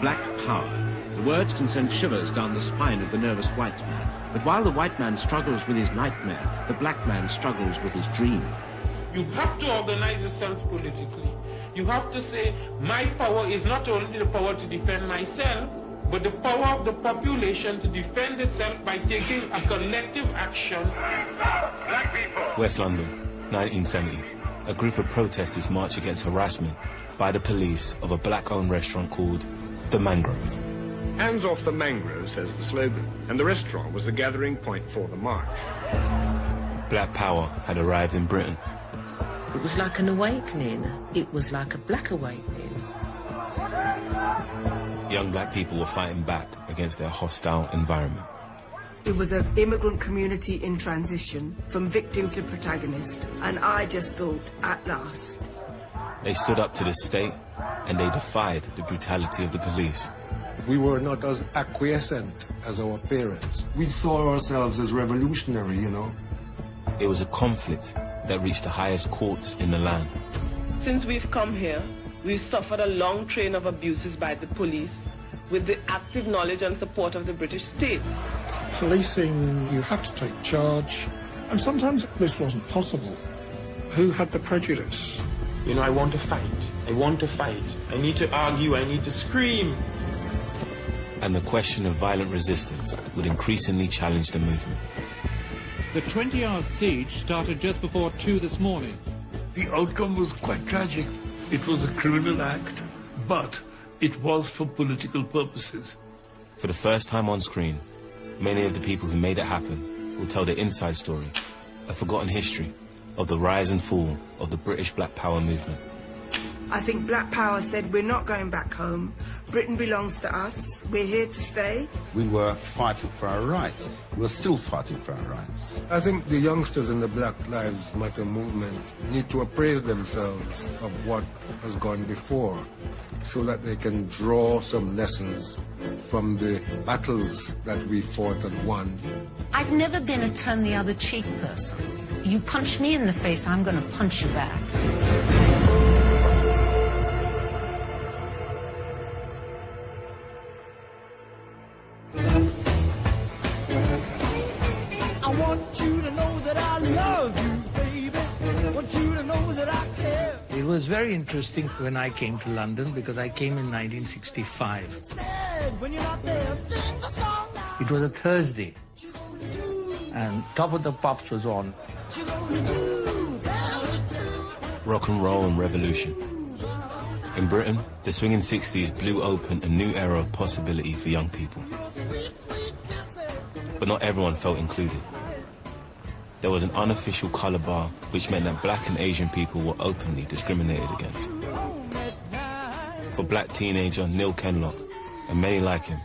Black power. The words can send shivers down the spine of the nervous white man. But while the white man struggles with his nightmare, the black man struggles with his dream. You have to organize yourself politically. You have to say, my power is not only the power to defend myself, but the power of the population to defend itself by taking a collective action. Black people. West London, 1970. A group of protesters march against harassment by the police of a black-owned restaurant called The Mangrove. Hands off the mangrove, says the slogan, and the restaurant was the gathering point for the march. Black power had arrived in Britain. It was like an awakening. It was like a black awakening. Young black people were fighting back against their hostile environment. It was an immigrant community in transition, from victim to protagonist, and I just thought, at last. They stood up to the state, and they defied the brutality of the police. We were not as acquiescent as our parents. We saw ourselves as revolutionary, you know. It was a conflict that reached the highest courts in the land. Since we've come here, we've suffered a long train of abuses by the police with the active knowledge and support of the British state. Policing, you have to take charge, and sometimes this wasn't possible. Who had the prejudice? You know, I want to fight. I want to fight. I need to argue. I need to scream. And the question of violent resistance would increasingly challenge the movement. The 20-hour siege started just before 2 this morning. The outcome was quite tragic. It was a criminal act, but it was for political purposes. For the first time on screen, many of the people who made it happen will tell the inside story, a forgotten history of the rise and fall of the British Black Power movement. I think Black Power said, we're not going back home. Britain belongs to us. We're here to stay. We were fighting for our rights. We're still fighting for our rights. I think the youngsters in the Black Lives Matter movement need to appraise themselves of what has gone before so that they can draw some lessons from the battles that we fought and won. I've never been a turn the other cheek person. You punch me in the face, I'm going to punch you back. I want you to know that I love you, baby. I want you to know that I care. It was very interesting when I came to London because I came in 1965. When you're not there, sing the song now. It was a Thursday, and Top of the Pops was on. Rock and roll and revolution. In Britain, the swinging 60s blew open a new era of possibility for young people. But not everyone felt included. There was an unofficial colour bar, which meant that black and Asian people were openly discriminated against. For black teenager Neil Kenlock, and many like him,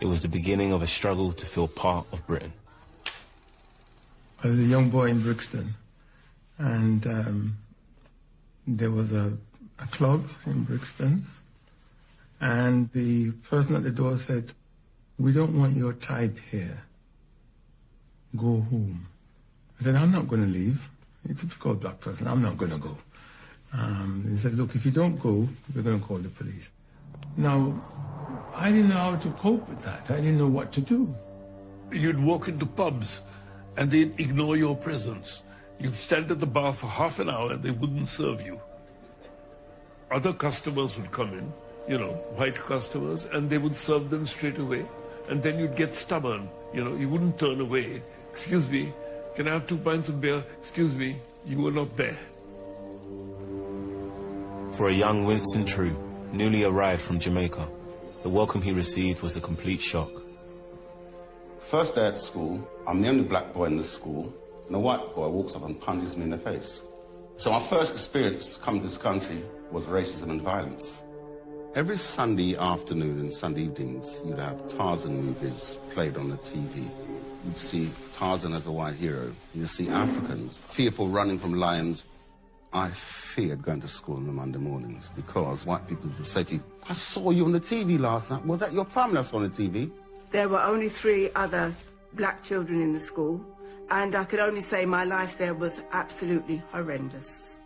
it was the beginning of a struggle to feel part of Britain. I was a young boy in Brixton, and there was a club in Brixton, and the person at the door said, "We don't want your type here. Go home." I said, "I'm not going to leave. It's a typical black person. I'm not going to go." He said, "Look, if you don't go, we're going to call the police." Now, I didn't know how to cope with that. I didn't know what to do. You'd walk into pubs, and they'd ignore your presence. You'd stand at the bar for half an hour, and they wouldn't serve you. Other customers would come in, you know, white customers, and they would serve them straight away. And then you'd get stubborn, you know, you wouldn't turn away. "Excuse me, can I have 2 pints of beer? Excuse me," you were not there. For a young Winston True, newly arrived from Jamaica, the welcome he received was a complete shock. First day at school, I'm the only black boy in the school, and a white boy walks up and punches me in the face. So my first experience coming to this country was racism and violence. Every Sunday afternoon and Sunday evenings, you'd have Tarzan movies played on the TV. You'd see Tarzan as a white hero. You'd see Africans fearful running from lions. I feared going to school on the Monday mornings because white people would say to you, "I saw you on the TV last night. Was that your family I saw on the TV?" There were only 3 other black children in the school, and I could only say my life there was absolutely horrendous.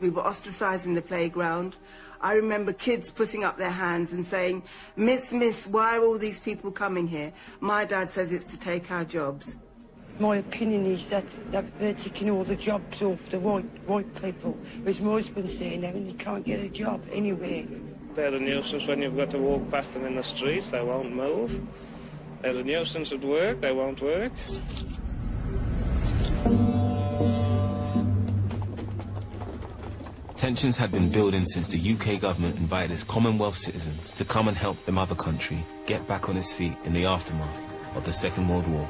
We were ostracised in the playground. I remember kids putting up their hands and saying, Miss, why are all these people coming here? My dad says it's to take our jobs. My opinion is that they're taking all the jobs off the white people. Whereas my husband's saying that he can't get a job anywhere. They're a nuisance when you've got to walk past them in the streets, they won't move. They're a nuisance at work, they won't work. Tensions had been building since the UK government invited its Commonwealth citizens to come and help the mother country get back on its feet in the aftermath of the Second World War.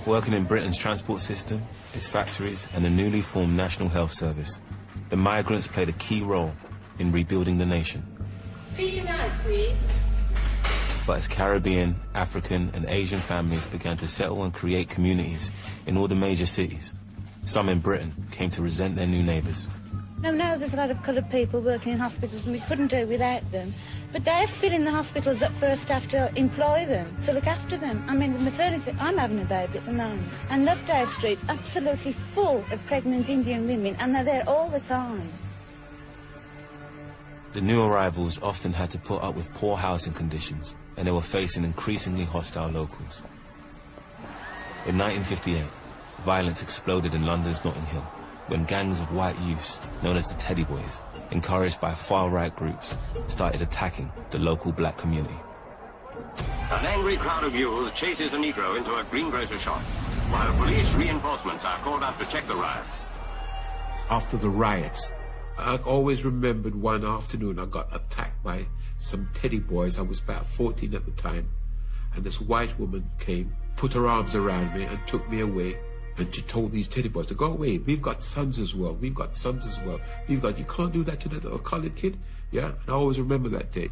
Working in Britain's transport system, its factories and the newly formed National Health Service, the migrants played a key role in rebuilding the nation. Feet out, please. But as Caribbean, African and Asian families began to settle and create communities in all the major cities, some in Britain came to resent their new neighbours. Now there's a lot of coloured people working in hospitals and we couldn't do without them. But they're filling the hospitals up for a staff to employ them, to look after them. I mean, the maternity, I'm having a baby at the moment. And Lovedale Street, absolutely full of pregnant Indian women, and they're there all the time. The new arrivals often had to put up with poor housing conditions, and they were facing increasingly hostile locals. In 1958, violence exploded in London's Notting Hill, when gangs of white youths, known as the Teddy Boys, encouraged by far-right groups, started attacking the local black community. An angry crowd of youths chases a Negro into a greengrocer's shop, while police reinforcements are called out to check the riot. After the riots, I always remembered one afternoon I got attacked by some Teddy Boys. I was about 14 at the time, and this white woman came, put her arms around me and took me away. And she told these Teddy Boys to go away. We've got sons as well. We've got sons as well. You can't do that to that little colored kid. Yeah, and I always remember that day.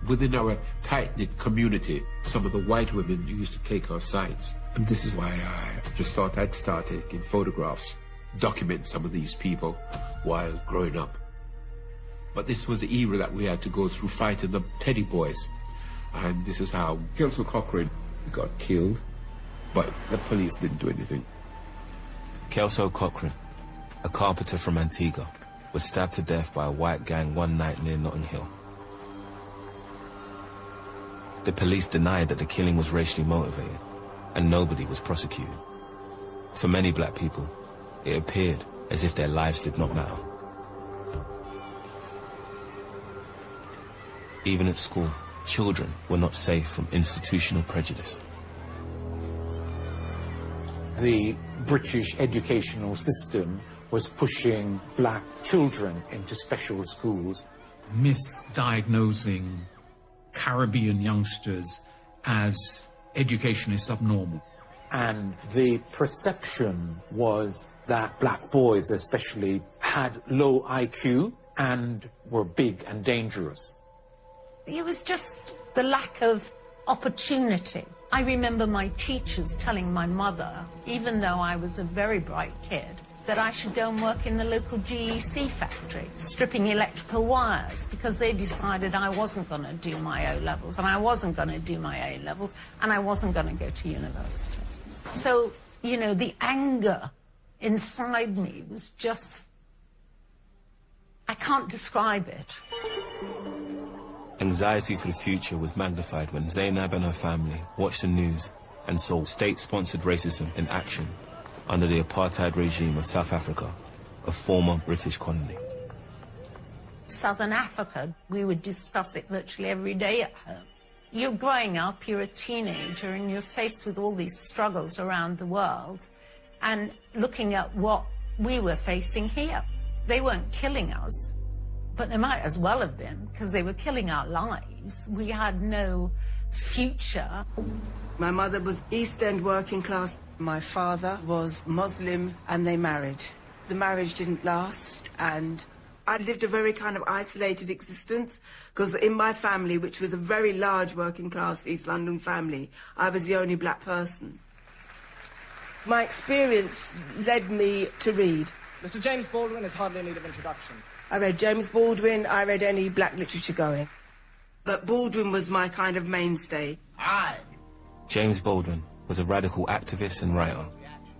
Within our tight-knit community, some of the white women used to take our sides. And this is why I just thought I'd start taking photographs, document some of these people while growing up. But this was the era that we had to go through fighting the Teddy Boys. And this is how Kelso Cochrane got killed, but the police didn't do anything. Kelso Cochrane, a carpenter from Antigua, was stabbed to death by a white gang one night near Notting Hill. The police denied that the killing was racially motivated, and nobody was prosecuted. For many black people, it appeared as if their lives did not matter. Even at school, children were not safe from institutional prejudice. The British educational system was pushing black children into special schools. Misdiagnosing Caribbean youngsters as education is subnormal. And the perception was that black boys especially had low IQ and were big and dangerous. It was just the lack of opportunity. I remember my teachers telling my mother, even though I was a very bright kid, that I should go and work in the local GEC factory, stripping electrical wires, because they decided I wasn't going to do my O-levels, and I wasn't going to do my A-levels, and I wasn't going to go to university. So, you know, the anger inside me was just... I can't describe it. Anxiety for the future was magnified when Zainab and her family watched the news and saw state-sponsored racism in action under the apartheid regime of South Africa, a former British colony. Southern Africa, we would discuss it virtually every day at home. You're growing up, you're a teenager, and you're faced with all these struggles around the world and looking at what we were facing here. They weren't killing us, but they might as well have been, because they were killing our lives. We had no future. My mother was East End working class. My father was Muslim, and they married. The marriage didn't last, and I lived a very kind of isolated existence, because in my family, which was a very large working class East London family, I was the only black person. My experience led me to read. Mr. James Baldwin is hardly in need of introduction. I read James Baldwin, I read any black literature going. But Baldwin was my kind of mainstay. James Baldwin was a radical activist and writer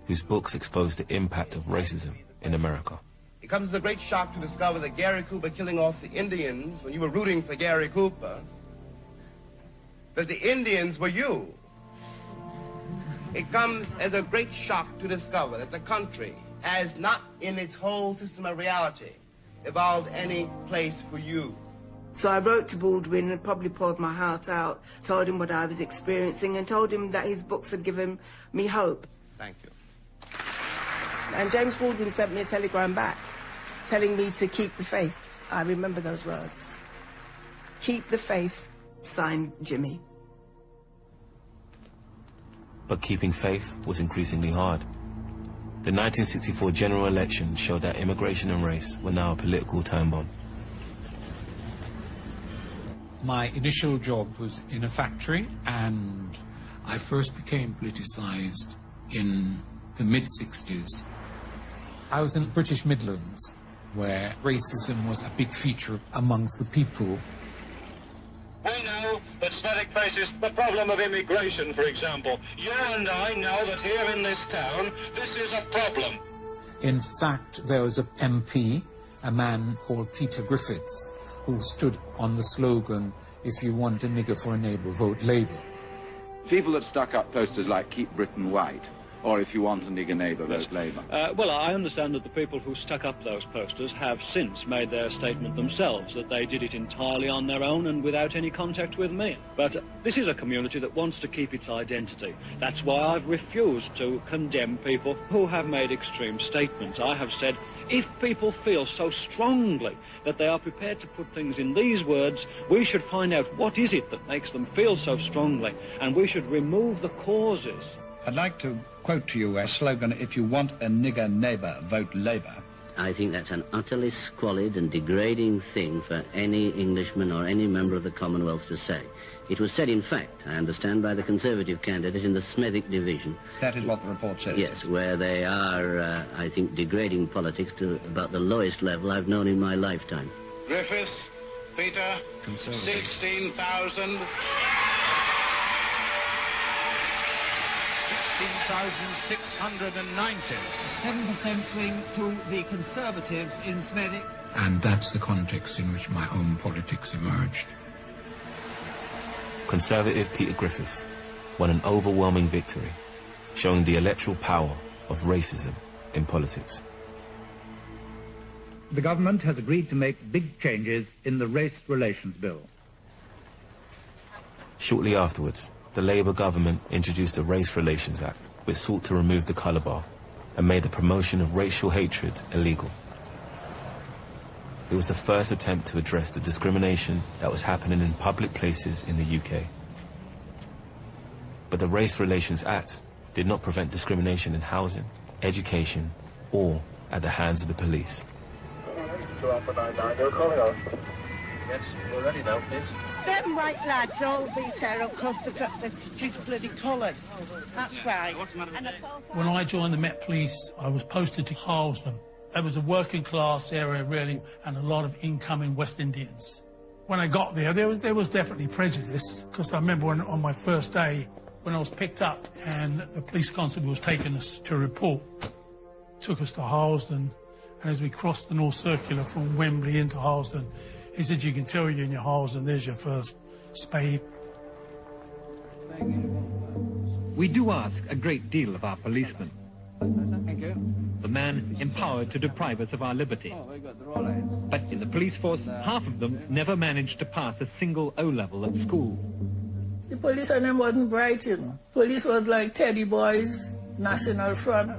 whose books exposed the impact of racism in America. comes as a great shock to discover that Gary Cooper killing off the Indians when you were rooting for Gary Cooper, that the Indians were you. It comes as a great shock to discover that the country has not in its whole system of reality evolved any place for you. So I wrote to Baldwin and probably poured my heart out, told him what I was experiencing and told him that his books had given me hope. Thank you. And James Baldwin sent me a telegram back telling me to keep the faith. I remember those words. Keep the faith, signed Jimmy. But keeping faith was increasingly hard. The 1964 general election showed that immigration and race were now a political time bomb. My initial job was in a factory, and I first became politicized in the mid-60s. I was in the British Midlands, where racism was a big feature amongst the people. We know that Smethwick faces the problem of immigration, for example. You and I know that here in this town, this is a problem. In fact, there was an MP, a man called Peter Griffiths, who stood on the slogan, "If you want a nigger for a neighbour, vote Labour." People that stuck up posters like "Keep Britain White," or "If you want a nigger neighbour, vote Labour." Well, I understand that the people who stuck up those posters have since made their statement themselves, that they did it entirely on their own and without any contact with me. But this is a community that wants to keep its identity. That's why I've refused to condemn people who have made extreme statements. I have said, if people feel so strongly that they are prepared to put things in these words, we should find out what is it that makes them feel so strongly, and we should remove the causes. I'd like to quote to you a slogan, "If you want a nigger neighbour, vote Labour." I think that's an utterly squalid and degrading thing for any Englishman or any member of the Commonwealth to say. It was said, in fact, I understand, by the Conservative candidate in the Smethwick division. That is what the report says. Yes, where they are, I think, degrading politics to about the lowest level I've known in my lifetime. Griffiths, Peter, 16,000... 16,690. 7% swing to the Conservatives in Smethwick. And that's the context in which my own politics emerged. Conservative Peter Griffiths won an overwhelming victory, showing the electoral power of racism in politics. The government has agreed to make big changes in the Race Relations Bill. Shortly afterwards, the Labour government introduced the Race Relations Act, which sought to remove the colour bar and made the promotion of racial hatred illegal. It was the first attempt to address the discrimination that was happening in public places in the UK. But the Race Relations Act did not prevent discrimination in housing, education, or at the hands of the police. Yes, we're ready now, please. Them white lads all beat her across the street bloody colours. That's right. When I joined the Met Police, I was posted to Harlesden. It was a working class area, really, and a lot of incoming West Indians. When I got there was definitely prejudice, because I remember on my first day, when I was picked up and the police constable was taking us to report, took us to Harlesden, and as we crossed the North Circular from Wembley into Harlesden, he said, "You can tell you're in your Harlesden, there's your first spade." We do ask a great deal of our policemen. Thank you. The man empowered to deprive us of our liberty. But in the police force, half of them never managed to pass a single O-level at school. The police and them wasn't bright, you know. Police was like Teddy Boys, National Front,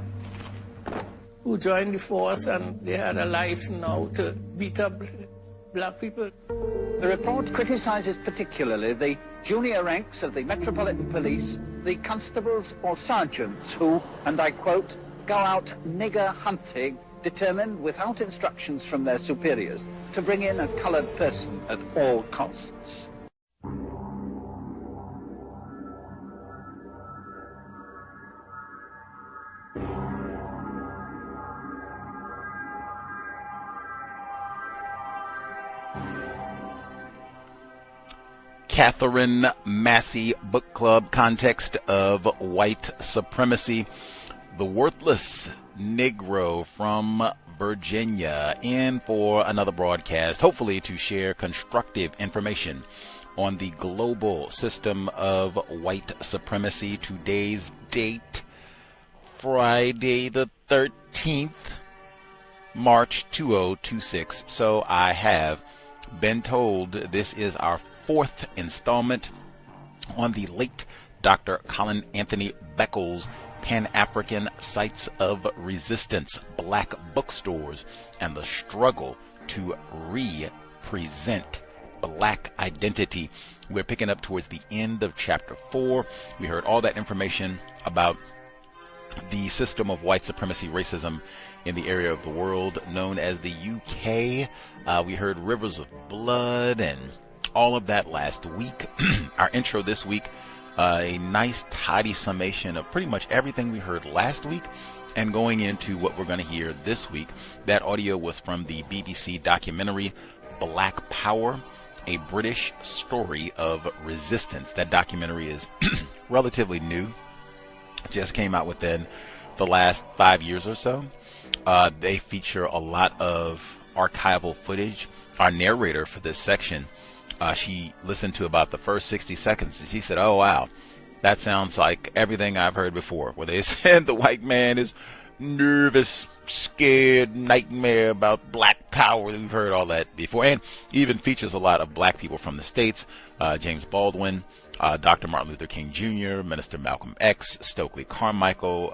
who joined the force, and they had a license now to beat up black people. The report criticises particularly the junior ranks of the Metropolitan Police, the constables or sergeants who, and I quote, go out nigger hunting, determined without instructions from their superiors to bring in a coloured person at all costs. Katherine Massey Book Club, Context of White Supremacy. The Worthless Negro from Virginia, in for another broadcast, hopefully to share constructive information on the global system of white supremacy. Today's date, Friday the 13th, March 2026. So I have been told this is our fourth installment on the late Dr. Colin Anthony Beckles Pan-African Sites of Resistance, Black Bookstores, and the Struggle to Represent Black Identity. We're picking up towards the end of chapter 4. We heard all that information about the system of white supremacy, racism in the area of the world known as the UK. We heard rivers of blood and all of that last week. Our intro this week, a nice tidy summation of pretty much everything we heard last week and going into what we're going to hear this week. That audio was from the BBC documentary Black Power, a British story of resistance. That documentary is relatively new, just came out within the last 5 years or so. They feature a lot of archival footage. Our narrator for this section, she listened to about the first 60 seconds and she said, oh wow, that sounds like everything I've heard before, where they said the white man is nervous, scared, nightmare about black power. We've heard all that before, and even features a lot of black people from the States, James Baldwin, Dr. Martin Luther King Jr., Minister Malcolm X, Stokely Carmichael,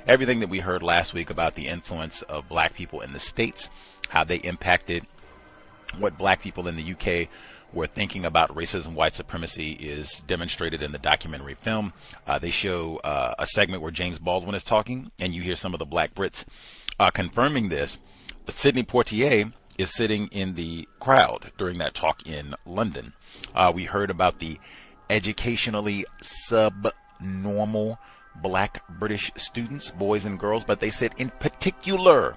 everything that we heard last week about the influence of black people in the States, how they impacted what black people in the UK were thinking about racism, white supremacy, is demonstrated in the documentary film. They show a segment where James Baldwin is talking, and you hear some of the black Brits confirming this. Sidney Poitier is sitting in the crowd during that talk in London. We heard about the educationally subnormal black British students, boys and girls, but they said in particular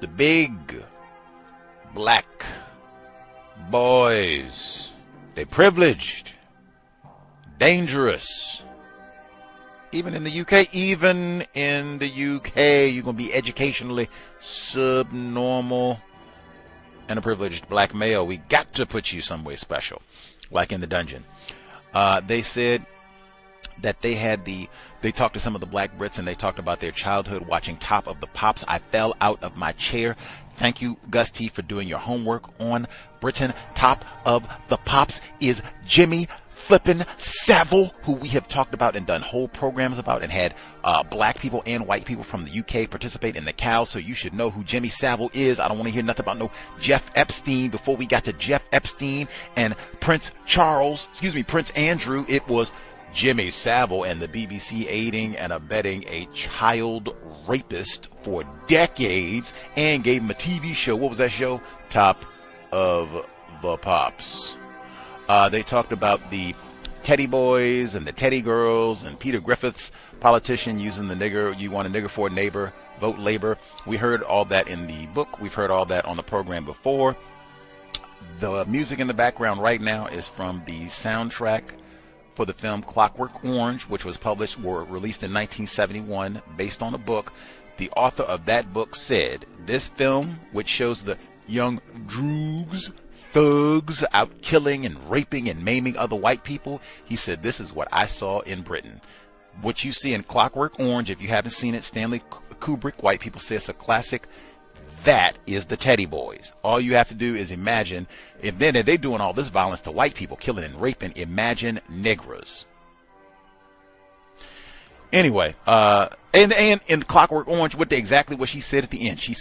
the big black boys, they privileged, dangerous. Even in the UK, you're going to be educationally subnormal and a privileged black male. We got to put you somewhere special, like in the dungeon. They said that they talked to some of the black Brits and they talked about their childhood watching Top of the Pops. I fell out of my chair. Thank you, Gus T, for doing your homework on Britain. Top of the Pops is Jimmy flippin' Savile, who we have talked about and done whole programs about and had black people and white people from the UK participate in the cows, so you should know who Jimmy Savile is. I don't want to hear nothing about no Jeff Epstein. Before we got to Jeff Epstein and Prince Andrew, it was Jimmy Savile and the BBC aiding and abetting a child rapist for decades and gave him a TV show. What was that show? Top of the Pops. They talked about the Teddy Boys and the Teddy Girls and Peter Griffiths, politician using the nigger, you want a nigger for a neighbor, vote labor. We heard all that in the book. We've heard all that on the program before. The music in the background right now is from the soundtrack for the film Clockwork Orange, which was released in 1971 based on a book. The author of that book said, this film, which shows the young droogs, thugs out killing and raping and maiming other white people, he said, this is what I saw in Britain. What you see in Clockwork Orange, if you haven't seen it, Stanley Kubrick, white people say it's a classic. That is the Teddy Boys. All you have to do is imagine, if they're doing all this violence to white people, killing and raping, imagine Negras. Anyway, and in Clockwork Orange, exactly what she said at the end. She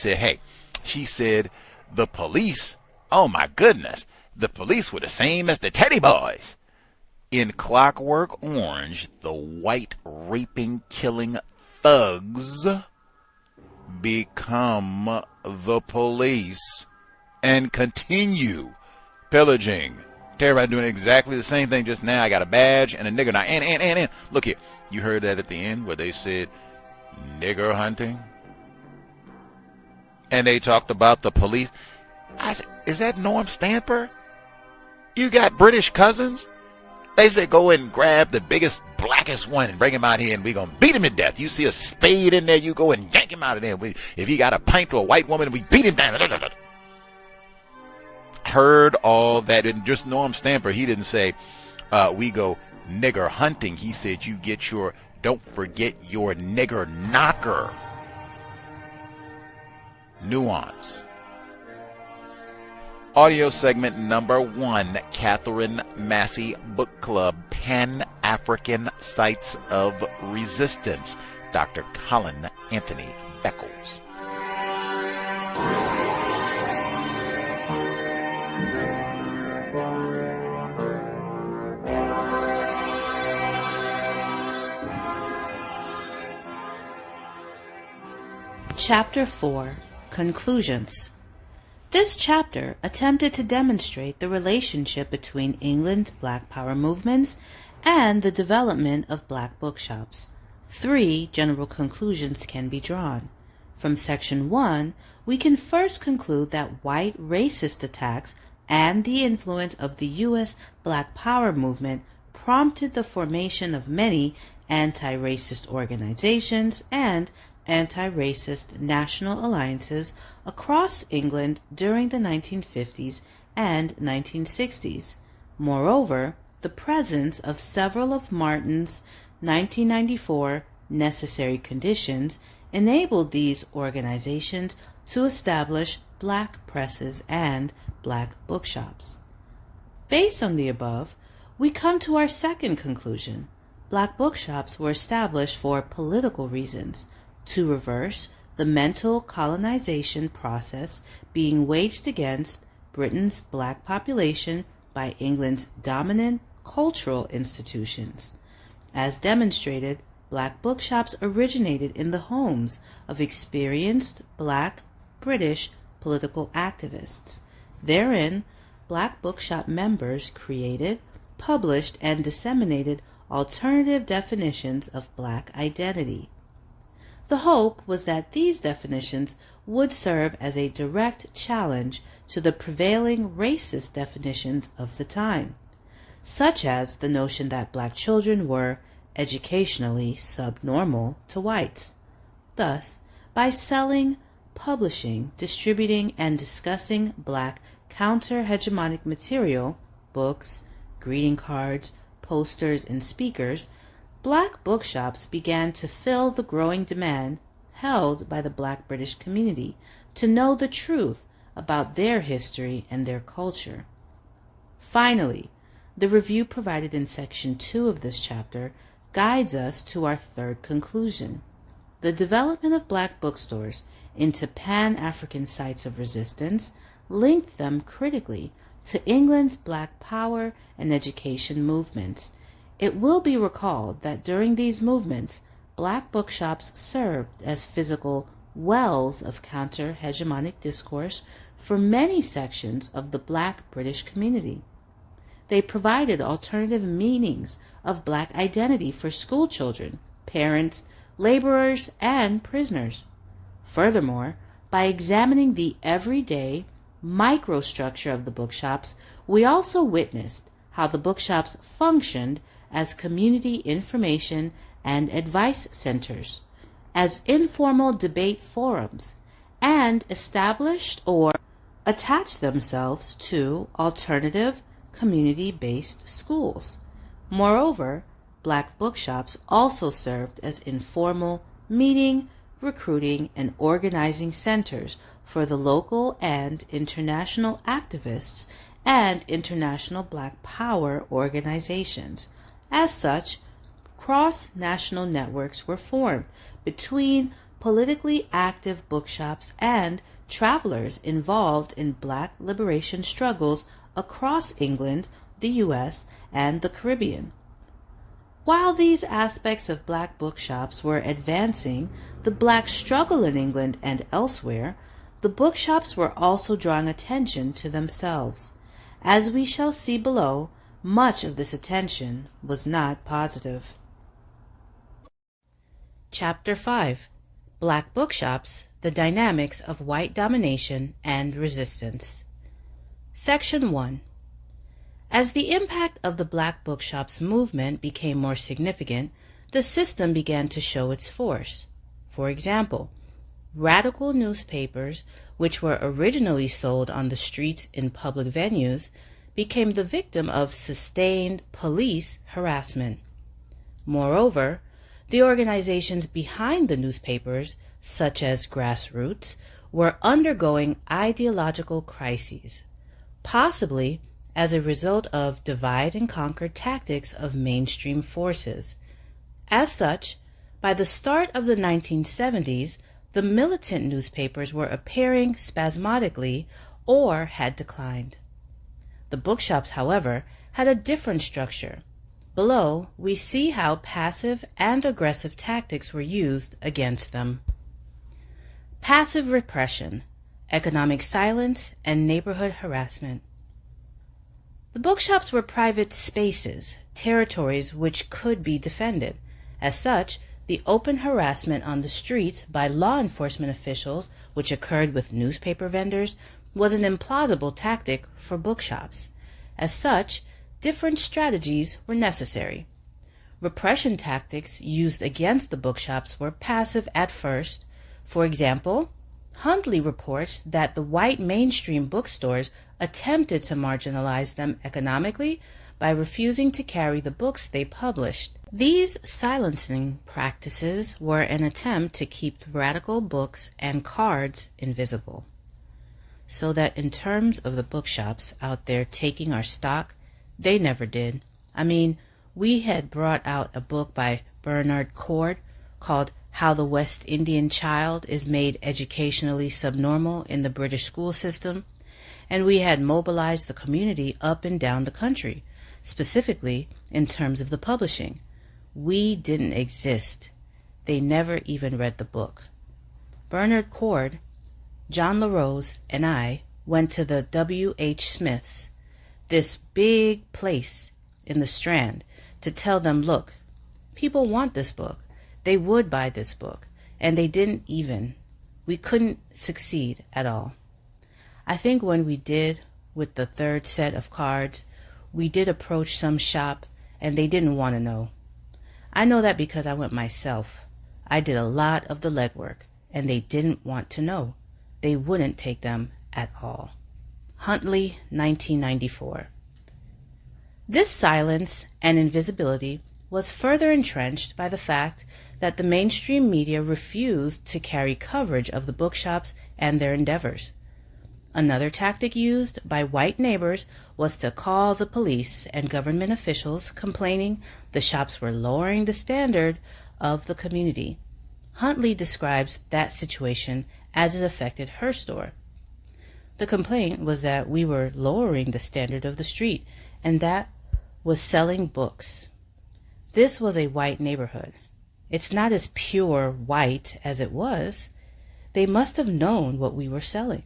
said, the police, oh my goodness, the police were the same as the Teddy Boys. In Clockwork Orange, the white raping, killing thugs become the police and continue pillaging, terrorizing, doing exactly the same thing. Just now I got a badge and a nigger. Now and look here, you heard that at the end where they said nigger hunting, and they talked about the police. I said, is that Norm Stamper? You got British cousins? They said go and grab the biggest blackest one and bring him out here and we're going to beat him to death. You see a spade in there, you go and yank him out of there. If he got a pint to a white woman, we beat him down. Heard all that. And just Norm Stamper, he didn't say, we go nigger hunting. He said, you get your, don't forget your nigger knocker. Nuance. Audio segment number 1, Katherine Massey Book Club, Pan-African Sites of Resistance, Dr. Colin Anthony Beckles. Chapter 4, Conclusions. This chapter attempted to demonstrate the relationship between England's Black Power movements and the development of black bookshops. 3 general conclusions can be drawn. From Section 1, we can first conclude that white racist attacks and the influence of the U.S. Black Power movement prompted the formation of many anti-racist organizations and anti-racist national alliances across England during the 1950s and 1960s. Moreover, the presence of several of Martin's 1994 necessary conditions enabled these organizations to establish black presses and black bookshops. Based on the above, we come to our second conclusion. Black bookshops were established for political reasons, to reverse the mental colonization process being waged against Britain's black population by England's dominant cultural institutions. As demonstrated, black bookshops originated in the homes of experienced black British political activists. Therein, black bookshop members created, published, and disseminated alternative definitions of black identity. The hope was that these definitions would serve as a direct challenge to the prevailing racist definitions of the time, such as the notion that black children were educationally subnormal to whites. Thus, by selling, publishing, distributing, and discussing black counter-hegemonic material, books, greeting cards, posters, and speakers, black bookshops began to fill the growing demand held by the black British community to know the truth about their history and their culture. Finally, the review provided in Section 2 of this chapter guides us to our third conclusion. The development of black bookstores into Pan-African sites of resistance linked them critically to England's black power and education movements. It will be recalled that during these movements, black bookshops served as physical wells of counter-hegemonic discourse for many sections of the black British community. They provided alternative meanings of black identity for school children, parents, laborers, and prisoners. Furthermore, by examining the everyday microstructure of the bookshops, we also witnessed how the bookshops functioned as community information and advice centers, as informal debate forums, and established or attached themselves to alternative community-based schools. Moreover, black bookshops also served as informal meeting, recruiting, and organizing centers for the local and international activists and international black power organizations. As such, cross-national networks were formed between politically active bookshops and travelers involved in black liberation struggles across England, the U.S., and the Caribbean. While these aspects of black bookshops were advancing the black struggle in England and elsewhere, the bookshops were also drawing attention to themselves. As we shall see below, much of this attention was not positive. Chapter 5. Black Bookshops, the Dynamics of White Domination and Resistance. Section 1. As the impact of the black bookshops movement became more significant, the system began to show its force. For example, radical newspapers, which were originally sold on the streets in public venues, became the victim of sustained police harassment. Moreover, the organizations behind the newspapers, such as Grassroots, were undergoing ideological crises, possibly as a result of divide-and-conquer tactics of mainstream forces. As such, by the start of the 1970s, the militant newspapers were appearing spasmodically or had declined. The bookshops, however, had a different structure. Below, we see how passive and aggressive tactics were used against them. Passive repression, economic silence, and neighborhood harassment. The bookshops were private spaces, territories which could be defended. As such, the open harassment on the streets by law enforcement officials, which occurred with newspaper vendors, was an implausible tactic for bookshops. As such, different strategies were necessary. Repression tactics used against the bookshops were passive at first. For example, Huntley reports that the white mainstream bookstores attempted to marginalize them economically by refusing to carry the books they published. These silencing practices were an attempt to keep radical books and cards invisible, so that in terms of the bookshops out there taking our stock, they never did. I mean, we had brought out a book by Bernard Cord called How the West Indian Child is Made Educationally Subnormal in the British School System, and we had mobilized the community up and down the country, specifically in terms of the publishing. We didn't exist. They never even read the book. Bernard Cord, John LaRose, and I went to the W.H. Smiths, this big place in the Strand, to tell them, look, people want this book. They would buy this book, and they didn't even. We couldn't succeed at all. I think when we did with the third set of cards, we did approach some shop, and they didn't want to know. I know that because I went myself. I did a lot of the legwork, and they didn't want to know. They wouldn't take them at all. Huntley, 1994. This silence and invisibility was further entrenched by the fact that the mainstream media refused to carry coverage of the bookshops and their endeavors. Another tactic used by white neighbors was to call the police and government officials complaining the shops were lowering the standard of the community. Huntley describes that situation as it affected her store. The complaint was that we were lowering the standard of the street, and that was selling books. This was a white neighborhood. It's not as pure white as it was. They must have known what we were selling.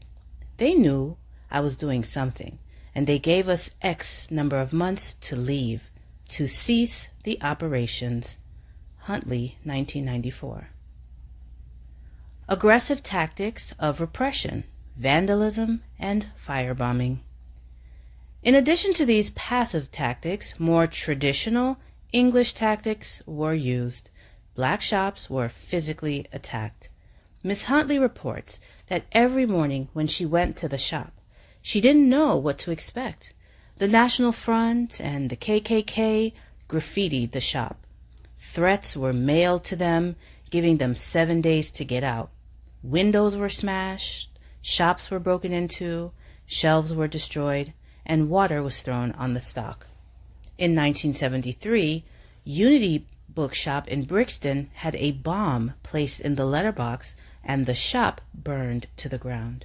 They knew I was doing something, and they gave us X number of months to leave, to cease the operations. Huntley, 1994. Aggressive tactics of repression, vandalism, and firebombing. In addition to these passive tactics, more traditional English tactics were used. Black shops were physically attacked. Miss Huntley reports that every morning when she went to the shop, she didn't know what to expect. The National Front and the KKK graffitied the shop. Threats were mailed to them, giving them 7 days to get out. Windows were smashed, shops were broken into, shelves were destroyed, and water was thrown on the stock. In 1973, Unity Bookshop in Brixton had a bomb placed in the letterbox and the shop burned to the ground.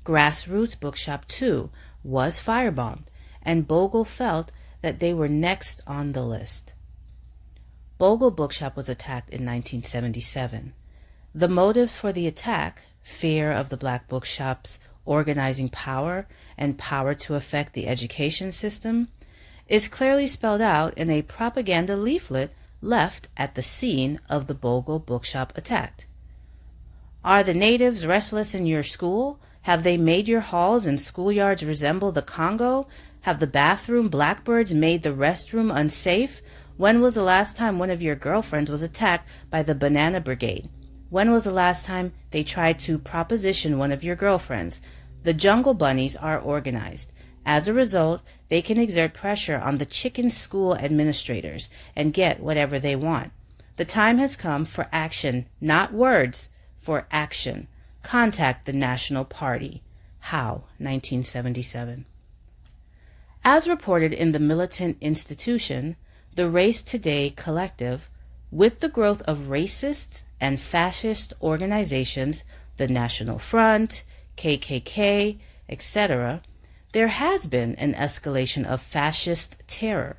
Grassroots Bookshop, too, was firebombed, and Bogle felt that they were next on the list. Bogle Bookshop was attacked in 1977. The motives for the attack, fear of the black bookshops organizing power and power to affect the education system, is clearly spelled out in a propaganda leaflet left at the scene of the Bogle Bookshop attack. Are the natives restless in your school? Have they made your halls and schoolyards resemble the Congo? Have the bathroom blackbirds made the restroom unsafe? When was the last time one of your girlfriends was attacked by the Banana Brigade? When was the last time they tried to proposition one of your girlfriends? The jungle bunnies are organized. As a result, they can exert pressure on the chicken school administrators and get whatever they want. The time has come for action, not words, for action. Contact the National Party. Howe, 1977. As reported in the Militant Institution, the Race Today collective, with the growth of racist and fascist organizations, the National Front, KKK, etc., there has been an escalation of fascist terror.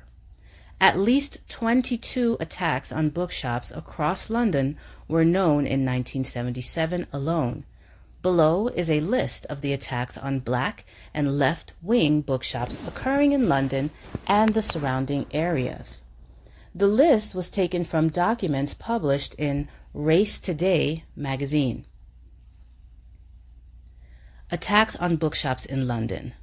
At least 22 attacks on bookshops across London were known in 1977 alone. Below is a list of the attacks on black and left-wing bookshops occurring in London and the surrounding areas. The list was taken from documents published in Race Today magazine. Attacks on bookshops in London.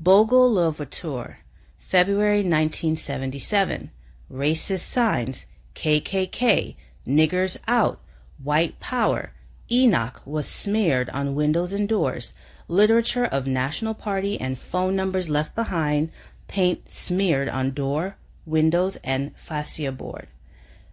Bogle Le Voiture, February 1977. Racist signs, KKK, niggers out, white power, Enoch was smeared on windows and doors, literature of National Party and phone numbers left behind, paint smeared on door, windows, and fascia board.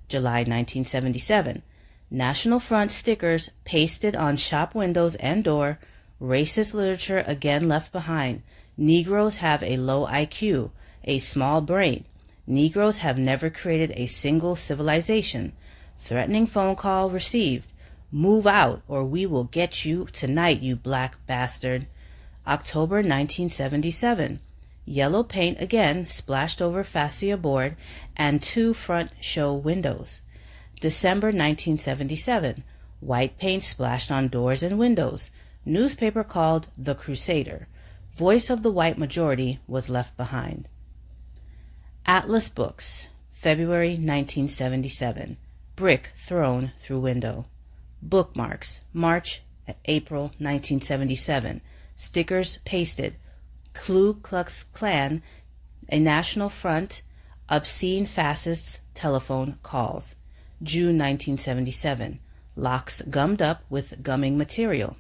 July 1977. National Front stickers pasted on shop windows and door, racist literature again left behind. Negroes have a low IQ, a small brain. Negroes have never created a single civilization. Threatening phone call received. Move out or we will get you tonight, you black bastard. October 1977. Yellow paint again splashed over fascia board and 2 front show windows. December 1977. White paint splashed on doors and windows. Newspaper called The Crusader. Voice of the white majority was left behind. Atlas Books, February 1977. Brick thrown through window. Bookmarks, March, April 1977. Stickers pasted. Ku Klux Klan, a National Front, obscene fascists, telephone calls. June 1977. Locks gummed up with gumming material.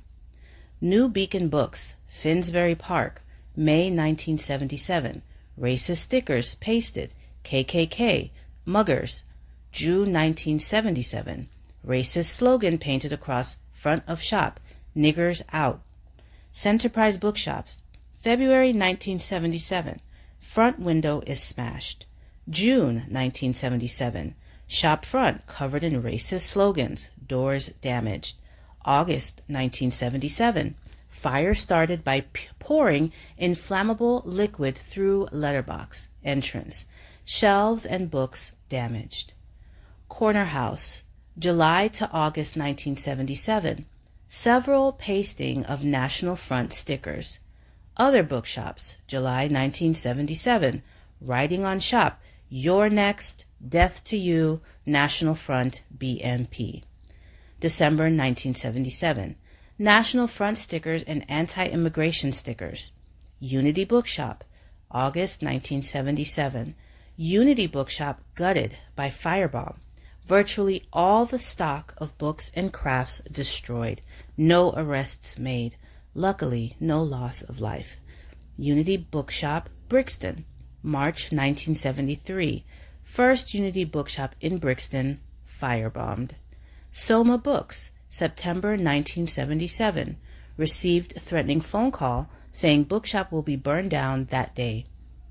New Beacon Books, Finsbury Park, May 1977. Racist stickers pasted. KKK, muggers. June 1977. Racist slogan painted across front of shop. Niggers out. Centerprise Bookshops, February 1977. Front window is smashed. June 1977. Shop front covered in racist slogans. Doors damaged. August 1977. Fire started by pouring inflammable liquid through letterbox entrance. Shelves and books damaged. Corner House, July to August 1977. Several pasting of National Front stickers. Other bookshops, July 1977. Writing on shop, "You're next, death to you, National Front, BMP." December 1977. National Front stickers and anti-immigration stickers. Unity Bookshop, August 1977. Unity Bookshop gutted by firebomb. Virtually all the stock of books and crafts destroyed. No arrests made. Luckily, no loss of life. Unity Bookshop, Brixton, March 1973. First Unity Bookshop in Brixton, firebombed. Soma Books, September 1977. Received threatening phone call saying bookshop will be burned down that day.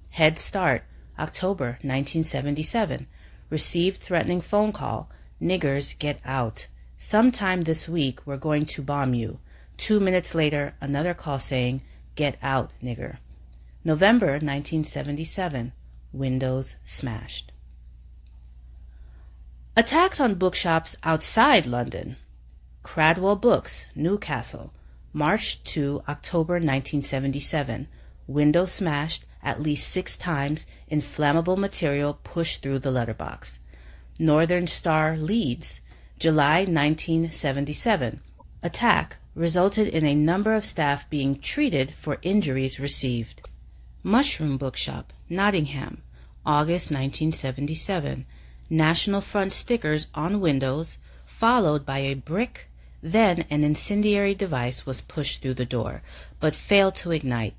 Head Start, October 1977. Received threatening phone call, "Niggers get out. Sometime this week we're going to bomb you." 2 minutes later, another call saying, "Get out, nigger." November 1977. Windows smashed. Attacks on bookshops outside London. Cradwell Books, Newcastle, March to October 1977. Window smashed at least 6 times, inflammable material pushed through the letterbox. Northern Star, Leeds, July 1977. Attack resulted in a number of staff being treated for injuries received. Mushroom Bookshop, Nottingham, August 1977. National Front stickers on windows, followed by a brick. Then an incendiary device was pushed through the door, but failed to ignite.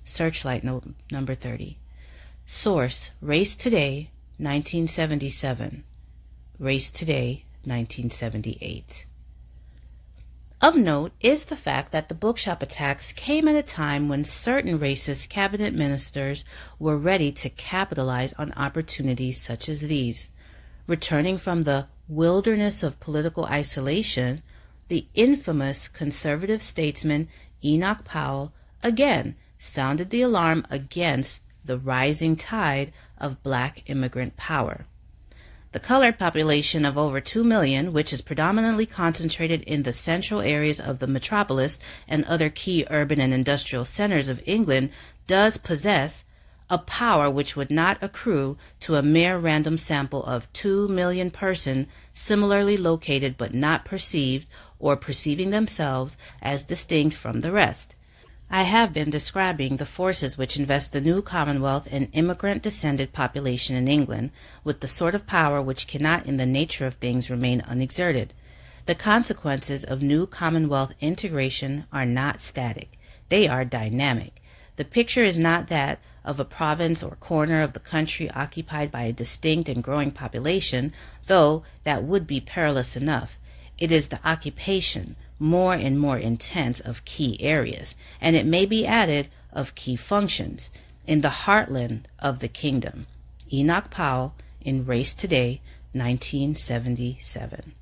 Searchlight note number 30. Source, Race Today, 1977. Race Today, 1978. Of note is the fact that the bookshop attacks came at a time when certain racist cabinet ministers were ready to capitalize on opportunities such as these. Returning from the wilderness of political isolation, the infamous conservative statesman Enoch Powell again sounded the alarm against the rising tide of black immigrant power. The colored population of over 2 million, which is predominantly concentrated in the central areas of the metropolis and other key urban and industrial centers of England, does possess a power which would not accrue to a mere random sample of 2 million persons similarly located but not perceived or perceiving themselves as distinct from the rest. I have been describing the forces which invest the new Commonwealth in immigrant-descended population in England with the sort of power which cannot in the nature of things remain unexerted. The consequences of new Commonwealth integration are not static. They are dynamic. The picture is not that of a province or corner of the country occupied by a distinct and growing population, though that would be perilous enough. It is the occupation, more and more intense, of key areas, and it may be added of key functions, in the heartland of the kingdom. Enoch Powell in Race Today, 1977.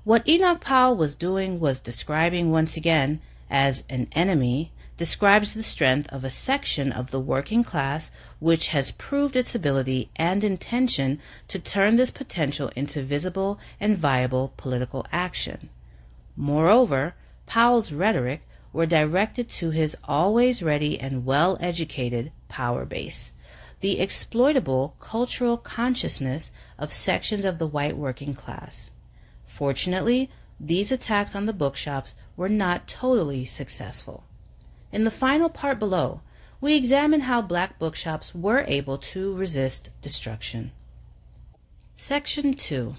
What Enoch Powell was doing was describing once again as an enemy, describes the strength of a section of the working class which has proved its ability and intention to turn this potential into visible and viable political action. Moreover, Powell's rhetoric were directed to his always ready and well-educated power base, the exploitable cultural consciousness of sections of the white working class. Fortunately, these attacks on the bookshops were not totally successful. In the final part below, we examine how black bookshops were able to resist destruction. Section 2.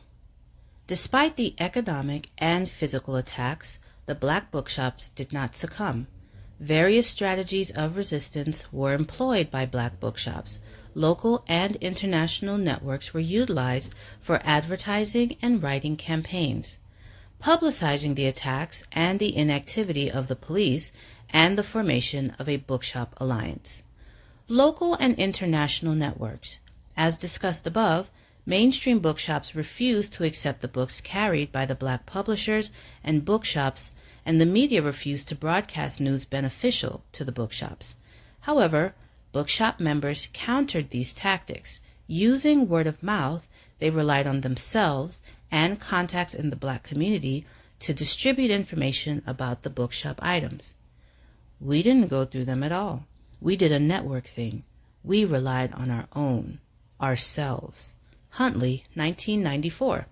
Despite the economic and physical attacks, the black bookshops did not succumb. Various strategies of resistance were employed by black bookshops. Local and international networks were utilized for advertising and writing campaigns, publicizing the attacks and the inactivity of the police, and the formation of a bookshop alliance. Local and international networks. As discussed above, mainstream bookshops refused to accept the books carried by the black publishers and bookshops, and the media refused to broadcast news beneficial to the bookshops. However, bookshop members countered these tactics. Using word of mouth, they relied on themselves and contacts in the black community to distribute information about the bookshop items. We didn't go through them at all. We did a network thing. We relied on our own, ourselves. Huntley, 1994.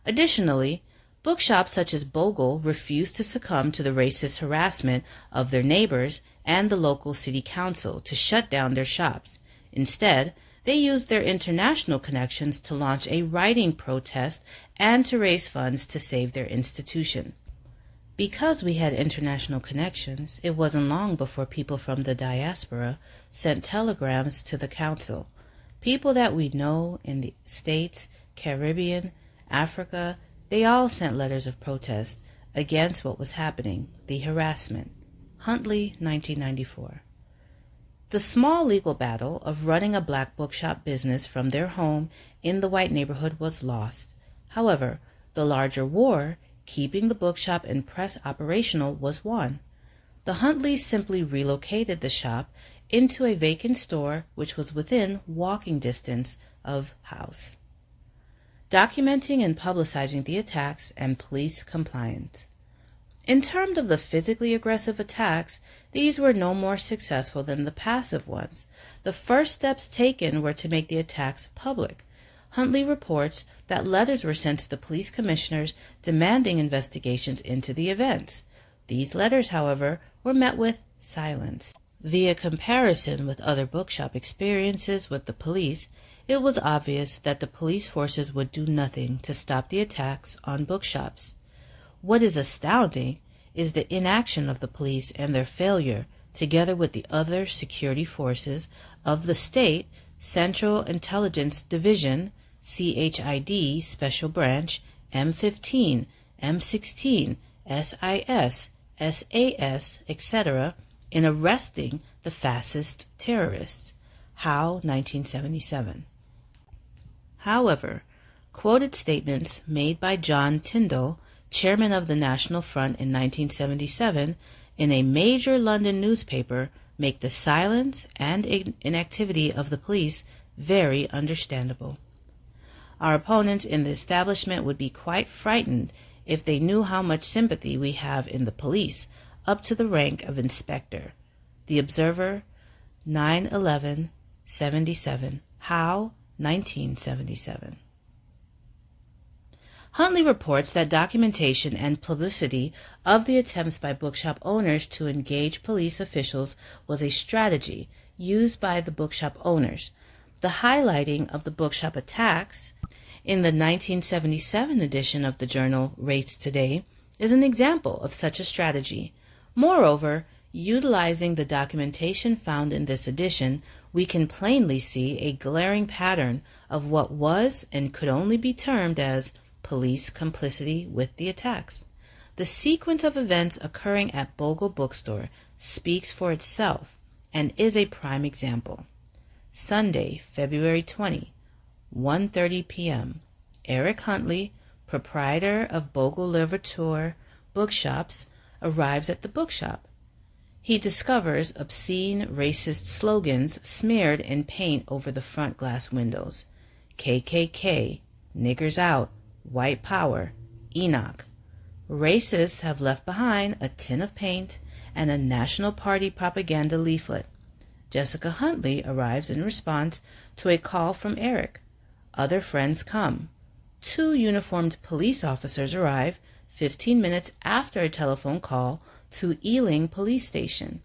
Additionally, bookshops such as Bogle refused to succumb to the racist harassment of their neighbors and the local city council to shut down their shops. Instead, they used their international connections to launch a writing protest and to raise funds to save their institution. Because we had international connections, it wasn't long before people from the diaspora sent telegrams to the council. People that we know in the States, Caribbean, Africa, they all sent letters of protest against what was happening, the harassment. Huntley, 1994. The small legal battle of running a black bookshop business from their home in the white neighborhood was lost. However, the larger war, keeping the bookshop and press operational, was won. The Huntleys simply relocated the shop into a vacant store which was within walking distance of house, documenting and publicizing the attacks and police compliance. In terms of the physically aggressive attacks, these were no more successful than the passive ones. The first steps taken were to make the attacks public. Huntley reports that letters were sent to the police commissioners demanding investigations into the events. These letters, however, were met with silence. Via comparison with other bookshop experiences with the police, it was obvious that the police forces would do nothing to stop the attacks on bookshops. What is astounding is the inaction of the police and their failure, together with the other security forces of the state, Central Intelligence Division, CHID Special Branch, M15, M16, SIS, SAS, etc., in arresting the fascist terrorists. Howe, 1977. However, quoted statements made by John Tyndall, chairman of the National Front in 1977, in a major London newspaper, make the silence and inactivity of the police very understandable. Our opponents in the establishment would be quite frightened if they knew how much sympathy we have in the police, up to the rank of inspector. The Observer, 9/11/77. Howe, 1977. Huntley reports that documentation and publicity of the attempts by bookshop owners to engage police officials was a strategy used by the bookshop owners. The highlighting of the bookshop attacks in the 1977 edition of the journal Race Today is an example of such a strategy. Moreover, utilizing the documentation found in this edition, we can plainly see a glaring pattern of what was and could only be termed as police complicity with the attacks. The sequence of events occurring at Bogle Bookstore speaks for itself and is a prime example. Sunday, February 20, 1:30 p.m. Eric Huntley, proprietor of Bogle Liverture Bookshops, arrives at the bookshop. He discovers obscene racist slogans smeared in paint over the front glass windows. KKK, niggers out, white power, Enoch. Racists have left behind a tin of paint and a National Party propaganda leaflet. Jessica Huntley arrives in response to a call from Eric. Other friends come. 2 uniformed police officers arrive 15 minutes after a telephone call to Ealing Police Station.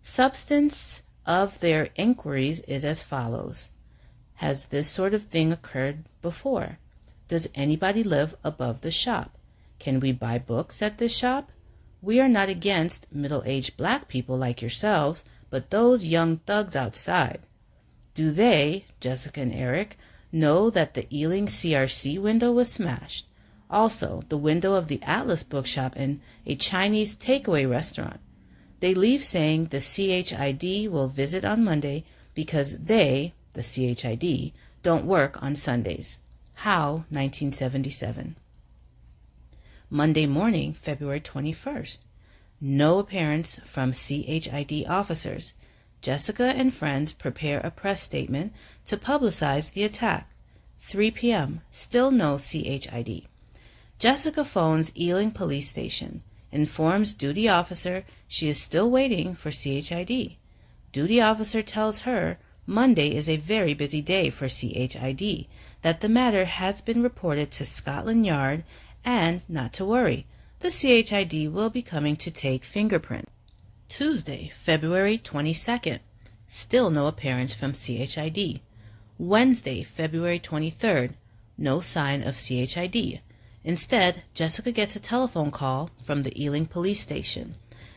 Substance of their inquiries is as follows. Has this sort of thing occurred before? Does anybody live above the shop? Can we buy books at this shop? We are not against middle-aged black people like yourselves, but those young thugs outside. Do they, Jessica and Eric, know that the Ealing CRC window was smashed? Also, the window of the Atlas bookshop and a Chinese takeaway restaurant. They leave saying the CHID will visit on Monday because they, the CHID, don't work on Sundays. Howe, 1977. Monday morning, February 21st. No appearance from CHID officers. Jessica and friends prepare a press statement to publicize the attack. 3 p.m. Still no CHID. Jessica phones Ealing Police Station, informs duty officer she is still waiting for CHID. Duty officer tells her Monday is a very busy day for CHID, that the matter has been reported to Scotland Yard, and not to worry, the CHID will be coming to take fingerprint. Tuesday, February 22nd. Still no appearance from CHID. Wednesday, February 23rd. No sign of CHID. Instead, Jessica gets a telephone call from the Ealing Police Station.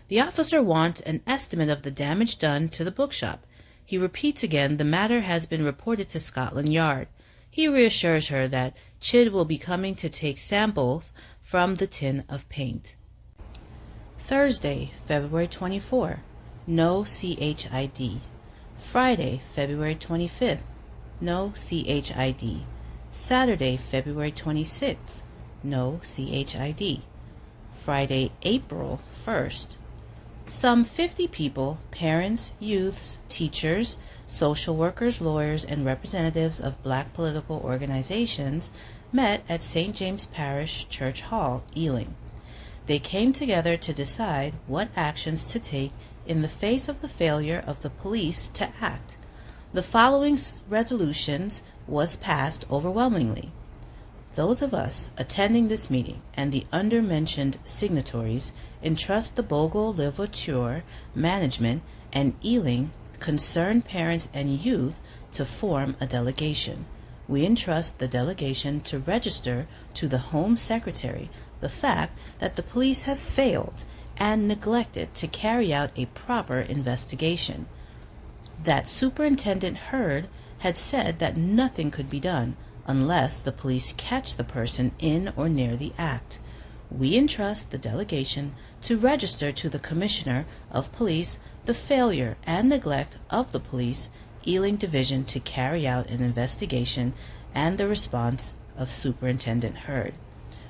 The officer wants an estimate of the damage done to the bookshop. He repeats again the matter has been reported to Scotland Yard. He reassures her that CHID will be coming to take samples from the tin of paint. Thursday, February 24. No CHID. Friday, February 25th. No CHID. Saturday, February 26th. No CHID. Friday, April 1st. Some 50 people, parents, youths, teachers, social workers, lawyers, and representatives of black political organizations met at St. James Parish Church Hall, Ealing. They came together to decide what actions to take in the face of the failure of the police to act. The following resolutions was passed overwhelmingly. Those of us attending this meeting and the undermentioned signatories entrust the Bogle Liverture management and Ealing concerned parents and youth to form a delegation. We entrust the delegation to register to the Home Secretary the fact that the police have failed and neglected to carry out a proper investigation. That Superintendent Hurd had said that nothing could be done unless the police catch the person in or near the act. We entrust the delegation to register to the Commissioner of Police the failure and neglect of the Police Ealing Division to carry out an investigation and the response of Superintendent Hurd.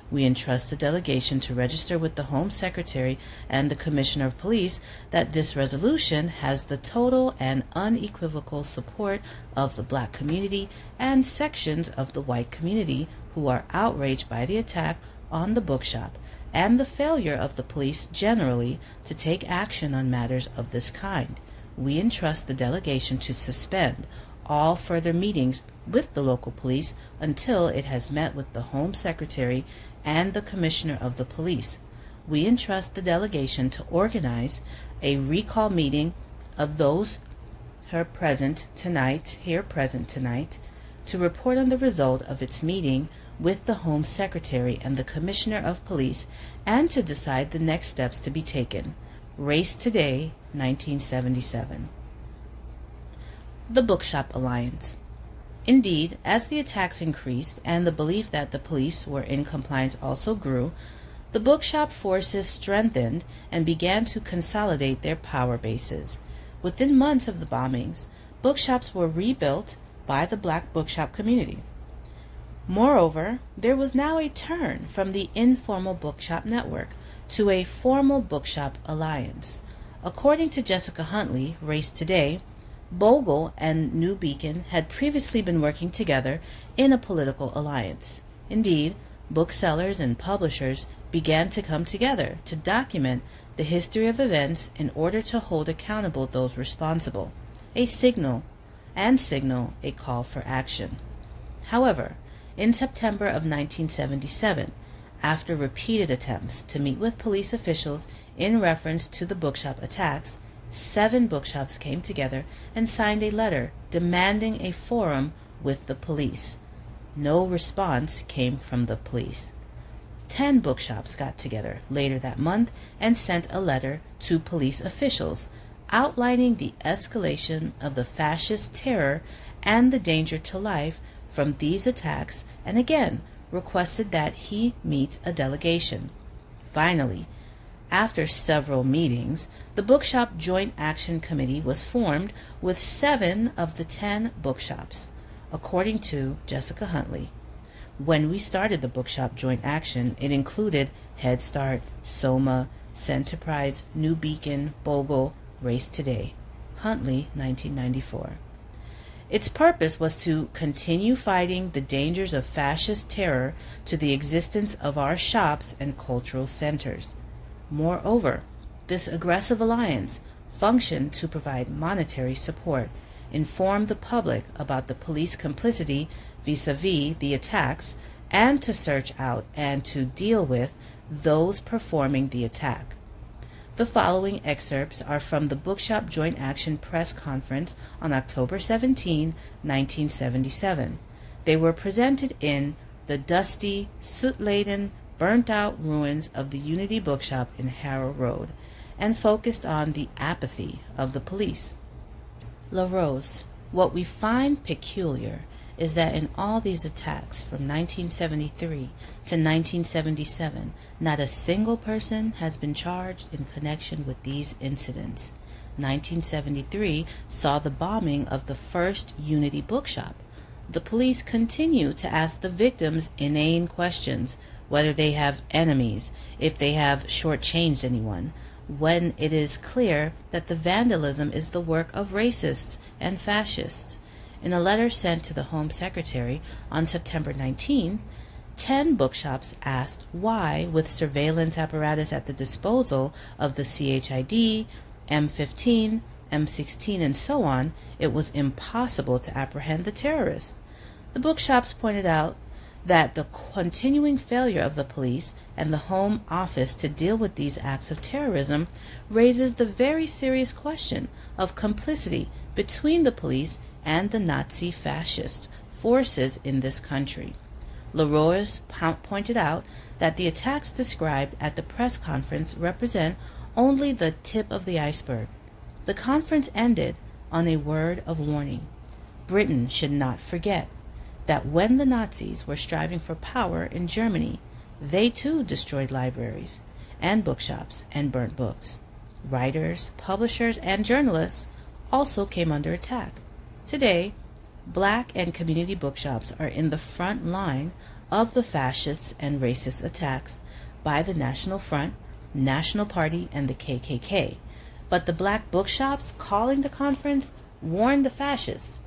We entrust the delegation to register with the Home Secretary and the Commissioner of Police that this resolution has the total and unequivocal support of the black community and sections of the white community who are outraged by the attack on the bookshop and the failure of the police generally to take action on matters of this kind. We entrust the delegation to suspend all further meetings with the local police until it has met with the Home Secretary and the Commissioner of the Police. We entrust the delegation to organize a recall meeting of those here present tonight to report on the result of its meeting with the Home Secretary and the Commissioner of Police and to decide the next steps to be taken. Race Today, 1977. The Bookshop Alliance. Indeed, as the attacks increased and the belief that the police were in compliance also grew, the bookshop forces strengthened and began to consolidate their power bases. Within months of the bombings, bookshops were rebuilt by the black bookshop community. Moreover, there was now a turn from the informal bookshop network to a formal bookshop alliance. According to Jessica Huntley, Race Today, Bogle and New Beacon had previously been working together in a political alliance. Indeed, booksellers and publishers began to come together to document the history of events in order to hold accountable those responsible, signal a call for action. However, in September of 1977, after repeated attempts to meet with police officials in reference to the bookshop attacks, 7 bookshops came together and signed a letter demanding a forum with the police. No response came from the police. 10 bookshops got together later that month and sent a letter to police officials outlining the escalation of the fascist terror and the danger to life from these attacks, and again requested that he meet a delegation. Finally, after several meetings, the Bookshop Joint Action Committee was formed with 7 of the 10 bookshops, according to Jessica Huntley. When we started the Bookshop Joint Action, it included Head Start, Soma, Centerprise, New Beacon, Bogle, Race Today. Huntley, 1994. Its purpose was to continue fighting the dangers of fascist terror to the existence of our shops and cultural centers. Moreover, this aggressive alliance functioned to provide monetary support, inform the public about the police complicity vis-a-vis the attacks, and to search out and to deal with those performing the attack. The following excerpts are from the Bookshop Joint Action Press Conference on October 17, 1977. They were presented in the dusty, soot-laden, burnt-out ruins of the Unity Bookshop in Harrow Road, and focused on the apathy of the police. La Rose. What we find peculiar is that in all these attacks from 1973 to 1977, not a single person has been charged in connection with these incidents. 1973 saw the bombing of the first Unity Bookshop. The police continue to ask the victims inane questions, whether they have enemies, if they have shortchanged anyone, when it is clear that the vandalism is the work of racists and fascists. In a letter sent to the Home Secretary on September 19, 10 bookshops asked why, with surveillance apparatus at the disposal of the CHID, M15, M16, and so on, it was impossible to apprehend the terrorists. The bookshops pointed out that the continuing failure of the police and the Home Office to deal with these acts of terrorism raises the very serious question of complicity between the police and the Nazi fascist forces in this country. Leroy's pointed out that the attacks described at the press conference represent only the tip of the iceberg. The conference ended on a word of warning. Britain should not forget that when the Nazis were striving for power in Germany, they too destroyed libraries and bookshops and burnt books. Writers, publishers, and journalists also came under attack. Today, black and community bookshops are in the front line of the fascists and racist attacks by the National Front, National Party, and the KKK. But the black bookshops calling the conference warned the fascists,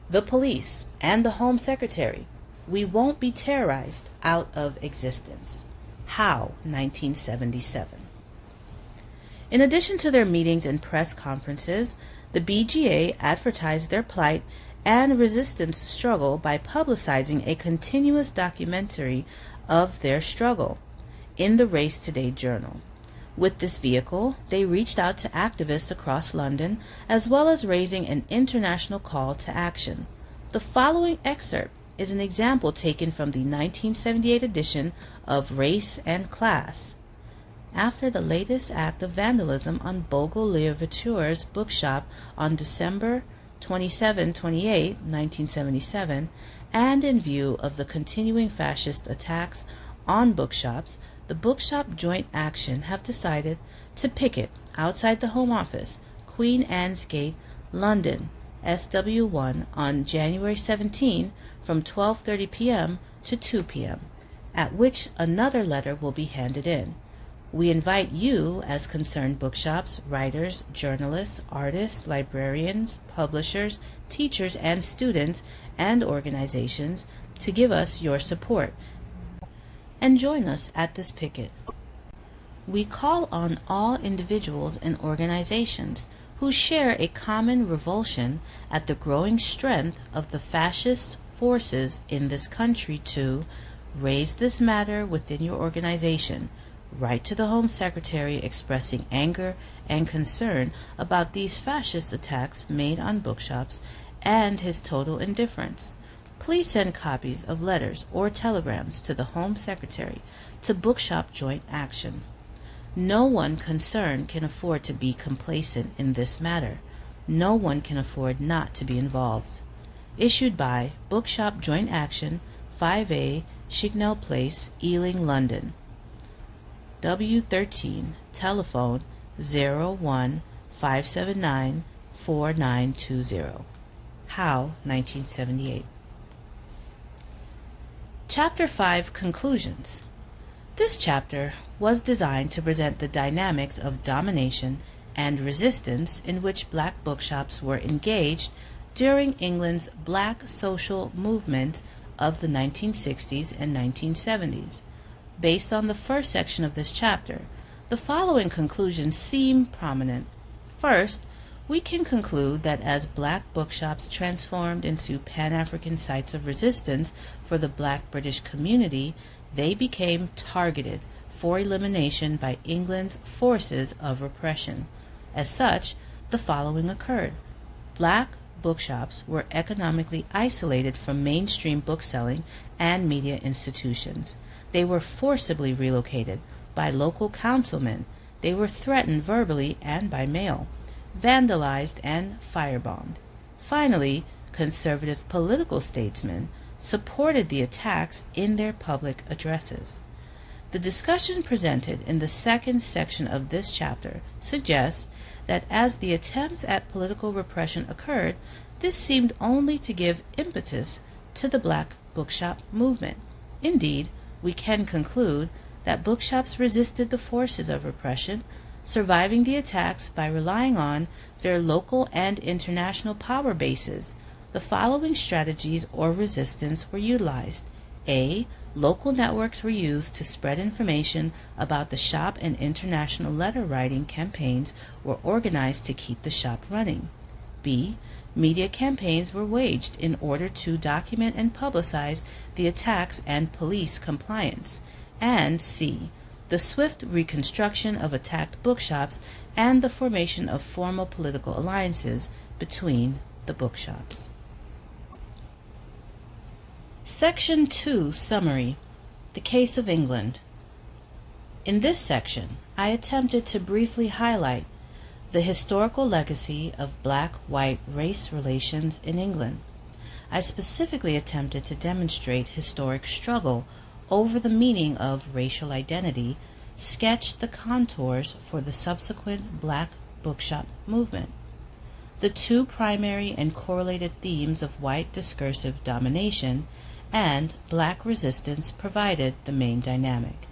the police, and the Home Secretary, we won't be terrorized out of existence. Howe, 1977. In addition to their meetings and press conferences, the BGA advertised their plight and resistance struggle by publicizing a continuous documentary of their struggle in the Race Today journal. With this vehicle, they reached out to activists across London, as well as raising an international call to action. The following excerpt is an example taken from the 1978 edition of Race and Class. After the latest act of vandalism on Bogle Leovature's bookshop on December 27-28, 1977, and in view of the continuing fascist attacks on bookshops, the Bookshop Joint Action have decided to picket outside the Home Office, Queen Anne's Gate, London, SW1, on January 17 from 12:30 p.m. to 2 p.m., at which another letter will be handed in. We invite you, as concerned bookshops, writers, journalists, artists, librarians, publishers, teachers, and students and organizations, to give us your support and join us at this picket. We call on all individuals and organizations who share a common revulsion at the growing strength of the fascist forces in this country to raise this matter within your organization, write to the Home Secretary expressing anger and concern about these fascist attacks made on bookshops and his total indifference. Please send copies of letters or telegrams to the Home Secretary to Bookshop Joint Action. No one concerned can afford to be complacent in this matter. No one can afford not to be involved. Issued by Bookshop Joint Action, 5A, Shignell Place, Ealing, London. W13, telephone 01-579-4920. Howe, 1978. Chapter 5, Conclusions. This chapter was designed to present the dynamics of domination and resistance in which black bookshops were engaged during England's black social movement of the 1960s and 1970s. Based on the first section of this chapter, the following conclusions seem prominent. First, we can conclude that as black bookshops transformed into Pan-African sites of resistance for the black British community, they became targeted for elimination by England's forces of repression. As such, the following occurred. Black bookshops were economically isolated from mainstream bookselling and media institutions. They were forcibly relocated by local councilmen. They were threatened verbally and by mail, vandalized and firebombed. Finally, conservative political statesmen supported the attacks in their public addresses. The discussion presented in the second section of this chapter suggests that as the attempts at political repression occurred, this seemed only to give impetus to the black bookshop movement. Indeed, we can conclude that bookshops resisted the forces of repression, surviving the attacks by relying on their local and international power bases. The following strategies or resistance were utilized. A. Local networks were used to spread information about the shop, and international letter-writing campaigns were organized to keep the shop running. B. Media campaigns were waged in order to document and publicize the attacks and police compliance. And C. The swift reconstruction of attacked bookshops and the formation of formal political alliances between the bookshops. Section 2 Summary. The Case of England. In this section, I attempted to briefly highlight the historical legacy of black-white race relations in England. I specifically attempted to demonstrate historic struggle over the meaning of racial identity, sketched the contours for the subsequent black bookshop movement. The two primary and correlated themes of white discursive domination and black resistance provided the main dynamic.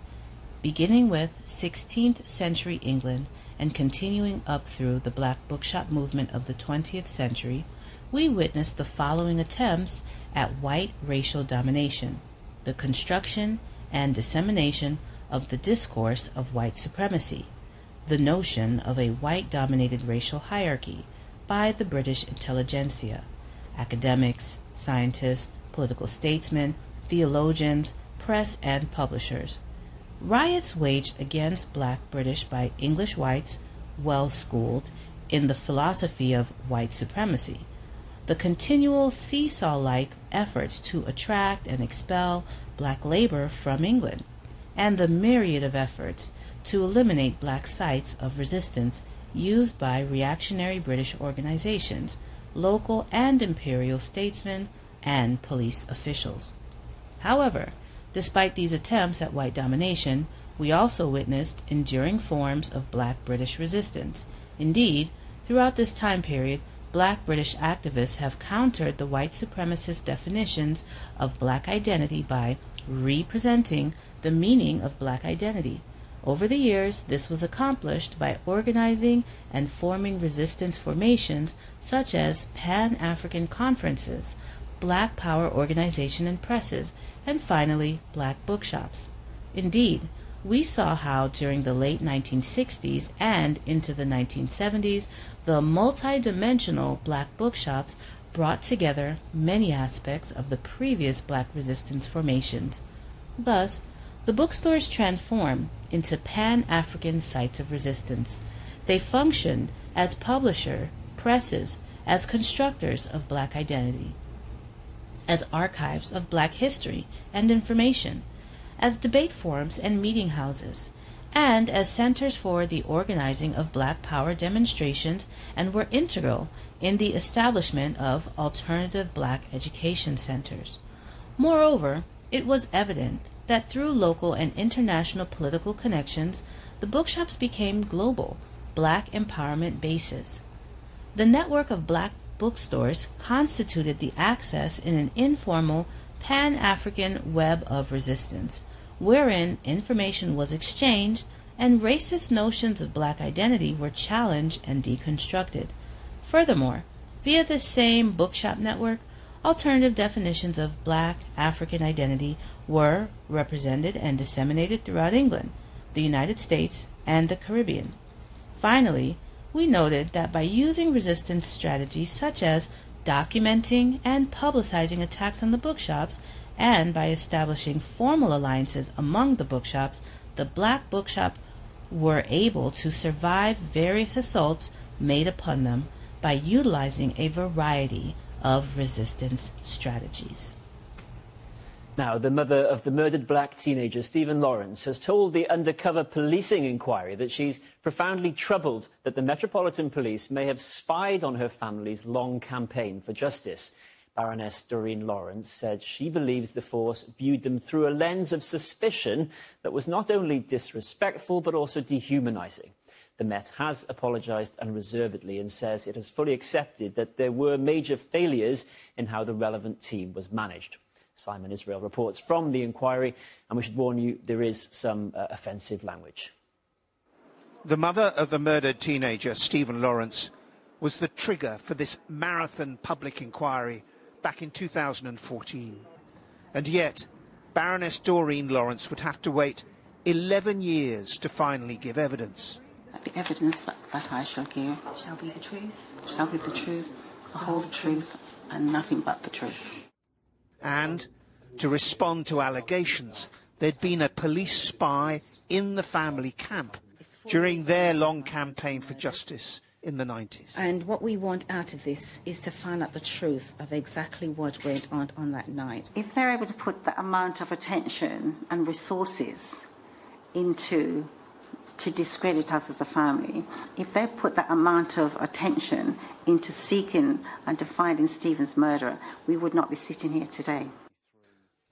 Beginning with 16th century England and continuing up through the black bookshop movement of the 20th century, we witnessed the following attempts at white racial domination: the construction and dissemination of the discourse of white supremacy, the notion of a white-dominated racial hierarchy by the British intelligentsia, academics, scientists, political statesmen, theologians, press, and publishers. Riots waged against black British by English whites well-schooled in the philosophy of white supremacy, the continual seesaw-like efforts to attract and expel black labor from England, and the myriad of efforts to eliminate black sites of resistance used by reactionary British organizations, local and imperial statesmen, and police officials. However, despite these attempts at white domination, we also witnessed enduring forms of black British resistance. Indeed, throughout this time period, black British activists have countered the white supremacist definitions of black identity by representing the meaning of black identity. Over the years, this was accomplished by organizing and forming resistance formations such as Pan-African conferences, Black Power organization and presses, and finally, black bookshops. Indeed, we saw how during the late 1960s and into the 1970s, the multi-dimensional black bookshops brought together many aspects of the previous black resistance formations. Thus, the bookstores transformed into Pan-African sites of resistance. They functioned as publisher, presses, as constructors of black identity, as archives of black history and information, as debate forums and meeting houses, and as centers for the organizing of black power demonstrations, and were integral in the establishment of alternative black education centers. Moreover, it was evident that through local and international political connections, the bookshops became global black empowerment bases. The network of black bookstores constituted the access in an informal Pan-African web of resistance, wherein information was exchanged and racist notions of black identity were challenged and deconstructed. Furthermore, via this same bookshop network, alternative definitions of black African identity were represented and disseminated throughout England, the United States, and the Caribbean. Finally, we noted that by using resistance strategies such as documenting and publicizing attacks on the bookshops, and by establishing formal alliances among the bookshops, the black bookshop were able to survive various assaults made upon them by utilizing a variety of resistance strategies. Now, the mother of the murdered black teenager, Stephen Lawrence, has told the Undercover Policing Inquiry that she's profoundly troubled that the Metropolitan Police may have spied on her family's long campaign for justice. Baroness Doreen Lawrence said she believes the force viewed them through a lens of suspicion that was not only disrespectful but also dehumanizing. The Met has apologized unreservedly and says it has fully accepted that there were major failures in how the relevant team was managed. Simon Israel reports from the inquiry, and we should warn you, there is some offensive language. The mother of the murdered teenager, Stephen Lawrence, was the trigger for this marathon public inquiry back in 2014. And yet, Baroness Doreen Lawrence would have to wait 11 years to finally give evidence. The evidence that that I shall give shall be the truth, shall be the truth, the whole truth, and nothing but the truth. And to respond to allegations, there'd been a police spy in the family camp during their long campaign for justice in the 90s. And what we want out of this is to find out the truth of exactly what went on that night. If they're able to put that amount of attention and resources into to discredit us as a family, if they put that amount of attention into seeking and to finding Stephen's murderer, we would not be sitting here today.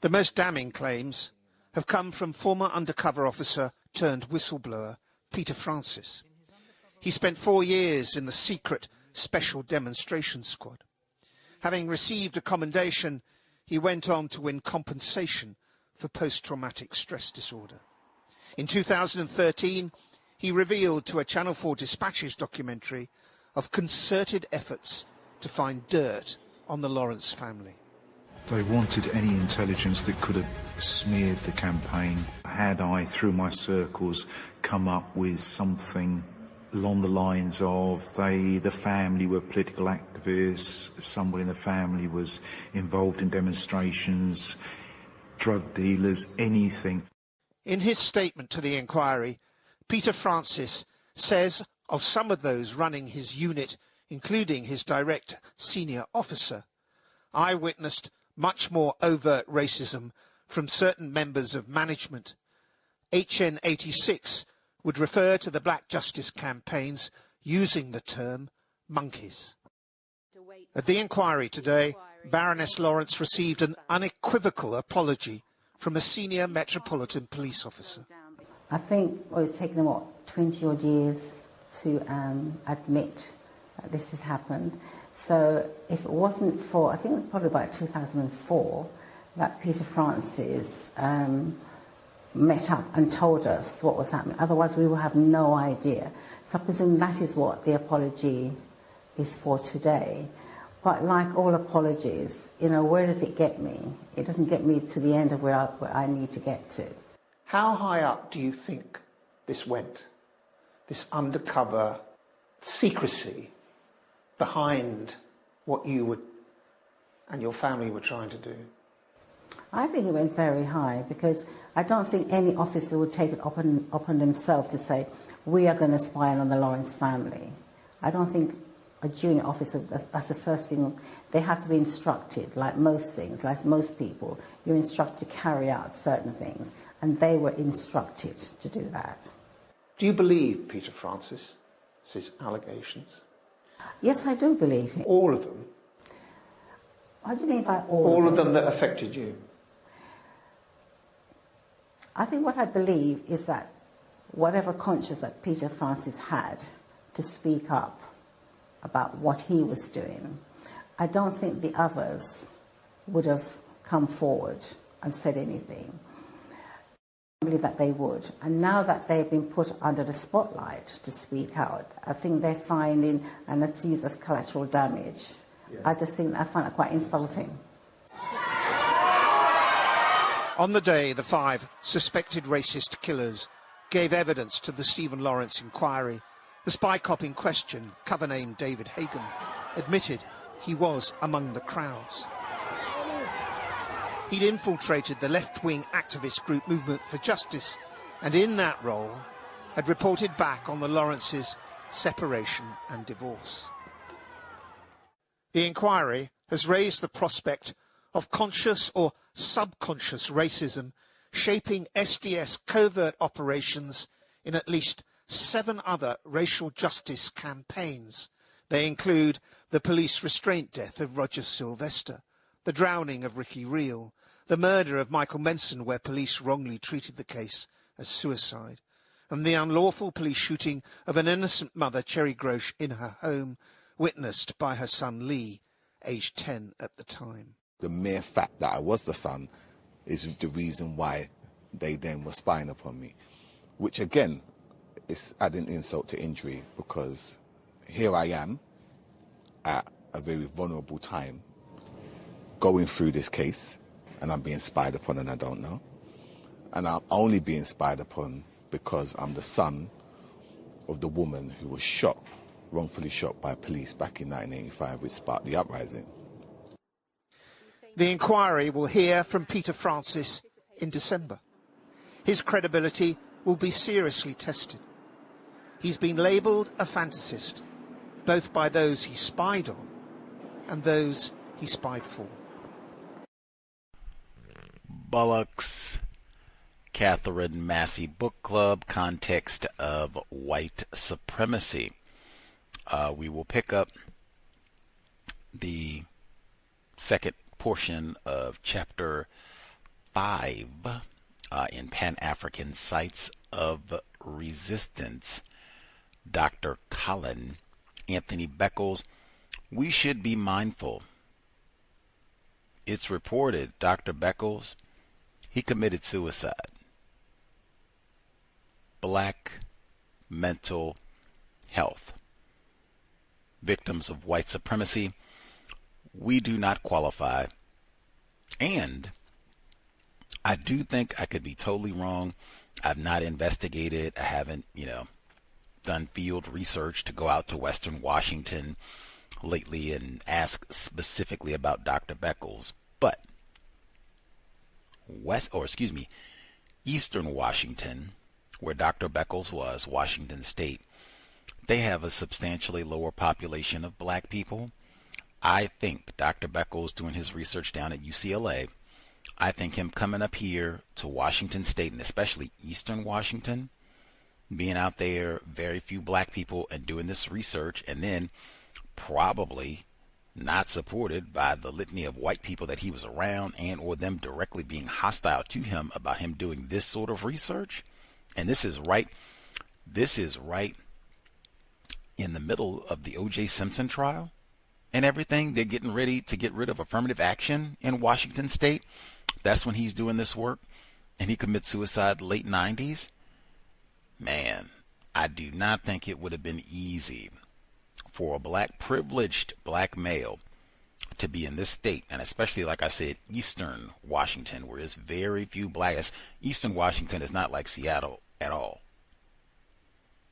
The most damning claims have come from former undercover officer turned whistleblower Peter Francis. He spent 4 years in the secret Special Demonstration Squad. Having received a commendation, he went on to win compensation for post-traumatic stress disorder. In 2013, he revealed to a Channel 4 Dispatches documentary of concerted efforts to find dirt on the Lawrence family. They wanted any intelligence that could have smeared the campaign. Had I, through my circles, come up with something along the lines of the family were political activists, if somebody in the family was involved in demonstrations, drug dealers, anything. In his statement to the inquiry, Peter Francis says of some of those running his unit, including his direct senior officer, I witnessed much more overt racism from certain members of management. HN 86 would refer to the Black Justice campaigns using the term monkeys. At the inquiry today, Baroness Lawrence received an unequivocal apology from a senior Metropolitan Police officer. I think it's taken them, 20-odd years to admit that this has happened. So if it wasn't for, I think it was probably about 2004, that Peter Francis met up and told us what was happening. Otherwise, we will have no idea. So I presume that is what the apology is for today. But like all apologies, where does it get me? It doesn't get me to the end of where I need to get to. How high up do you think this went? This undercover secrecy behind what you would and your family were trying to do? I think it went very high, because I don't think any officer would take it upon themselves to say, we are going to spy on the Lawrence family. I don't think a junior officer, that's the first thing. They have to be instructed, like most things, like most people. You're instructed to carry out certain things, and they were instructed to do that. Do you believe Peter Francis's allegations? Yes, I do believe him. All of them? What do you mean by all? All of them that affected you? I think what I believe is that whatever conscience that Peter Francis had to speak up about what he was doing, I don't think the others would have come forward and said anything. I believe that they would. And now that they've been put under the spotlight to speak out, I think they're finding, and it's used as collateral damage. Yeah. I find it quite insulting. On the day the 5 suspected racist killers gave evidence to the Stephen Lawrence inquiry, the spy cop in question, cover-named David Hagan, admitted he was among the crowds. He'd infiltrated the left-wing activist group Movement for Justice, and in that role had reported back on the Lawrences' separation and divorce. The inquiry has raised the prospect of conscious or subconscious racism shaping SDS covert operations in at least 7 other racial justice campaigns. They include the police restraint death of Roger Sylvester, the drowning of Ricky Reel, the murder of Michael Menson, where police wrongly treated the case as suicide, and the unlawful police shooting of an innocent mother, Cherry Grosh, in her home, witnessed by her son Lee, aged 10 at the time. The mere fact that I was the son is the reason why they then were spying upon me, which again is adding insult to injury, because here I am at a very vulnerable time going through this case, and I'm being spied upon and I don't know. And I'm only being spied upon because I'm the son of the woman who was shot, wrongfully shot by police back in 1985, which sparked the uprising. The inquiry will hear from Peter Francis in December. His credibility will be seriously tested. He's been labelled a fantasist, both by those he spied on and those he spied for. Bullock's Katherine Massey Book Club, Context of White Supremacy. We will pick up the second portion of Chapter 5 in Pan-African Sites of Resistance. Dr. Colin, Anthony Beckles, we should be mindful. It's reported Dr. Beckles, he committed suicide. Black mental health. Victims of white supremacy, we do not qualify. And I do think I could be totally wrong. I've not investigated. I haven't, done field research to go out to Western Washington lately and ask specifically about Dr. Beckles. But Eastern Washington, where Dr. Beckles was, Washington State, they have a substantially lower population of black people. I think Dr. Beckles doing his research down at UCLA, I think him coming up here to Washington State, and especially Eastern Washington, being out there, very few black people, and doing this research, and then probably not supported by the litany of white people that he was around, and or them directly being hostile to him about him doing this sort of research. And this is right in the middle of the O.J. Simpson trial and everything. They're getting ready to get rid of affirmative action in Washington State. That's when he's doing this work, and he commits suicide late 90s. Man, I do not think it would have been easy for a privileged black male to be in this state, and especially, like I said, Eastern Washington, where there's very few blacks. Eastern Washington is not like Seattle at all.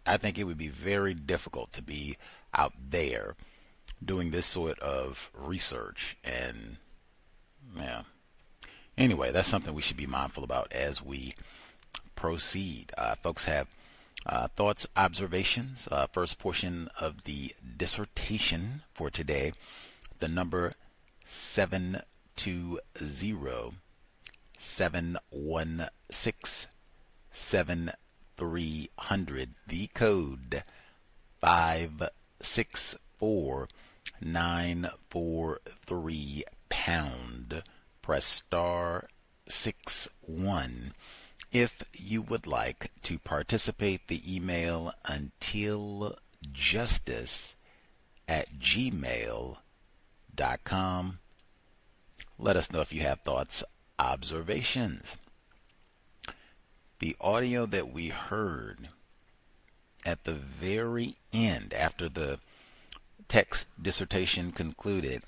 I think it would be very difficult to be out there doing this sort of research. And yeah, anyway, that's something we should be mindful about as we proceed. Folks have thoughts, observations. First portion of the dissertation for today, the number 720-716-7300, the code 564943 pound. Press star 61 if you would like to participate. The email untiljustice@gmail.com. Let us know if you have thoughts, observations. The audio that we heard at the very end, after the text dissertation concluded,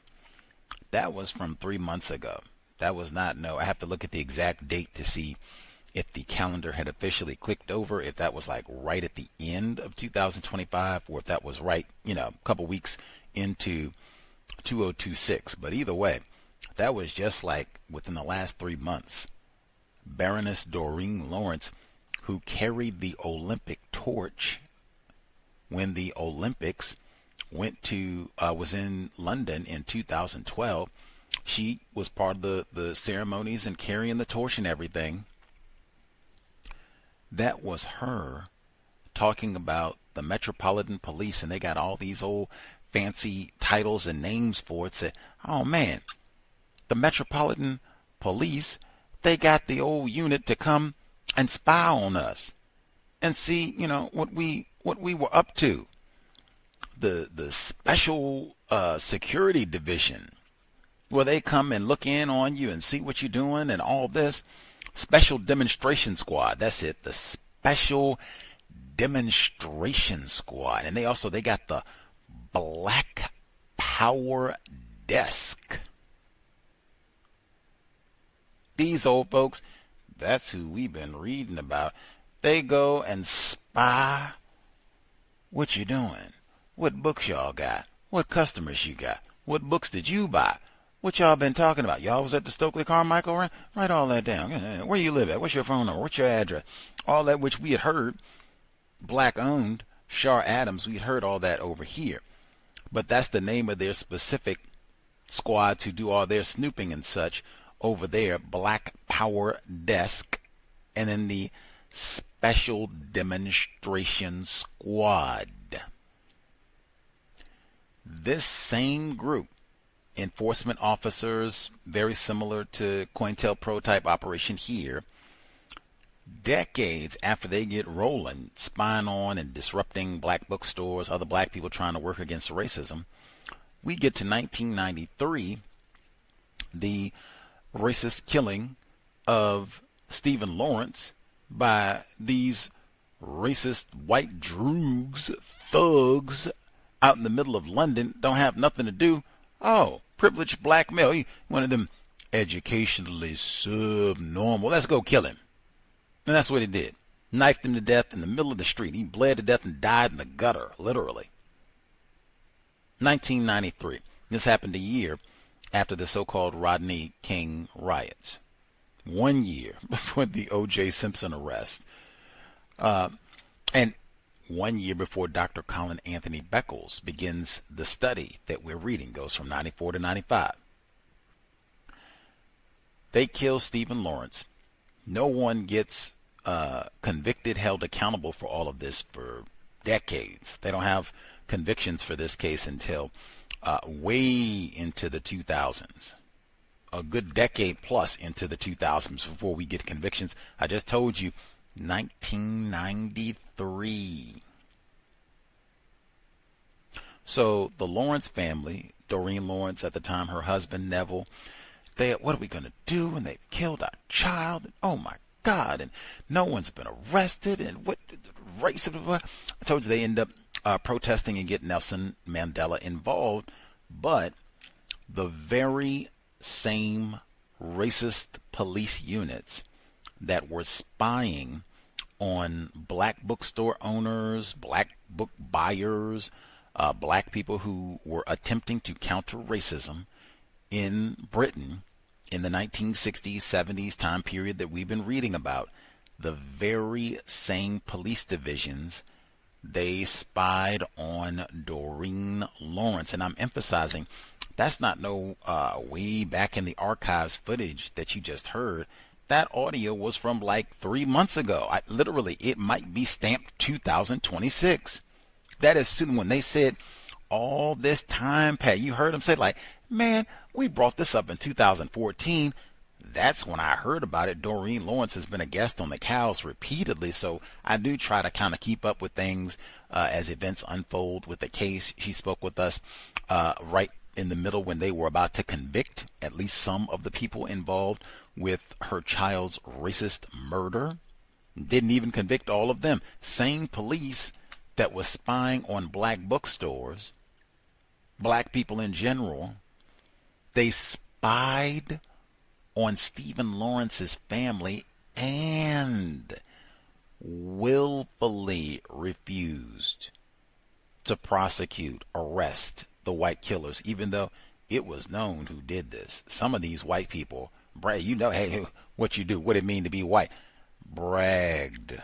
that was from 3 months ago. That was not, I have to look at the exact date to see if the calendar had officially clicked over, if that was like right at the end of 2025, or if that was right, a couple weeks into 2026. But either way, that was just like within the last 3 months. Baroness Doreen Lawrence, who carried the Olympic torch when the Olympics was in London in 2012. She was part of the ceremonies and carrying the torch and everything. That was her talking about the Metropolitan Police, and they got all these old fancy titles and names for it. Said, oh man, the Metropolitan Police, they got the old unit to come and spy on us and see, what we were up to. The special security division, where they come and look in on you and see what you're doing and all this. Special demonstration squad, that's it, the special demonstration squad. And they got the Black Power desk. These old folks, that's who we've been reading about. They go and spy What you doing? What books y'all got? What customers you got? What books did you buy? What y'all been talking about? Y'all was at the Stokely Carmichael? Write all that down. Where you live at? What's your phone number? What's your address? All that which we had heard, Black-Owned, Char Adams, we had heard all that over here. But that's the name of their specific squad to do all their snooping and such over there, Black Power Desk, and then the Special Demonstration Squad. This same group, enforcement officers, very similar to COINTELPRO type operation here, decades after they get rolling, spying on and disrupting black bookstores, other black people trying to work against racism, we get to 1993, the racist killing of Stephen Lawrence by these racist white droogs, thugs out in the middle of London, don't have nothing to do. Oh, privileged black male, one of them educationally subnormal. Let's go kill him. And that's what he did. Knifed him to death in the middle of the street. He bled to death and died in the gutter, literally. 1993. This happened a year after the so-called Rodney King riots. 1 year before the O.J. Simpson arrest. And 1 year before Dr. Colin Anthony Beckles begins the study that we're reading, goes from 94 to 95. They kill Stephen Lawrence. No one gets convicted, held accountable for all of this for decades. They don't have convictions for this case until way into the 2000s. A good decade plus into the 2000s before we get convictions. I just told you, 1993. So the Lawrence family, Doreen Lawrence at the time, her husband Neville, what are we going to do? And they killed our child. And, oh my God. And no one's been arrested. And what race? I told you they end up protesting and get Nelson Mandela involved. But the very same racist police units that were spying on black bookstore owners, black book buyers, black people who were attempting to counter racism in Britain in the 1960s, 70s time period that we've been reading about, the very same police divisions, they spied on Doreen Lawrence. And I'm emphasizing that's not no way back in the archives footage that you just heard. That audio was from like 3 months ago. Literally, it might be stamped 2026. That is soon when they said all this time, Pat, you heard them say like, man, we brought this up in 2014. That's when I heard about it. Doreen Lawrence has been a guest on the Cows repeatedly, so I do try to kind of keep up with things as events unfold with the case. She spoke with us right in the middle when they were about to convict at least some of the people involved with her child's racist murder. Didn't even convict all of them. Same police that was spying on black bookstores, black people in general, they spied on Stephen Lawrence's family and willfully refused to prosecute, arrest the white killers, even though it was known who did this. Some of these white people, you know, hey, what you do, what it mean to be white, bragged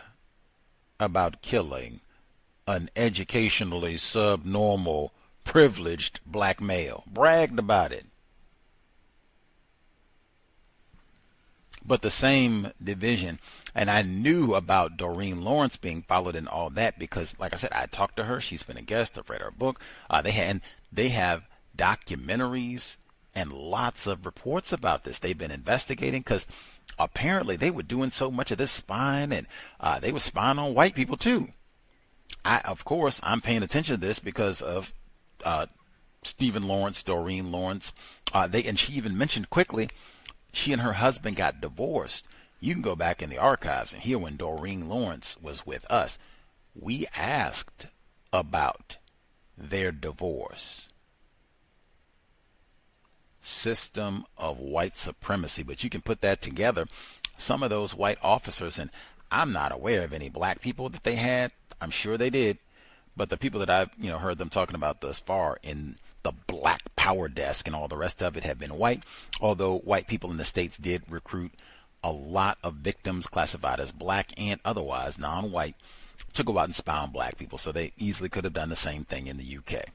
about killing an educationally subnormal, privileged black male. Bragged about it. But the same division, and I knew about Doreen Lawrence being followed and all that because, like I said, I talked to her. She's been a guest. I've read her book. They have documentaries and lots of reports about this. They've been investigating because apparently they were doing so much of this spying, and they were spying on white people too. Of course, I'm paying attention to this because of Stephen Lawrence, Doreen Lawrence. And she even mentioned quickly, she and her husband got divorced. You can go back in the archives and hear when Doreen Lawrence was with us. We asked about their divorce. System of White Supremacy. But you can put that together. Some of those white officers, and I'm not aware of any black people that they had. I'm sure they did. But the people that I've, heard them talking about thus far in the Black Power desk and all the rest of it have been white, although white people in the States did recruit a lot of victims classified as black and otherwise non-white to go out and spy on black people. So they easily could have done the same thing in the UK.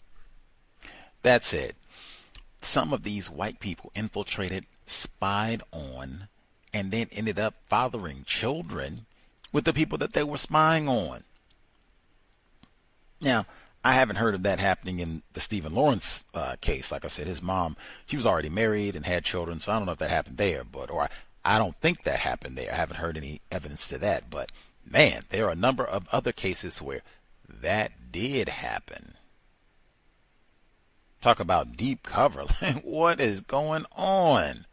That said, some of these white people infiltrated, spied on, and then ended up fathering children with the people that they were spying on. Now, I haven't heard of that happening in the Stephen Lawrence case. Like I said, his mom, she was already married and had children, so I don't know if that happened there, or I don't think that happened there. I haven't heard any evidence to that, but man, there are a number of other cases where that did happen. Talk about deep cover. What is going on?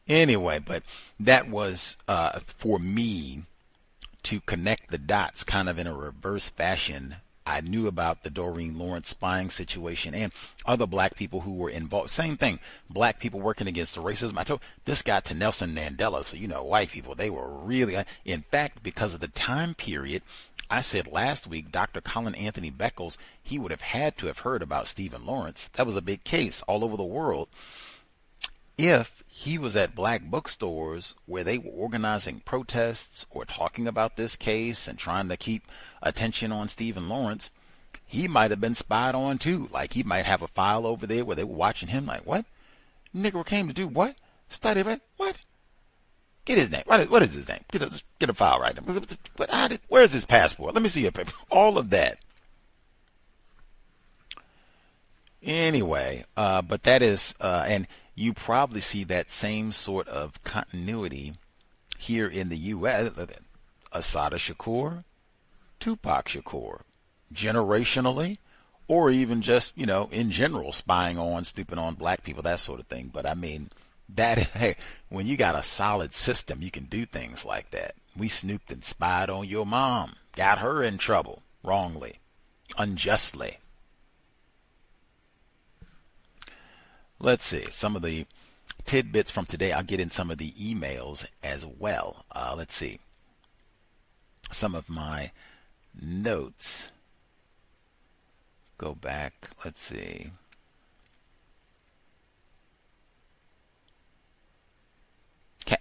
Anyway, but that was for me to connect the dots kind of in a reverse fashion. I knew about the Doreen Lawrence spying situation and other black people who were involved. Same thing, black people working against the racism. I told this got to Nelson Mandela, so white people, they were really, in fact, because of the time period, I said last week, Dr. Colin Anthony Beckles, he would have had to have heard about Stephen Lawrence. That was a big case all over the world. If he was at black bookstores where they were organizing protests or talking about this case and trying to keep attention on Stephen Lawrence, he might have been spied on too. Like he might have a file over there where they were watching him like, what? Negro came to do what? Study what? Get his name. What is his name? Get a file right now. But where's his passport? Let me see your paper. All of that. Anyway, but that is, and you probably see that same sort of continuity here in the U.S. Assata Shakur, Tupac Shakur, generationally, or even just, in general, spying on, stooping on black people, that sort of thing. But I mean, hey, when you got a solid system, you can do things like that. We snooped and spied on your mom, got her in trouble, wrongly, unjustly. Let's see, some of the tidbits from today. I'll get in some of the emails as well. Let's see. Some of my notes. Go back. Let's see. Okay.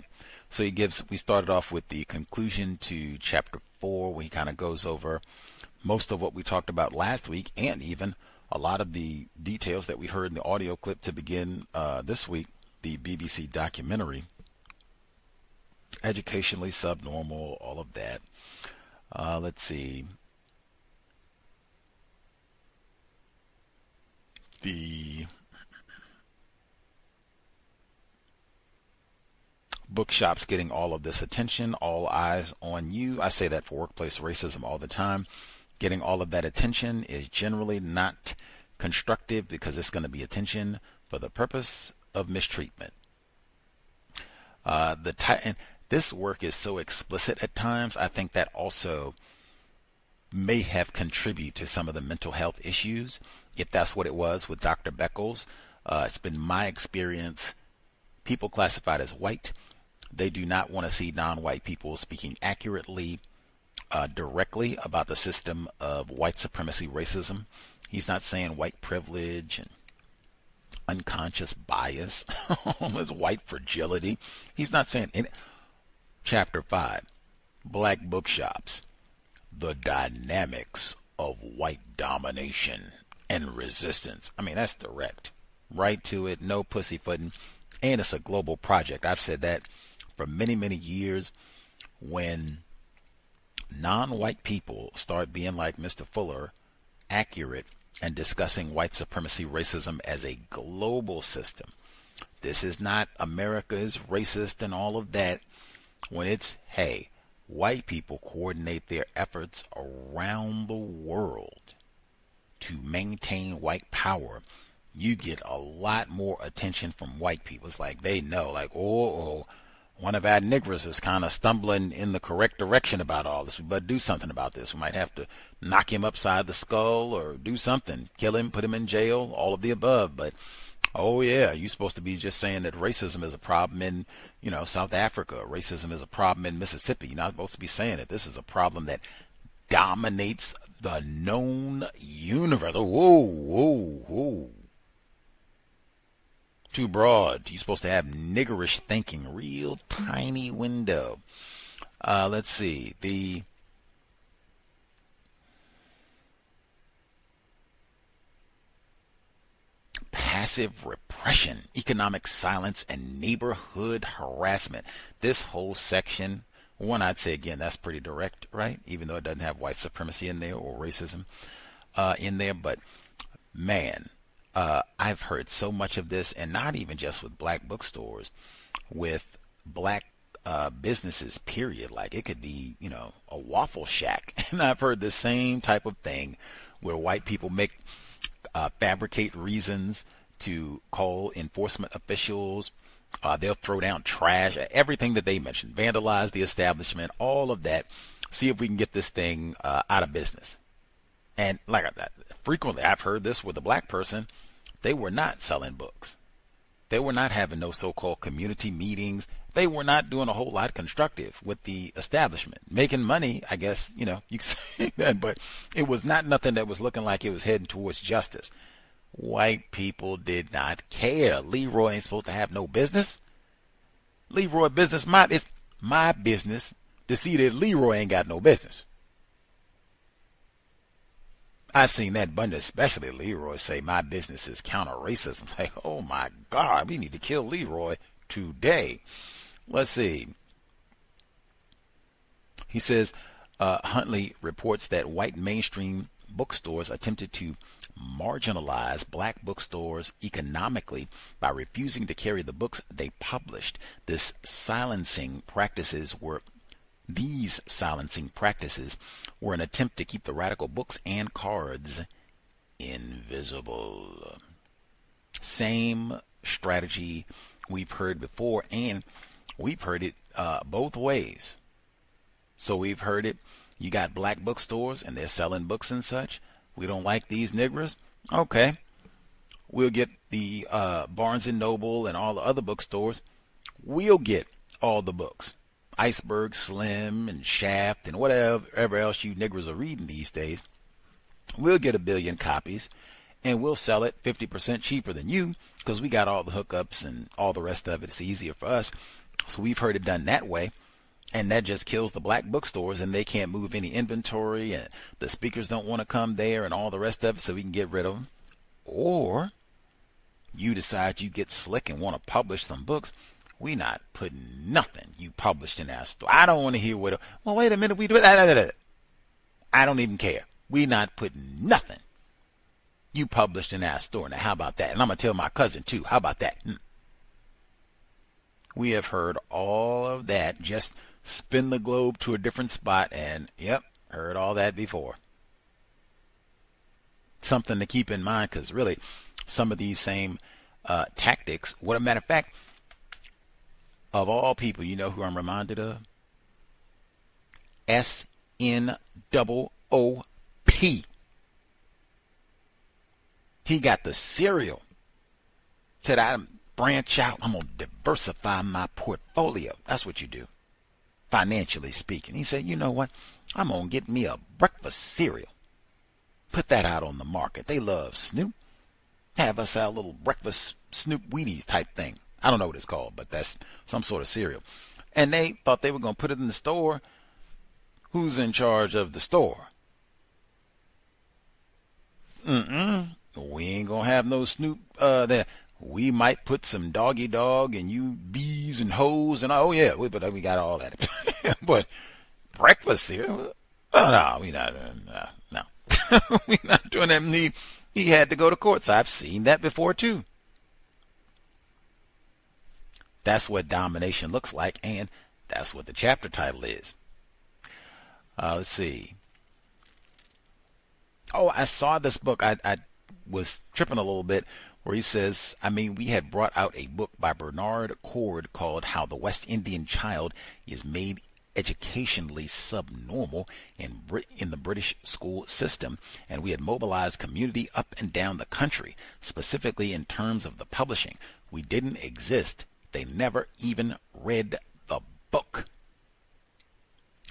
So we started off with the conclusion to chapter 4, where he kind of goes over most of what we talked about last week and even a lot of the details that we heard in the audio clip to begin this week, the BBC documentary, educationally subnormal, all of that. Let's see. The bookshops getting all of this attention, all eyes on you. I say that for workplace racism all the time. Getting all of that attention is generally not constructive because it's going to be attention for the purpose of mistreatment. And this work is so explicit at times. I think that also may have contributed to some of the mental health issues, if that's what it was with Dr. Beckles. It's been my experience, people classified as white, they do not want to see non-white people speaking accurately, directly about the system of white supremacy racism. He's not saying white privilege and unconscious bias, as white fragility. He's not saying in chapter 5, black bookshops, the dynamics of white domination and resistance. I mean, that's direct, right to it, no pussyfooting, and it's a global project. I've said that for many, many years. When non-white people start being like Mr. Fuller, accurate and discussing white supremacy racism as a global system. This is not America is racist and all of that. When it's, hey, white people coordinate their efforts around the world to maintain white power, you get a lot more attention from white people. It's like they know, like, oh, one of our niggers is kind of stumbling in the correct direction about all this. We better do something about this. We might have to knock him upside the skull or do something, kill him, put him in jail, all of the above. But, oh yeah, you're supposed to be just saying that racism is a problem in, South Africa. Racism is a problem in Mississippi. You're not supposed to be saying that this is a problem that dominates the known universe. Whoa, whoa, whoa. Too broad. You're supposed to have niggerish thinking. Real tiny window. Let's see. The passive repression, economic silence, and neighborhood harassment. This whole section, one, I'd say again, that's pretty direct, right? Even though it doesn't have white supremacy in there or racism in there. But man, I've heard so much of this, and not even just with black bookstores, with black businesses, period. Like it could be, a waffle shack. And I've heard the same type of thing where white people fabricate reasons to call enforcement officials. They'll throw down trash, everything that they mentioned, vandalize the establishment, all of that. See if we can get this thing out of business. And like that, frequently I've heard this with a black person. They were not selling books. They were not having no so-called community meetings. They were not doing a whole lot constructive with the establishment. Making money, I guess, you can say that, but it was not nothing that was looking like it was heading towards justice. White people did not care. Leroy ain't supposed to have no business. Leroy business, it's my business to see that Leroy ain't got no business. I've seen that abundant, especially Leroy say my business is counter-racism. Like, oh my God, we need to kill Leroy today. Let's see. He says, Huntley reports that white mainstream bookstores attempted to marginalize black bookstores economically by refusing to carry the books they published. These silencing practices were an attempt to keep the radical books and cards invisible. Same strategy we've heard before, and we've heard it both ways. So we've heard it. You got black bookstores and they're selling books and such. We don't like these niggers. Okay. We'll get the Barnes and Noble and all the other bookstores. We'll get all the books. Iceberg Slim and Shaft and whatever else you niggers are reading these days. We'll get 1 billion copies and we'll sell it 50% cheaper than you because we got all the hookups and all the rest of it. It's easier for us. So we've heard it done that way. And that just kills the black bookstores, and they can't move any inventory, and the speakers don't want to come there and all the rest of it, so we can get rid of them. Or you decide you get slick and want to publish some books. We not putting nothing you published in our store. I don't want to hear what. Well, wait a minute. We do it. I don't even care. We not putting nothing you published in our store. Now, how about that? And I'm gonna tell my cousin too. How about that? We have heard all of that. Just spin the globe to a different spot, and yep, heard all that before. Something to keep in mind, because really, some of these same tactics. What a matter of fact. Of all people, you know who I'm reminded of? SNOOP. He got the cereal. Said, I'm branch out. I'm going to diversify my portfolio. That's what you do, financially speaking. He said, you know what? I'm going to get me a breakfast cereal. Put that out on the market. They love Snoop. Have us our little breakfast Snoop Wheaties type thing. I don't know what it's called, but that's some sort of cereal. And they thought they were going to put it in the store. Who's in charge of the store? We ain't going to have no Snoop there. We might put some doggy dog and you bees and hoes and oh yeah, we got all that. But breakfast cereal? Oh no, we not. No, we not doing that. He had to go to court. So I've seen that before too. That's what domination looks like, and that's what the chapter title is. Let's see. Oh, I saw this book. I was tripping a little bit where he says, we had brought out a book by Bernard Cord called How the West Indian Child is Made Educationally Subnormal in the British School System, and we had mobilized community up and down the country, specifically in terms of the publishing. We didn't exist. They never even read the book.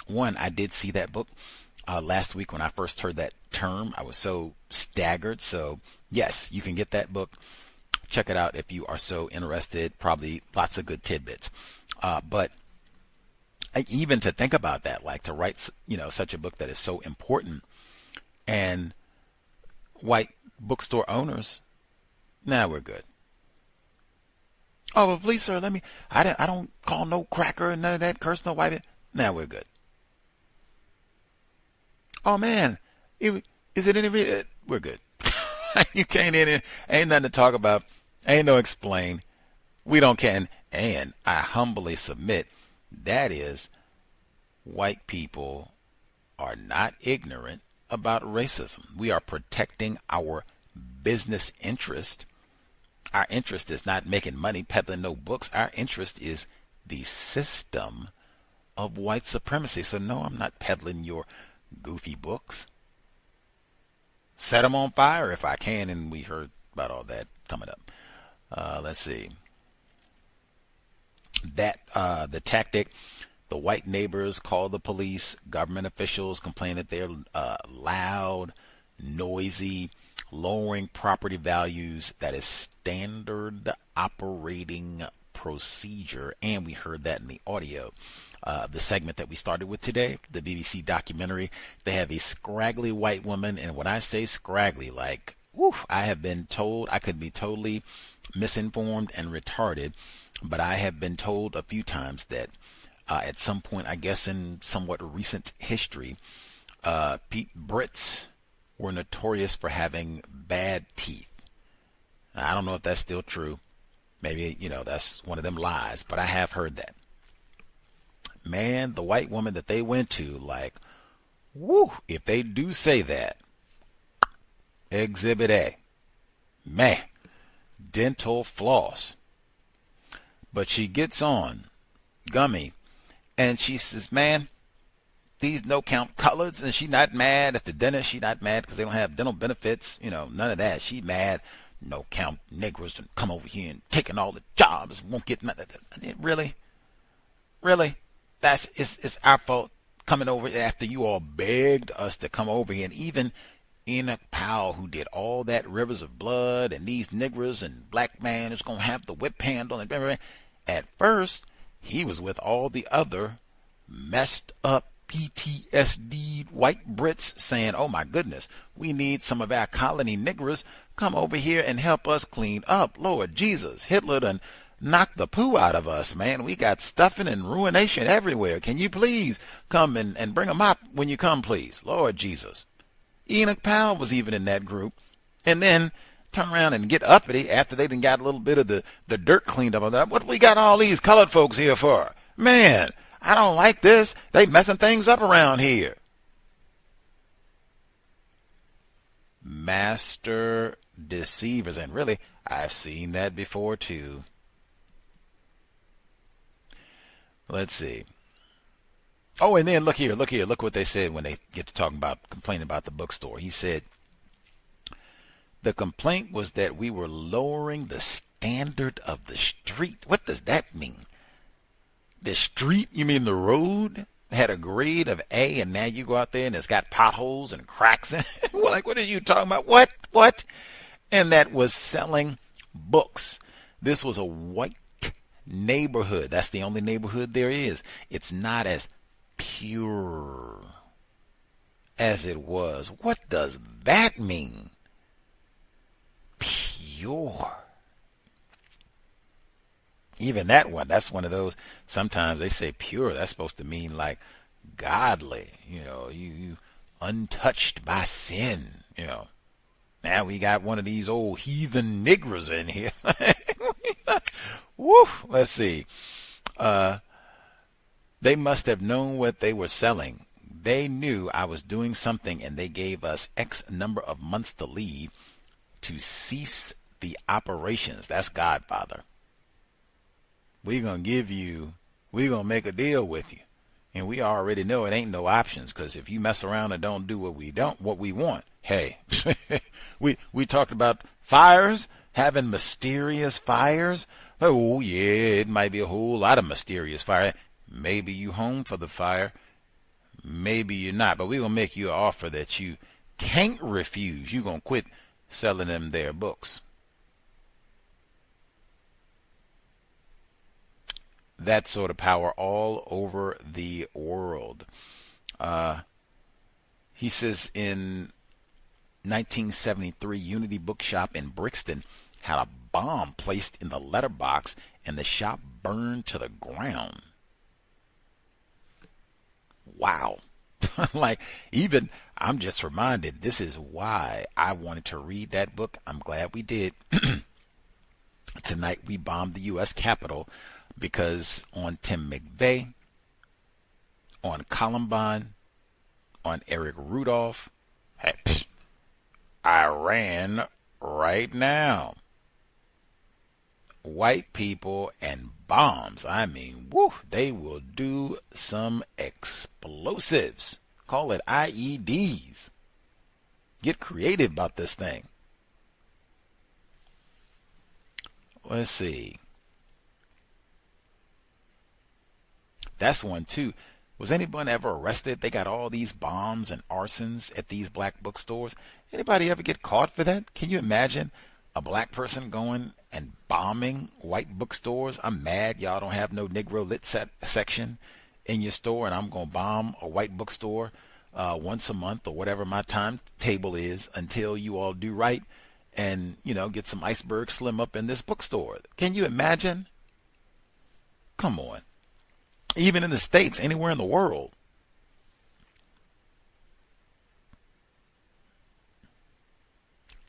One, I did see that book. last week when I first heard that term. I was so staggered. So yes, you can get that book. Check it out if you are so interested. Probably lots of good tidbits. But even to think about that, like to write, such a book that is so important, and white bookstore owners, we're good. Oh, well, please, sir, I don't call no cracker and none of that, curse no white. We're good. Oh man, is it any? We're good. You can't ain't nothing to talk about. Ain't no explain. We don't care. And I humbly submit, that is, white people are not ignorant about racism. We are protecting our business interest. Our interest is not making money peddling no books. Our interest is the system of white supremacy. So no, I'm not peddling your goofy books. Set them on fire if I can, and we heard about all that coming up. Let's see. The tactic, the white neighbors call the police, government officials complain that they're loud, noisy, lowering property values. That is standard operating procedure, and we heard that in the audio. The segment that we started with today, the BBC documentary, they have a scraggly white woman, and when I say scraggly, like, I have been told, I could be totally misinformed and retarded, but I have been told a few times that at some point, I guess in somewhat recent history, Brits were notorious for having bad teeth. I don't know if that's still true. Maybe, that's one of them lies, but I have heard that. Man, the white woman that they went to, like, if they do say that, Exhibit A, man, dental floss. But she gets on Gummy, and she says, man, these no-count colors, and she not mad at the dentist. She not mad because they don't have dental benefits, none of that. She mad, no-count niggers and come over here and taking all the jobs, won't get nothing. Really? It's our fault coming over after you all begged us to come over here. And even Enoch Powell, who did all that rivers of blood and these niggers and black man is going to have the whip handle. And at first, he was with all the other messed up PTSD white Brits saying, oh my goodness, we need some of our colony niggers come over here and help us clean up. Lord Jesus, Hitler done knock the poo out of us, man. We got stuffing and ruination everywhere. Can you please come and bring them up when you come, please? Lord Jesus. Enoch Powell was even in that group. And then turn around and get uppity after they done got a little bit of the dirt cleaned up on that. What we got all these colored folks here for? Man, I don't like this. They messing things up around here. Master deceivers. And really, I've seen that before too. Let's see. Oh, and then look here. Look what they said when they get to talking about complaining about the bookstore. He said, the complaint was that we were lowering the standard of the street. What does that mean? The street? You mean the road? Had a grade of A, and now you go out there and it's got potholes and cracks in it. Like, what are you talking about? What? And that was selling books. This was a white neighborhood. That's the only neighborhood there is. It's not as pure as it was. What does that mean? Pure. Even that one, that's one of those, sometimes they say pure, that's supposed to mean like godly, you untouched by sin, Now we got one of these old heathen niggers in here. Woo, let's see. They must have known what they were selling. They knew I was doing something, and they gave us X number of months to leave to cease the operations. That's Godfather. We're going to make a deal with you. And we already know it ain't no options, because if you mess around and don't do what we want, hey, we talked about fires, having mysterious fires. Oh yeah, it might be a whole lot of mysterious fire. Maybe you home for the fire. maybe you're not, but we're going to make you an offer that you can't refuse. You're going to quit selling them their books. That sort of power all over the world. He says in 1973, Unity Bookshop in Brixton had a bomb placed in the letterbox and the shop burned to the ground. Wow. Like, even, I'm just reminded, this is why I wanted to read that book. I'm glad we did. Tonight we bombed the U.S. Capitol because on Tim McVeigh, on Columbine, on Eric Rudolph, hey, Iran right now. White people and bombs. I mean, woo, they will do some explosives. Call it IEDs. Get creative about this thing. Let's see. That's one too. Was anyone ever arrested? They got all these bombs and arsons at these black bookstores. Anybody ever get caught for that? Can you imagine a black person going and bombing white bookstores? I'm mad y'all don't have no Negro lit section in your store, and I'm going to bomb a white bookstore once a month or whatever my timetable is until you all do right and, you know, get some iceberg slim up in this bookstore. Can you imagine? Come on. Even in the States, anywhere in the world.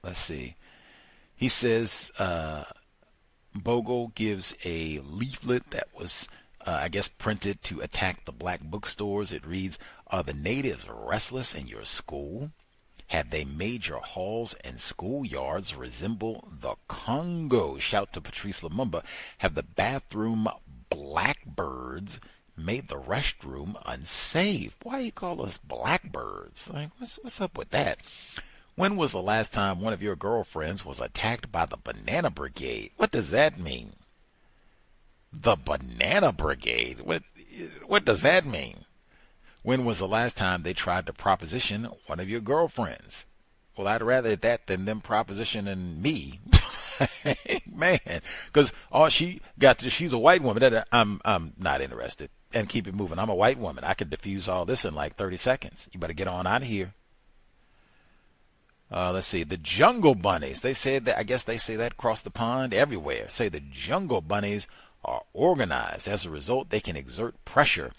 Let's see. He says Bogle gives a leaflet that was, I guess, printed to attack the black bookstores. It reads, "Are the natives restless in your school? Have they made your halls and schoolyards resemble the Congo?" Shout to Patrice Lumumba. "Have the bathroom blackbirds made the restroom unsafe?" Why you call us blackbirds? Like, what's up with that? "When was the last time one of your girlfriends was attacked by the Banana Brigade?" What does that mean? The Banana Brigade? What does that mean? "When was the last time they tried to proposition one of your girlfriends?" Well, I'd rather that than them propositioning me. Man, because all she got to, she's a white woman. I'm not interested. And keep it moving. I'm a white woman. I could diffuse all this in like 30 seconds. You better get on out of here. Let's see. The Jungle Bunnies. They said that, I guess they say that across the pond everywhere. Say the Jungle Bunnies are organized. As a result, they can exert pressure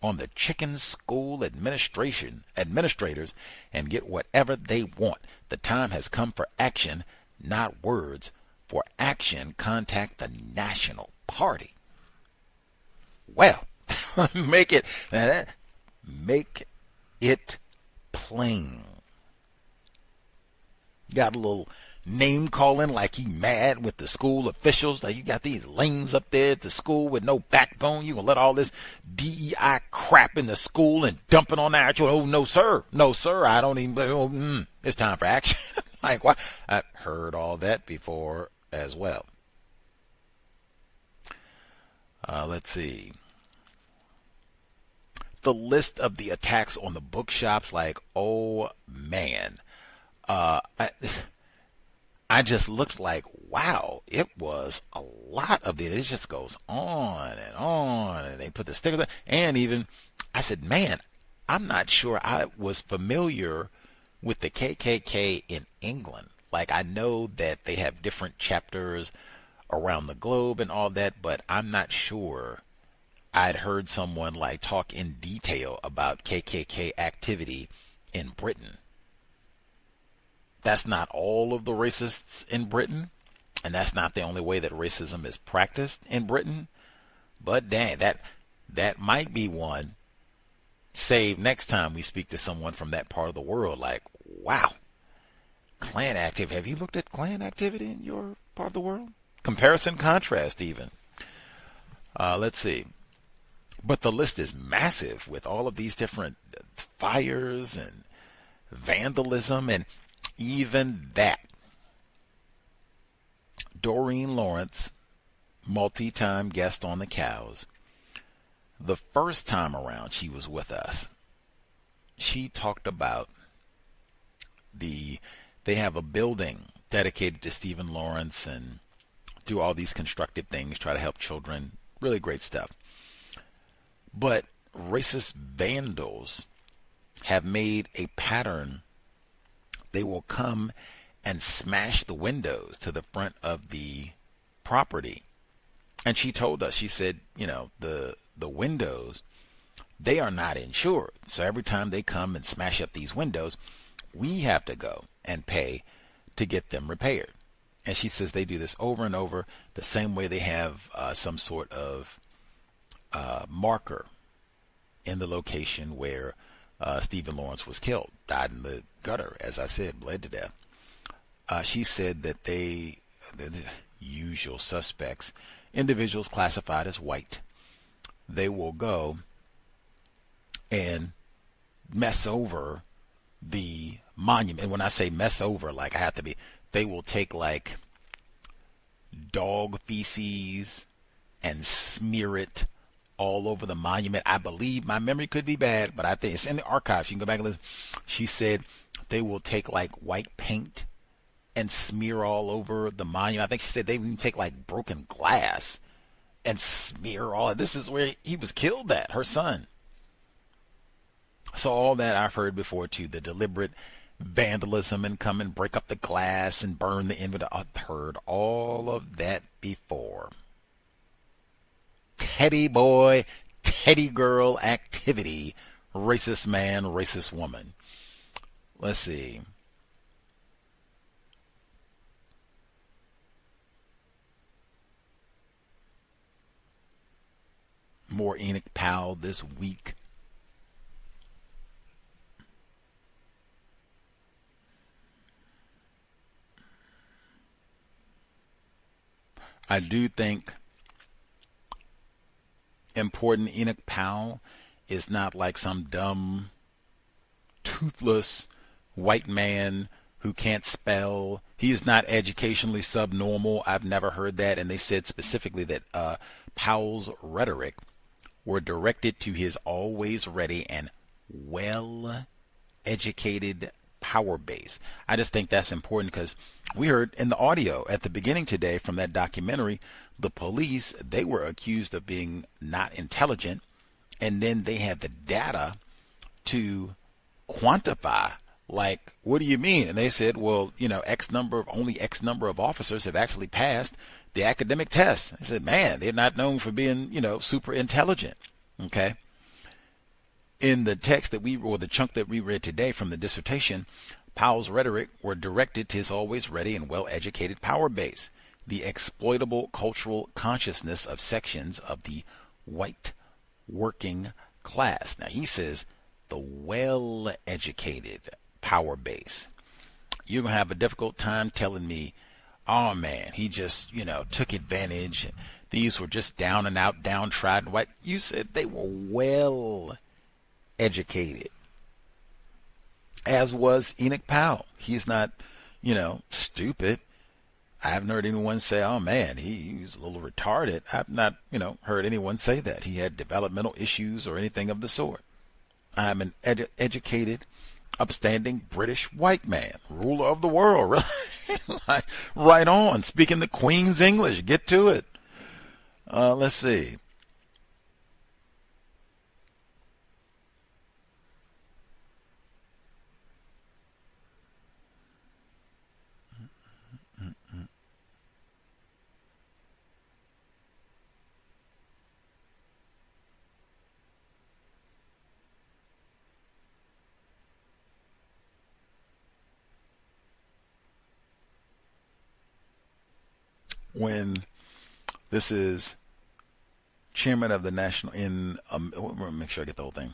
on the chicken school administrators and get whatever they want. The time has come for action, not words. For action, contact the National Party. Well, make it plain. Got a little name calling like he mad with the school officials. Like, you got these lames up there at the school with no backbone. You gonna let all this DEI crap in the school and dump it on the actual? Oh, no, sir. No, sir. I don't even. It's time for action. Like, what? I've heard all that before as well. Let's see. The list of the attacks on the bookshops, like, oh man. I just looked like, wow, it was a lot of it. It just goes on, and they put the stickers on. And even, I said, man, I'm not sure I was familiar with the KKK in England. Like, I know that they have different chapters around the globe and all that, but I'm not sure I'd heard someone like talk in detail about KKK activity in Britain. That's not all of the racists in Britain, and that's not the only way that racism is practiced in Britain. But dang, that might be one. Save next time we speak to someone from that part of the world. Like, wow, Klan active. Have you looked at Klan activity in your part of the world? Comparison, contrast, even. Let's see. But the list is massive with all of these different fires and vandalism, and even that. Doreen Lawrence, multi-time guest on the Cows. The first time around she was with us, she talked about they have a building dedicated to Stephen Lawrence and do all these constructive things, try to help children. Really great stuff. But racist vandals have made a pattern. They will come and smash the windows to the front of the property. And she told us, she said, the windows, they are not insured. So every time they come and smash up these windows, we have to go and pay to get them repaired. And she says they do this over and over, the same way they have some sort of marker in the location where Stephen Lawrence was killed, died in the gutter, as I said, bled to death. She said that they're the usual suspects, individuals classified as white. They will go and mess over the monument. And when I say mess over, like I have to be, they will take like dog feces and smear it all over the monument. I believe, my memory could be bad, but I think it's in the archives. You can go back and listen. She said they will take like white paint and smear all over the monument. I think she said they even take like broken glass and smear all. This is where he was killed at, her son. So all that I've heard before too, the deliberate vandalism and come and break up the glass and burn the inventory. I've heard all of that before. Teddy boy, teddy girl activity. Racist man, racist woman. Let's see. More Enoch Powell this week. I do think important Enoch Powell is not like some dumb, toothless white man who can't spell. He is not educationally subnormal. I've never heard that. And they said specifically that Powell's rhetoric were directed to his always ready and well-educated power base. I just think that's important because we heard in the audio at the beginning today from that documentary, the police, they were accused of being not intelligent, and then they had the data to quantify, like, what do you mean? And they said, well, only X number of officers have actually passed the academic test. I said, man, they're not known for being, super intelligent. Okay. In the text the chunk that we read today from the dissertation, Powell's rhetoric were directed to his always ready and well-educated power base, the exploitable cultural consciousness of sections of the white working class. Now he says the well-educated power base. You're going to have a difficult time telling me, oh man, he just, took advantage. These were just down and out, downtrodden white. You said they were well educated, as was Enoch Powell. He's not, stupid. I haven't heard anyone say, oh man, he's a little retarded. I've not, heard anyone say that. He had developmental issues or anything of the sort. I'm an educated, upstanding British white man, ruler of the world. Really? Like, right on. Speaking the Queen's English. Get to it. Let's see. When this is chairman of the national make sure I get the whole thing.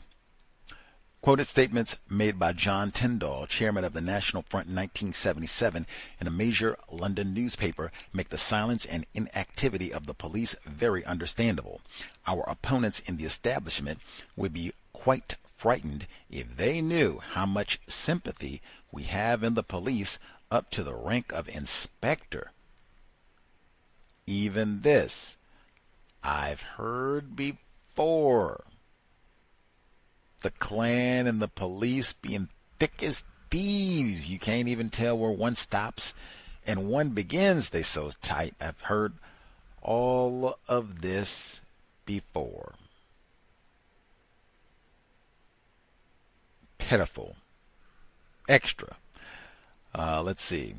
Quoted statements made by John Tyndall, chairman of the National Front in 1977, in a major London newspaper, make the silence and inactivity of the police very understandable. Our opponents in the establishment would be quite frightened if they knew how much sympathy we have in the police up to the rank of inspector. Even this I've heard before. the Klan and the police being thick as thieves. You can't even tell where one stops and one begins. They so tight. I've heard all of this before. Pitiful. Extra. Let's see.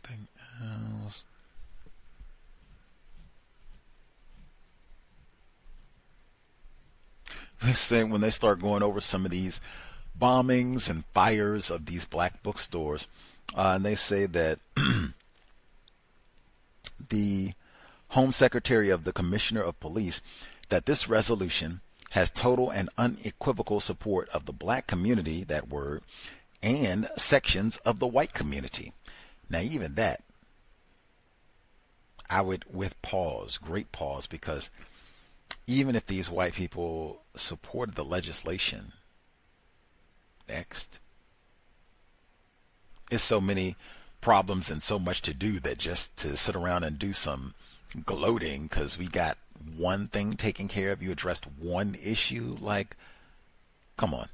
Anything else? They say when they start going over some of these bombings and fires of these black bookstores, and they say that the Home Secretary of the Commissioner of Police, that this resolution has total and unequivocal support of the black community, that word, and sections of the white community. Now, even that, I would, with pause, great pause, because even if these white people supported the legislation, next, it's so many problems and so much to do that just to sit around and do some gloating because we got one thing taken care of, you addressed one issue, like, come on.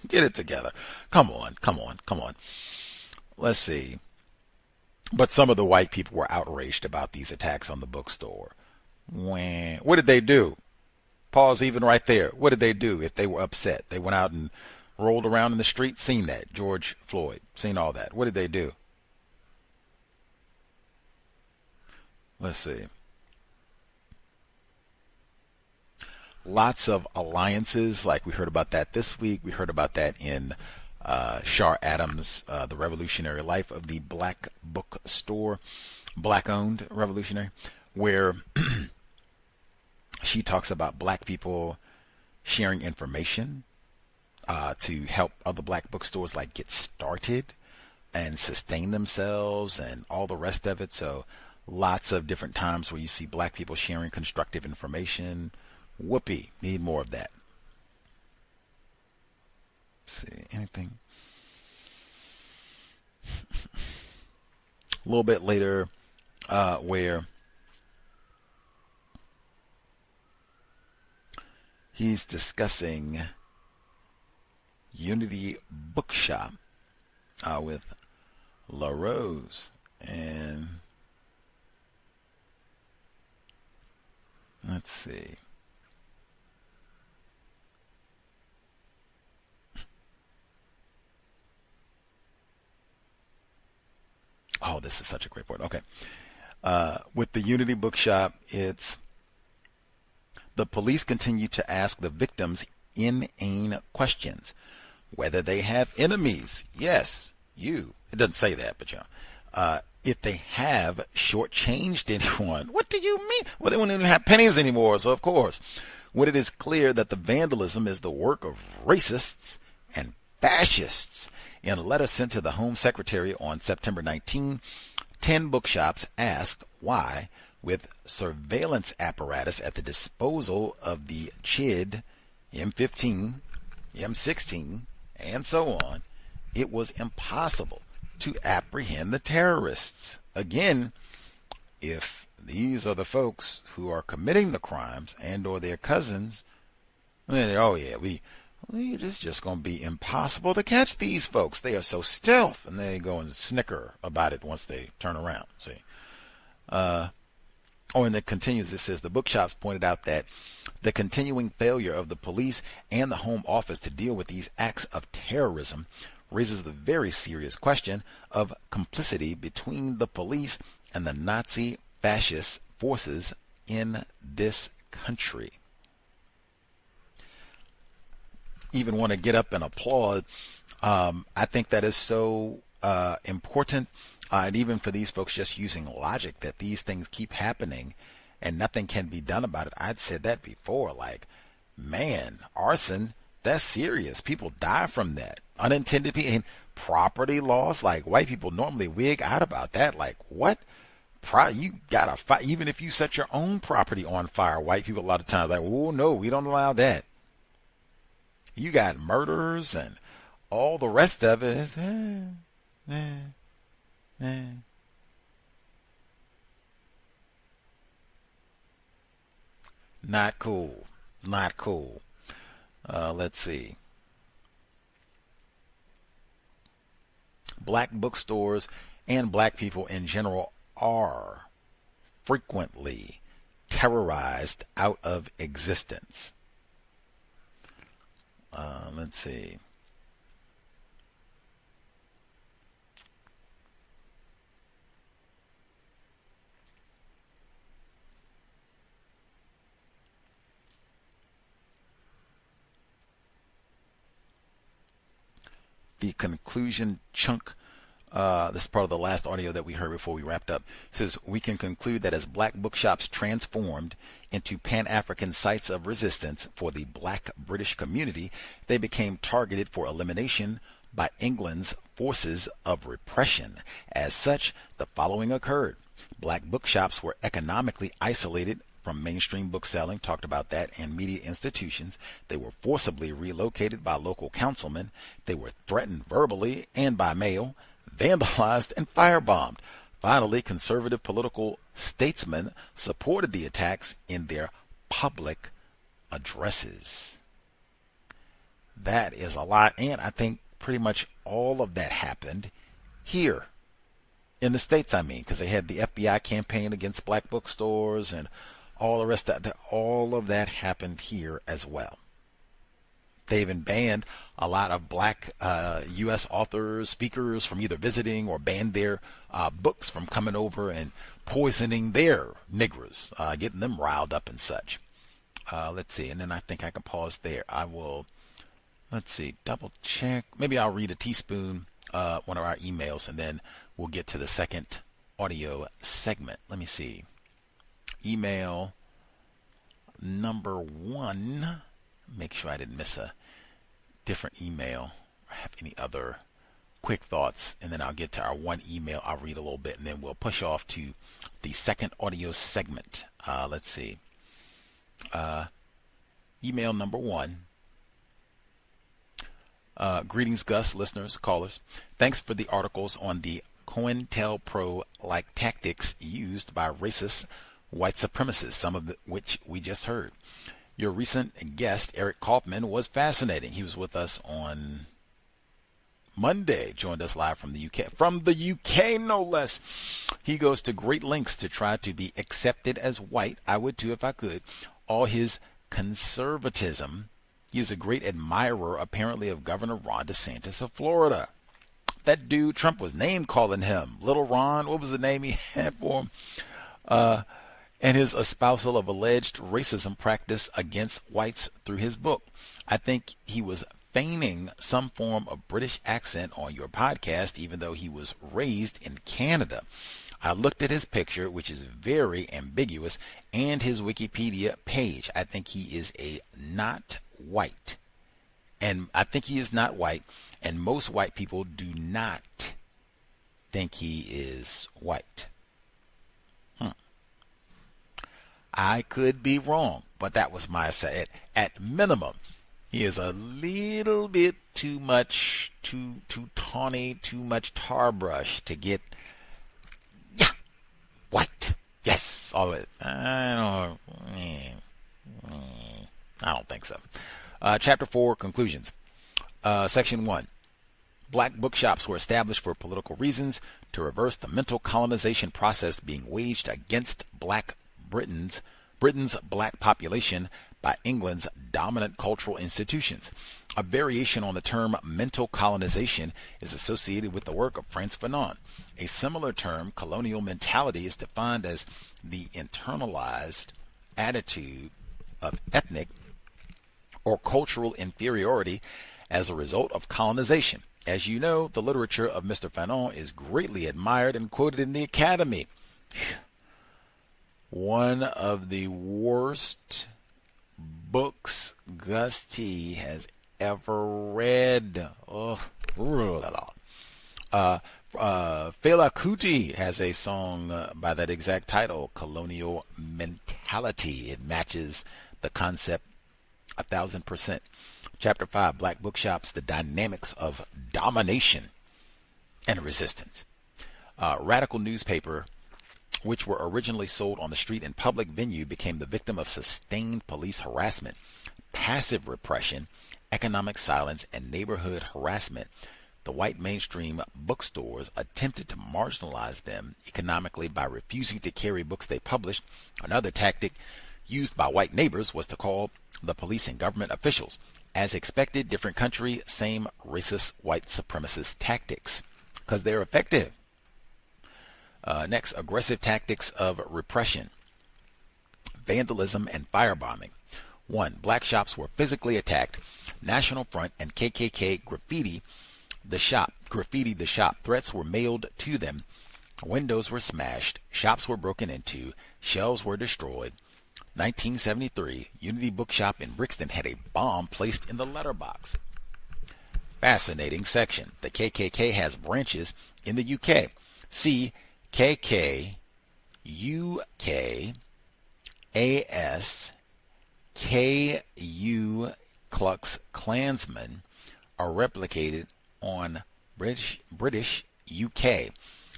Get it together. Come on. Let's see. But some of the white people were outraged about these attacks on the bookstore. What did they do? Pause even right there. What did they do if they were upset? They went out and rolled around in the street, seen that. George Floyd, seen all that. What did they do? Let's see. Lots of alliances, like we heard about that this week. We heard about that in Char Adams, The Revolutionary Life of the Black Bookstore, Black-Owned Revolutionary, where she talks about black people sharing information to help other black bookstores like get started and sustain themselves and all the rest of it. So lots of different times where you see black people sharing constructive information. Whoopee, need more of that. Let's see, anything? A little bit later, where he's discussing Unity Bookshop with La Rose, and let's see. Oh, this is such a great point. Okay. With the Unity Bookshop, it's the police continue to ask the victims inane questions. Whether they have enemies. Yes, you. It doesn't say that, but you know. If they have shortchanged anyone. What do you mean? Well, they won't even have pennies anymore, so of course. When it is clear that the vandalism is the work of racists and fascists. In a letter sent to the Home Secretary on September 19, 10 bookshops asked why, with surveillance apparatus at the disposal of the CHID, M15, M16, and so on, it was impossible to apprehend the terrorists. Again, if these are the folks who are committing the crimes and or their cousins, then, oh yeah, it's just going to be impossible to catch these folks. They are so stealth, and they go and snicker about it once they turn around. See, and it continues. It says the bookshops pointed out that the continuing failure of the police and the Home Office to deal with these acts of terrorism raises the very serious question of complicity between the police and the Nazi fascist forces in this country. Even want to get up and applaud. I think that is so important, and even for these folks just using logic, that these things keep happening and nothing can be done about it. I'd said that before, like, man, arson, that's serious. People die from that. Unintended and property loss, like white people normally wig out about that. Like, what? You gotta fight. Even if you set your own property on fire, white people a lot of times like, oh no, we don't allow that. You got murders and all the rest of it is not cool. Not cool. Let's see. Black bookstores and black people in general are frequently terrorized out of existence. Let's see. The conclusion chunk, this is part of the last audio that we heard before we wrapped up, says, we can conclude that as black bookshops transformed into Pan-African sites of resistance for the black British community, they became targeted for elimination by England's forces of repression. As such, the following occurred. Black bookshops were economically isolated from mainstream book selling, talked about that, and media institutions. They were forcibly relocated by local councilmen. They were threatened verbally and by mail, vandalized, and firebombed. Finally, conservative political statesmen supported the attacks in their public addresses. That is a lot, and I think pretty much all of that happened here in the States, because they had the FBI campaign against black bookstores and all the rest of that. All of that happened here as well. They even banned a lot of black U.S. authors, speakers from either visiting, or banned their books from coming over and poisoning their niggers, getting them riled up and such. Let's see. And then I think I can pause there. I will, let's see, double check. Maybe I'll read a teaspoon, one of our emails, and then we'll get to the second audio segment. Let me see. Email number 1. Make sure I didn't miss a different email or have any other quick thoughts, and then I'll get to our one email. I'll read a little bit, and then we'll push off to the second audio segment. Let's see. Email number 1. Greetings, Gus, listeners, callers. Thanks for the articles on the COINTELPRO-like tactics used by racist white supremacists, some of which we just heard. Your recent guest, Eric Kaufman, was fascinating. He was with us on Monday, joined us live from the UK. From the UK, no less. He goes to great lengths to try to be accepted as white. I would too if I could. All his conservatism. He is a great admirer, apparently, of Governor Ron DeSantis of Florida. That dude, Trump was name calling him Little Ron. What was the name he had for him? And his espousal of alleged racism practice against whites through his book. I think he was feigning some form of British accent on your podcast, even though he was raised in Canada. I looked at his picture, which is very ambiguous, and his Wikipedia page. I think he is not white. And I think he is not white, and most white people do not think he is white. I could be wrong, but that was my say. At minimum, he is a little bit too much, too tawny, too much tar brush to get, white. Yes, all of it. I don't think so. Chapter 4, conclusions. Section 1. Black bookshops were established for political reasons to reverse the mental colonization process being waged against black Britain's black population by England's dominant cultural institutions. A variation on the term mental colonization is associated with the work of Frantz Fanon. A similar term, colonial mentality, is defined as the internalized attitude of ethnic or cultural inferiority as a result of colonization. As you know, the literature of Mr. Fanon is greatly admired and quoted in the Academy. One of the worst books Gus T has ever read. Fela Kuti has a song by that exact title, Colonial Mentality. It matches the concept 1,000%. Chapter 5, Black Bookshops, the Dynamics of Domination and Resistance. Radical newspaper, which were originally sold on the street and public venue, became the victim of sustained police harassment, passive repression, economic silence, and neighborhood harassment. The white mainstream bookstores attempted to marginalize them economically by refusing to carry books they published. Another tactic used by white neighbors was to call the police and government officials. As expected, different country, same racist white supremacist tactics, because they're effective. Next, aggressive tactics of repression, vandalism, and firebombing. 1. Black shops were physically attacked. National Front and KKK graffitied the shop. Threats were mailed to them. Windows were smashed. Shops were broken into. Shelves were destroyed. 1973, Unity Bookshop in Brixton had a bomb placed in the letterbox. Fascinating section. The KKK has branches in the UK. See KK, UK, AS, KU, Klux Klansmen are replicated on British UK.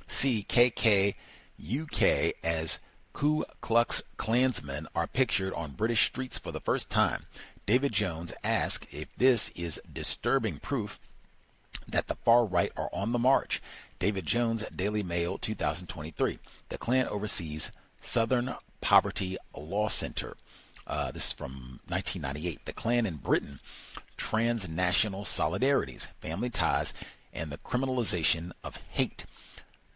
See KK, UK as Ku Klux Klansmen are pictured on British streets for the first time. David Jones asked if this is disturbing proof that the far right are on the march. David Jones, Daily Mail, 2023. The Klan oversees Southern Poverty Law Center. This is from 1998. The Klan in Britain, transnational solidarities, family ties, and the criminalization of hate.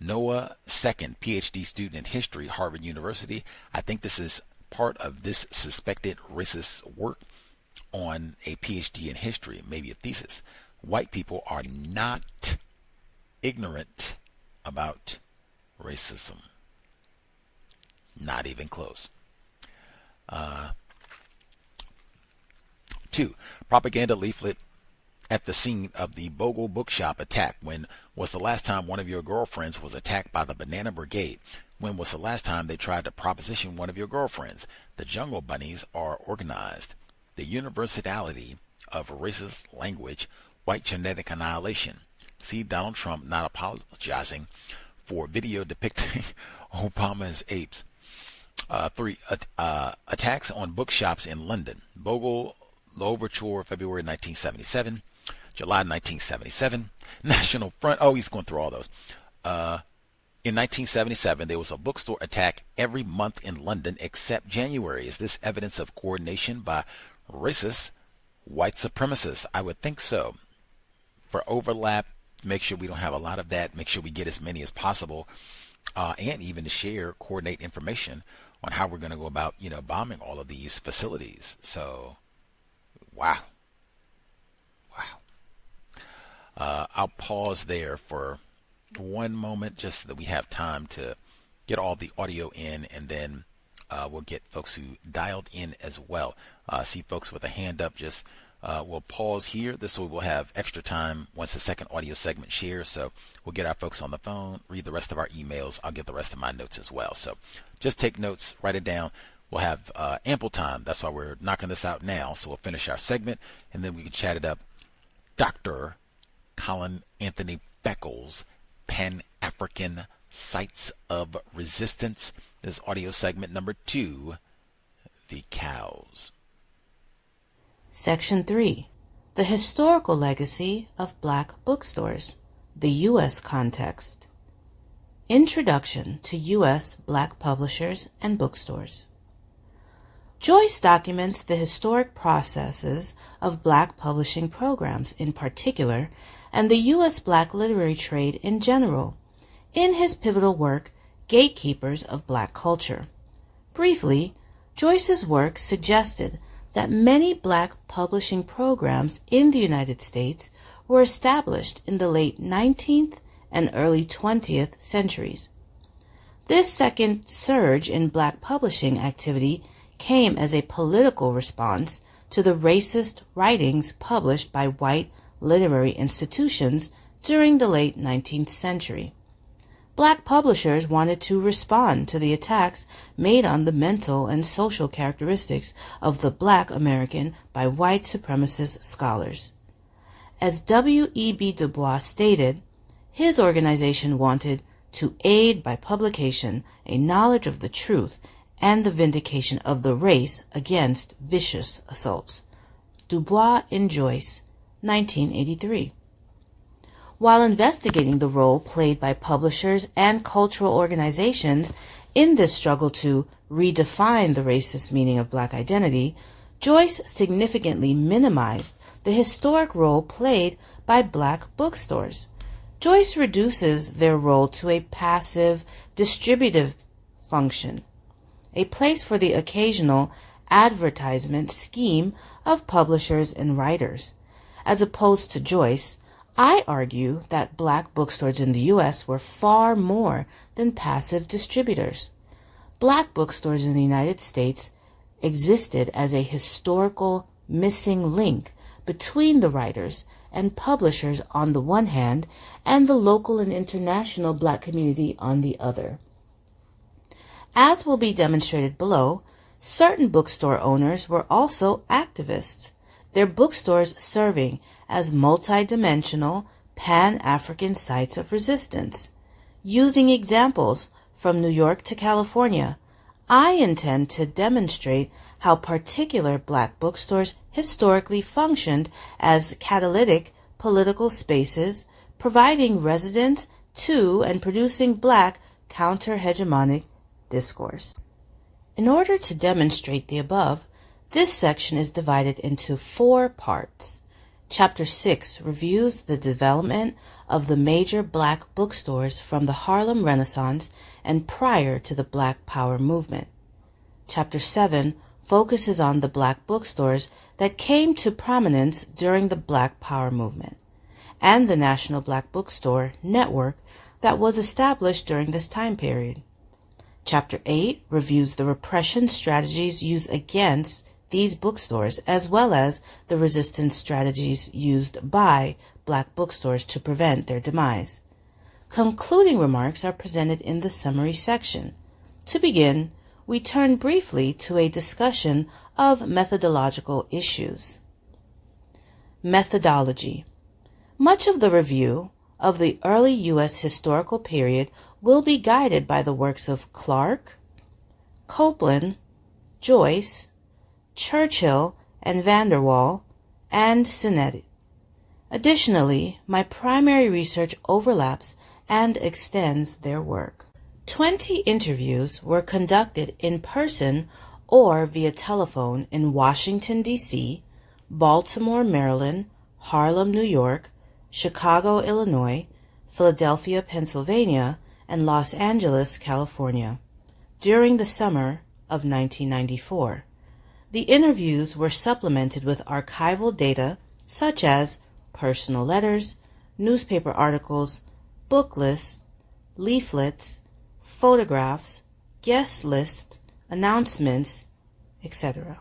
Noah Second, PhD student in history, Harvard University. I think this is part of this suspected racist work on a PhD in history, maybe a thesis. White people are not ignorant about racism. Not even close. 2. Propaganda leaflet at the scene of the Bogle Bookshop attack. When was the last time one of your girlfriends was attacked by the Banana Brigade? When was the last time they tried to proposition one of your girlfriends? The Jungle Bunnies are organized. The universality of racist language, white genetic annihilation. See Donald Trump not apologizing for video depicting Obama as apes. 3. Attacks on bookshops in London. Bogle Louverture, February 1977. July 1977. National Front. Oh, he's going through all those. In 1977, there was a bookstore attack every month in London except January. Is this evidence of coordination by racist white supremacists? I would think so. For overlap, make sure we don't have a lot of that. Make sure we get as many as possible, and even to share, coordinate information on how we're going to go about, bombing all of these facilities. So, wow. I'll pause there for one moment just so that we have time to get all the audio in, and then we'll get folks who dialed in as well. See folks with a hand up, just we'll pause here. This way we'll have extra time once the second audio segment shares. So we'll get our folks on the phone, read the rest of our emails. I'll get the rest of my notes as well. So just take notes, write it down. We'll have ample time. That's why we're knocking this out now. So we'll finish our segment, and then we can chat it up. Dr. Colin Anthony Beckles, Pan-African Sites of Resistance. This is audio segment number 2, The Cows. Section 3. The Historical Legacy of Black Bookstores. The U.S. Context. Introduction to U.S. Black Publishers and Bookstores. Joyce documents the historic processes of Black publishing programs in particular, and the U.S. Black literary trade in general, in his pivotal work, Gatekeepers of Black Culture. Briefly, Joyce's work suggested that many Black publishing programs in the United States were established in the late 19th and early 20th centuries. This second surge in Black publishing activity came as a political response to the racist writings published by white literary institutions during the late 19th century. Black publishers wanted to respond to the attacks made on the mental and social characteristics of the Black American by white supremacist scholars. As W.E.B. Du Bois stated, his organization wanted to aid by publication a knowledge of the truth and the vindication of the race against vicious assaults. Du Bois in Joyce, 1983. While investigating the role played by publishers and cultural organizations in this struggle to redefine the racist meaning of Black identity, Joyce significantly minimized the historic role played by Black bookstores. Joyce reduces their role to a passive, distributive function, a place for the occasional advertisement scheme of publishers and writers. As opposed to Joyce, I argue that Black bookstores in the U.S. were far more than passive distributors. Black bookstores in the United States existed as a historical missing link between the writers and publishers on the one hand and the local and international Black community on the other. As will be demonstrated below, certain bookstore owners were also activists, their bookstores serving as multi-dimensional Pan-African sites of resistance. Using examples from New York to California, I intend to demonstrate how particular Black bookstores historically functioned as catalytic political spaces, providing residence to and producing Black counter-hegemonic discourse. In order to demonstrate the above, this section is divided into 4 parts. Chapter 6 reviews the development of the major Black bookstores from the Harlem Renaissance and prior to the Black Power movement. Chapter 7 focuses on the Black bookstores that came to prominence during the Black Power movement and the National Black Bookstore Network that was established during this time period. Chapter 8 reviews the repression strategies used against these bookstores, as well as the resistance strategies used by Black bookstores to prevent their demise. Concluding remarks are presented in the summary section. To begin, we turn briefly to a discussion of methodological issues. Methodology. Much of the review of the early U.S. historical period will be guided by the works of Clark, Copeland, Joyce, Churchill and Vanderwall, and Sinetti. Additionally, my primary research overlaps and extends their work. 20 interviews were conducted in person or via telephone in Washington, D.C., Baltimore, Maryland, Harlem, New York, Chicago, Illinois, Philadelphia, Pennsylvania, and Los Angeles, California, during the summer of 1994. The interviews were supplemented with archival data such as personal letters, newspaper articles, book lists, leaflets, photographs, guest lists, announcements, etc.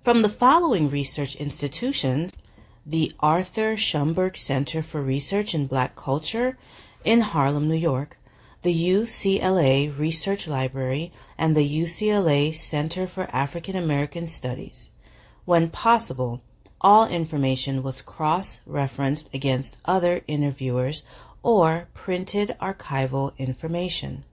From the following research institutions: the Arthur Schomburg Center for Research in Black Culture in Harlem, New York, the UCLA Research Library, and the UCLA Center for African American Studies. When possible, all information was cross-referenced against other interviewers or printed archival information.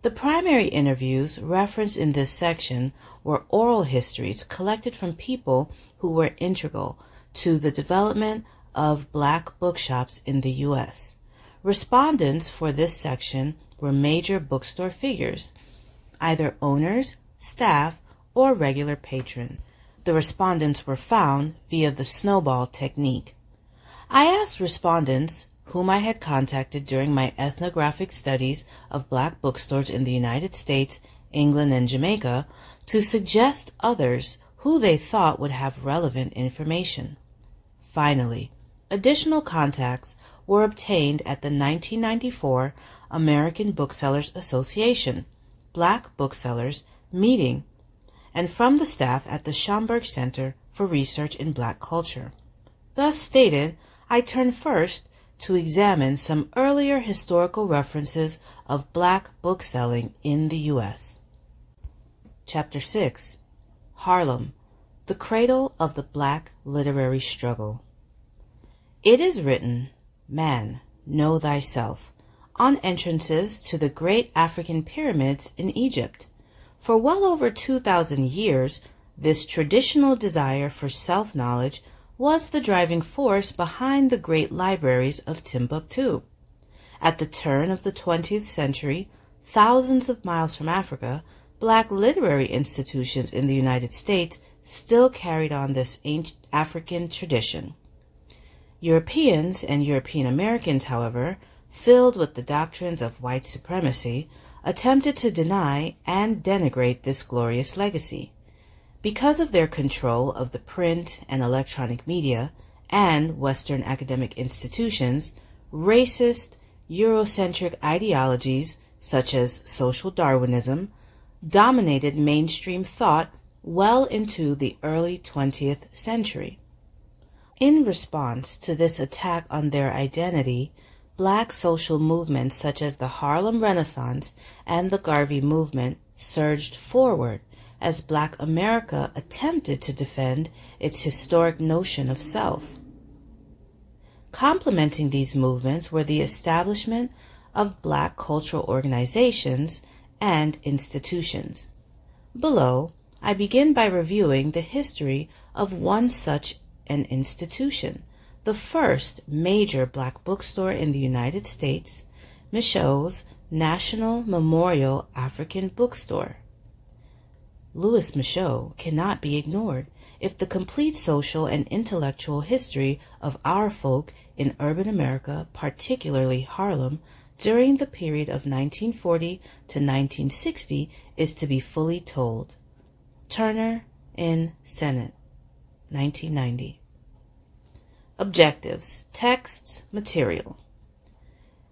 The primary interviews referenced in this section were oral histories collected from people who were integral to the development of Black bookshops in the U.S. Respondents for this section were major bookstore figures, either owners, staff, or regular patrons. The respondents were found via the snowball technique. I asked respondents whom I had contacted during my ethnographic studies of Black bookstores in the United States, England, and Jamaica to suggest others who they thought would have relevant information. Finally, additional contacts were obtained at the 1994 American Booksellers Association Black Booksellers meeting and from the staff at the Schomburg Center for Research in Black Culture. Thus stated, I turn first to examine some earlier historical references of black bookselling in the U.S. Chapter 6. Harlem, the Cradle of the Black Literary Struggle. It is written, "Man, know thyself," on entrances to the great African pyramids in Egypt. For well over 2,000 years, this traditional desire for self-knowledge was the driving force behind the great libraries of Timbuktu. At the turn of the 20th century, thousands of miles from Africa, black literary institutions in the United States still carried on this ancient African tradition. Europeans and European Americans, however, filled with the doctrines of white supremacy, attempted to deny and denigrate this glorious legacy. Because of their control of the print and electronic media and Western academic institutions, racist, Eurocentric ideologies such as social Darwinism dominated mainstream thought well into the early 20th century. In response to this attack on their identity, black social movements such as the Harlem Renaissance and the Garvey movement surged forward as Black America attempted to defend its historic notion of self. Complementing these movements were the establishment of black cultural organizations and institutions. Below, I begin by reviewing the history of one such an institution, the first major black bookstore in the United States, Michaud's National Memorial African Bookstore. Louis Michaud cannot be ignored if the complete social and intellectual history of our folk in urban America, particularly Harlem, during the period of 1940 to 1960 is to be fully told. Turner in Senate, 1990. Objectives, texts, material.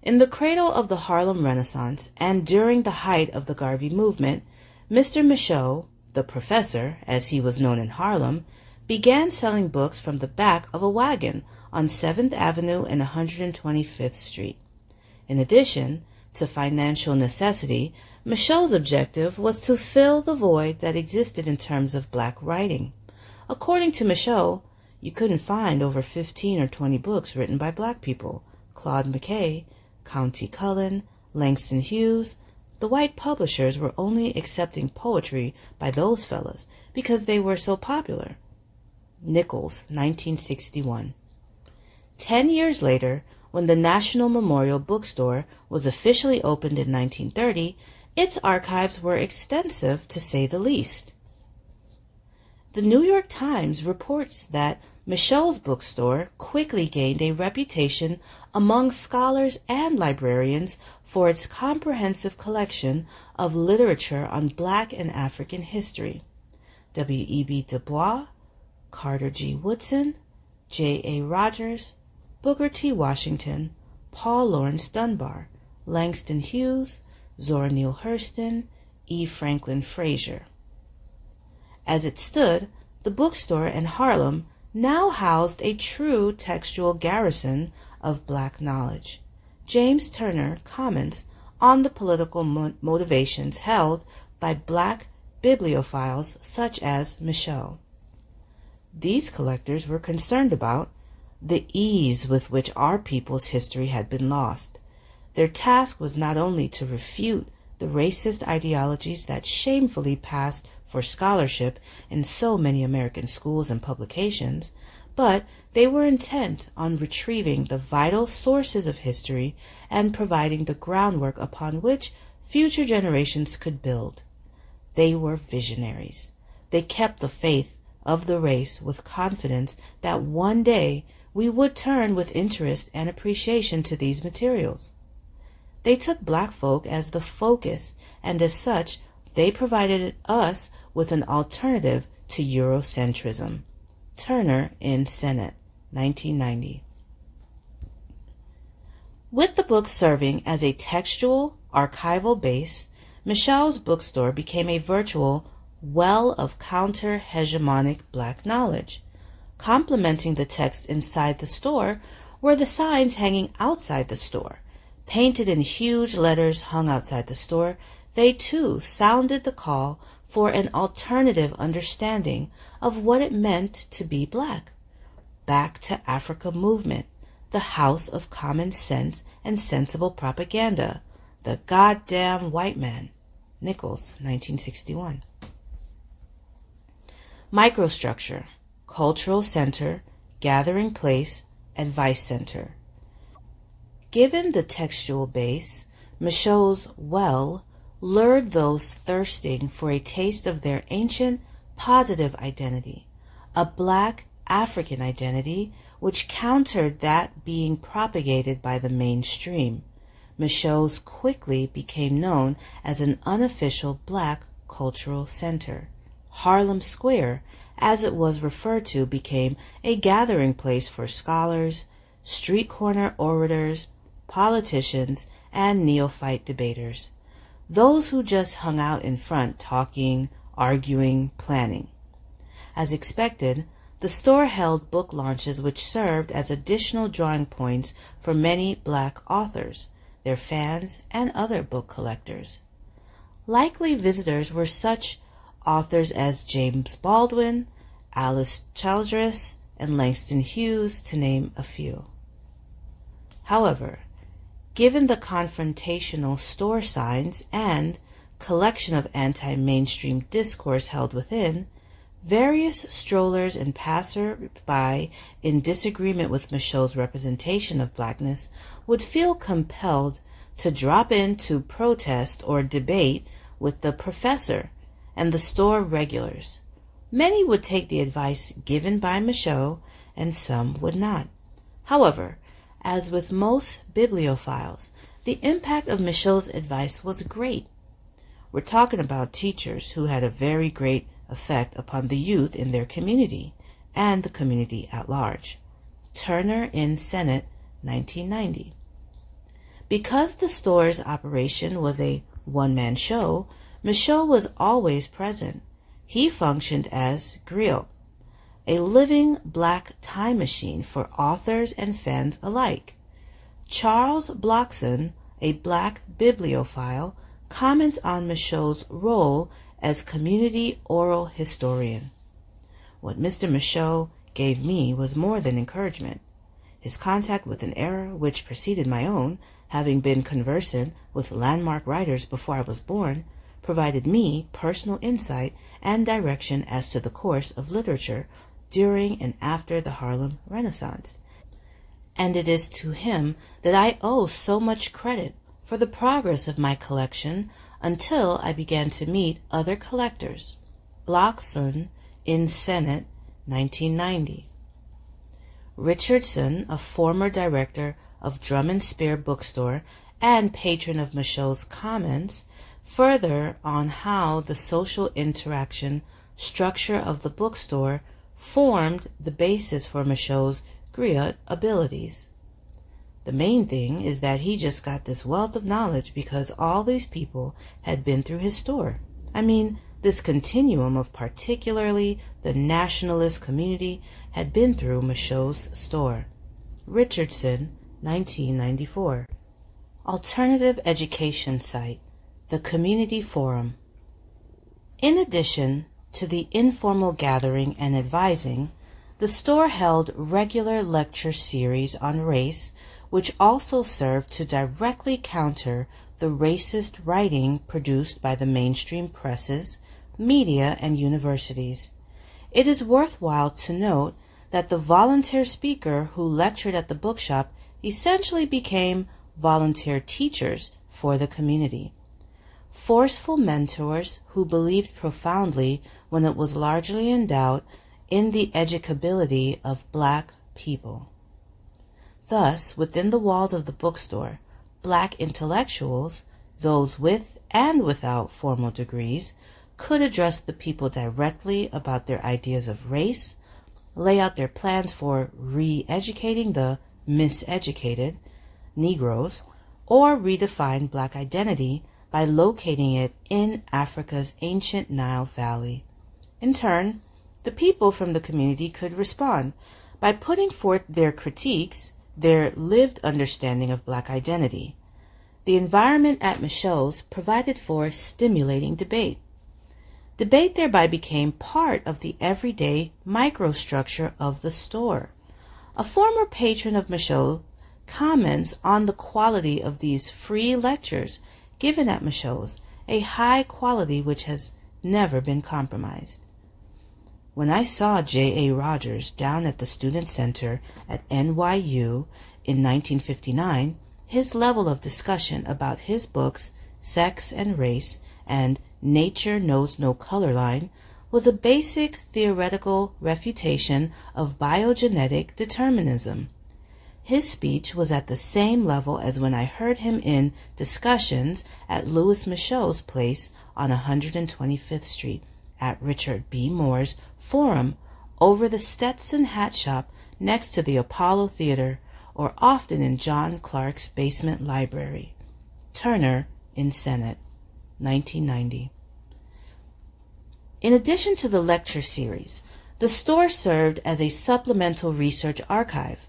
In the cradle of the Harlem Renaissance and during the height of the Garvey movement, Mr. Michaud, the professor, as he was known in Harlem, began selling books from the back of a wagon on 7th Avenue and 125th Street. In addition to financial necessity, Michaud's objective was to fill the void that existed in terms of black writing. According to Michaud, you couldn't find over 15 or 20 books written by black people. Claude McKay, County Cullen, Langston Hughes. The white publishers were only accepting poetry by those fellas because they were so popular. Nichols, 1961. 10 years later, when the National Memorial Bookstore was officially opened in 1930, its archives were extensive to say the least. The New York Times reports that Michaud's bookstore quickly gained a reputation among scholars and librarians for its comprehensive collection of literature on black and African history. W.E.B. Du Bois, Carter G. Woodson, J.A. Rogers, Booker T. Washington, Paul Laurence Dunbar, Langston Hughes, Zora Neale Hurston, E. Franklin Frazier. As it stood, the bookstore in Harlem now housed a true textual garrison of black knowledge. James Turner comments on the political motivations held by black bibliophiles such as Michaud. These collectors were concerned about the ease with which our people's history had been lost. Their task was not only to refute the racist ideologies that shamefully passed for scholarship in so many American schools and publications, but they were intent on retrieving the vital sources of history and providing the groundwork upon which future generations could build. They were visionaries. They kept the faith of the race with confidence that one day we would turn with interest and appreciation to these materials. They took black folk as the focus, and as such, they provided us with an alternative to Eurocentrism. Turner in Senate, 1990. With the book serving as a textual, archival base, Michaud's bookstore became a virtual well of counter-hegemonic black knowledge. Complementing the text inside the store were the signs hanging outside the store. Painted in huge letters hung outside the store, they too sounded the call for an alternative understanding of what it meant to be black. Back to Africa movement, the house of common sense and sensible propaganda, the goddamn white man. Nichols, 1961. Microstructure, cultural center, gathering place, advice center. Given the textual base, Michaud's well lured those thirsting for a taste of their ancient positive identity, a black African identity which countered that being propagated by the mainstream. Michaud's quickly became known as an unofficial black cultural center. Harlem Square, as it was referred to, became a gathering place for scholars, street corner orators, politicians, and neophyte debaters. Those who just hung out in front talking, arguing, planning. As expected, the store held book launches which served as additional drawing points for many black authors, their fans, and other book collectors. Likely visitors were such authors as James Baldwin, Alice Childress, and Langston Hughes, to name a few. However, given the confrontational store signs and collection of anti-mainstream discourse held within, various strollers and passers-by in disagreement with Michaud's representation of blackness would feel compelled to drop in to protest or debate with the professor and the store regulars. Many would take the advice given by Michaud, and some would not. However, as with most bibliophiles, the impact of Michaud's advice was great. We're talking about teachers who had a very great effect upon the youth in their community and the community at large. Turner in Senate, 1990. Because the store's operation was a one-man show, Michaud was always present. He functioned as griot, a living black time machine for authors and fans alike. Charles Blockson, a black bibliophile, comments on Michaud's role as community oral historian. What Mr. Michaud gave me was more than encouragement. His contact with an era which preceded my own, having been conversant with landmark writers before I was born, provided me personal insight and direction as to the course of literature during and after the Harlem Renaissance. And it is to him that I owe so much credit for the progress of my collection until I began to meet other collectors. Blockson in Senate, 1990. Richardson, a former director of Drum and Spear Bookstore and patron of Michaud's comments, further on how the social interaction structure of the bookstore formed the basis for Michaud's griot abilities. The main thing is that he just got this wealth of knowledge because all these people had been through his store. I mean, this continuum of particularly the nationalist community had been through Michaud's store. Richardson, 1994. Alternative education site, the Community Forum. In addition to the informal gathering and advising, the store held regular lecture series on race, which also served to directly counter the racist writing produced by the mainstream presses, media, and universities. It is worthwhile to note that the volunteer speaker who lectured at the bookshop essentially became volunteer teachers for the community. Forceful mentors who believed profoundly, when it was largely in doubt, in the educability of black people. Thus, within the walls of the bookstore, black intellectuals, those with and without formal degrees, could address the people directly about their ideas of race, lay out their plans for re-educating the miseducated Negroes, or redefine black identity by locating it in Africa's ancient Nile Valley. In turn, the people from the community could respond by putting forth their critiques, their lived understanding of black identity. The environment at Michaud's provided for stimulating debate. Debate thereby became part of the everyday microstructure of the store. A former patron of Michaud comments on the quality of these free lectures given at Michaud's, a high quality which has never been compromised. When I saw J.A. Rogers down at the Student Center at NYU in 1959, his level of discussion about his books, Sex and Race, and Nature Knows No Color Line was a basic theoretical refutation of biogenetic determinism. His speech was at the same level as when I heard him in discussions at Louis Michaud's place on 125th Street at Richard B. Moore's Forum over the Stetson hat shop next to the Apollo Theater, or often in John Clark's basement library. Turner in Senate, 1990. In addition to the lecture series, the store served as a supplemental research archive.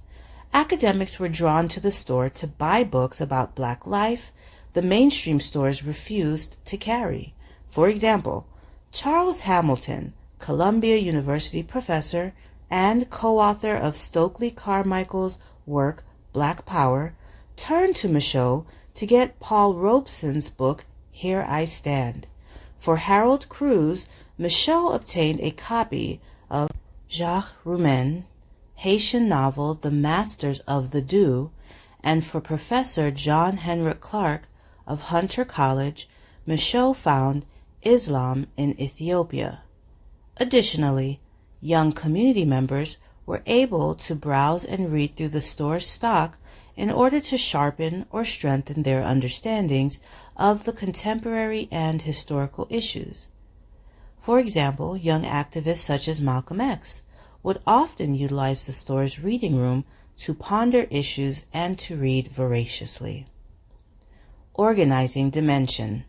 Academics were drawn to the store to buy books about black life the mainstream stores refused to carry. For example, Charles Hamilton, Columbia University professor and co-author of Stokely Carmichael's work Black Power, turned to Michaud to get Paul Robeson's book Here I Stand. For Harold Cruse, Michaud obtained a copy of Jacques Roumen's Haitian novel The Masters of the Dew, and for Professor John Henrik Clark of Hunter College, Michaud found Islam in Ethiopia. Additionally, young community members were able to browse and read through the store's stock in order to sharpen or strengthen their understandings of the contemporary and historical issues. For example, young activists such as Malcolm X would often utilize the store's reading room to ponder issues and to read voraciously. Organizing dimension.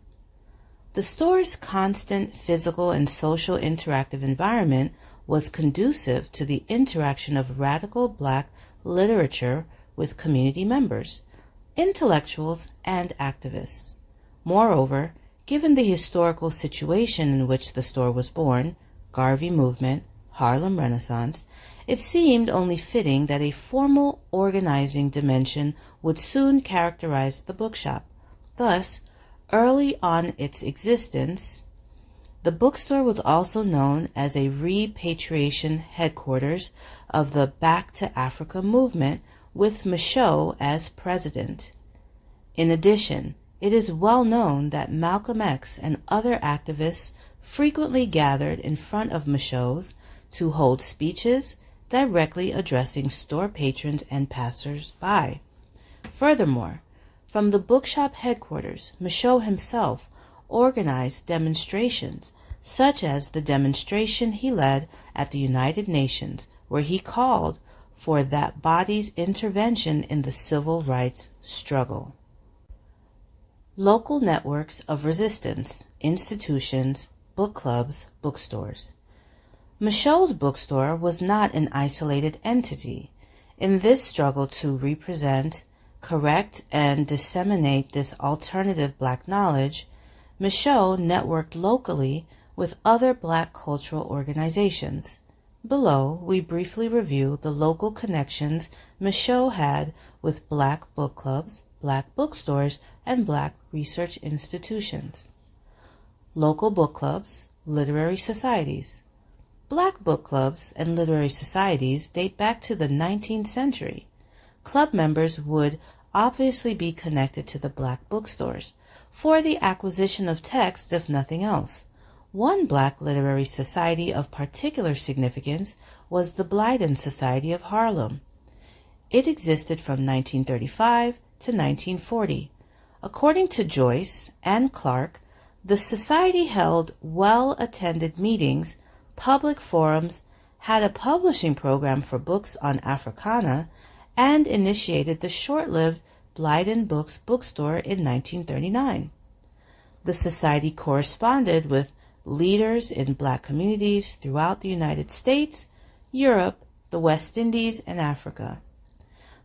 The store's constant physical and social interactive environment was conducive to the interaction of radical black literature with community members, intellectuals, and activists. Moreover, given the historical situation in which the store was born, Garvey Movement, Harlem Renaissance, it seemed only fitting that a formal organizing dimension would soon characterize the bookshop. Thus, early on its existence, the bookstore was also known as a repatriation headquarters of the Back to Africa movement, with Michaud as president. In addition, it is well known that Malcolm X and other activists frequently gathered in front of Michaud's to hold speeches directly addressing store patrons and passers-by. Furthermore, from the bookshop headquarters, Michaud himself organized demonstrations, such as the demonstration he led at the United Nations, where he called for that body's intervention in the civil rights struggle. Local networks of resistance, institutions, book clubs, bookstores. Michaud's bookstore was not an isolated entity. In this struggle to represent, correct, and disseminate this alternative black knowledge, Michaud networked locally with other black cultural organizations. Below, we briefly review the local connections Michaud had with black book clubs, black bookstores, and black research institutions. Local book clubs, literary societies. Black book clubs and literary societies date back to the 19th century. Club members would obviously be connected to the black bookstores for the acquisition of texts, if nothing else. One black literary society of particular significance was the Blyden Society of Harlem. It existed from 1935 to 1940. According to Joyce and Clark, the society held well-attended meetings, public forums, had a publishing program for books on Africana, and initiated the short-lived Blyden Books bookstore in 1939. The society corresponded with leaders in black communities throughout the United States, Europe, the West Indies, and Africa.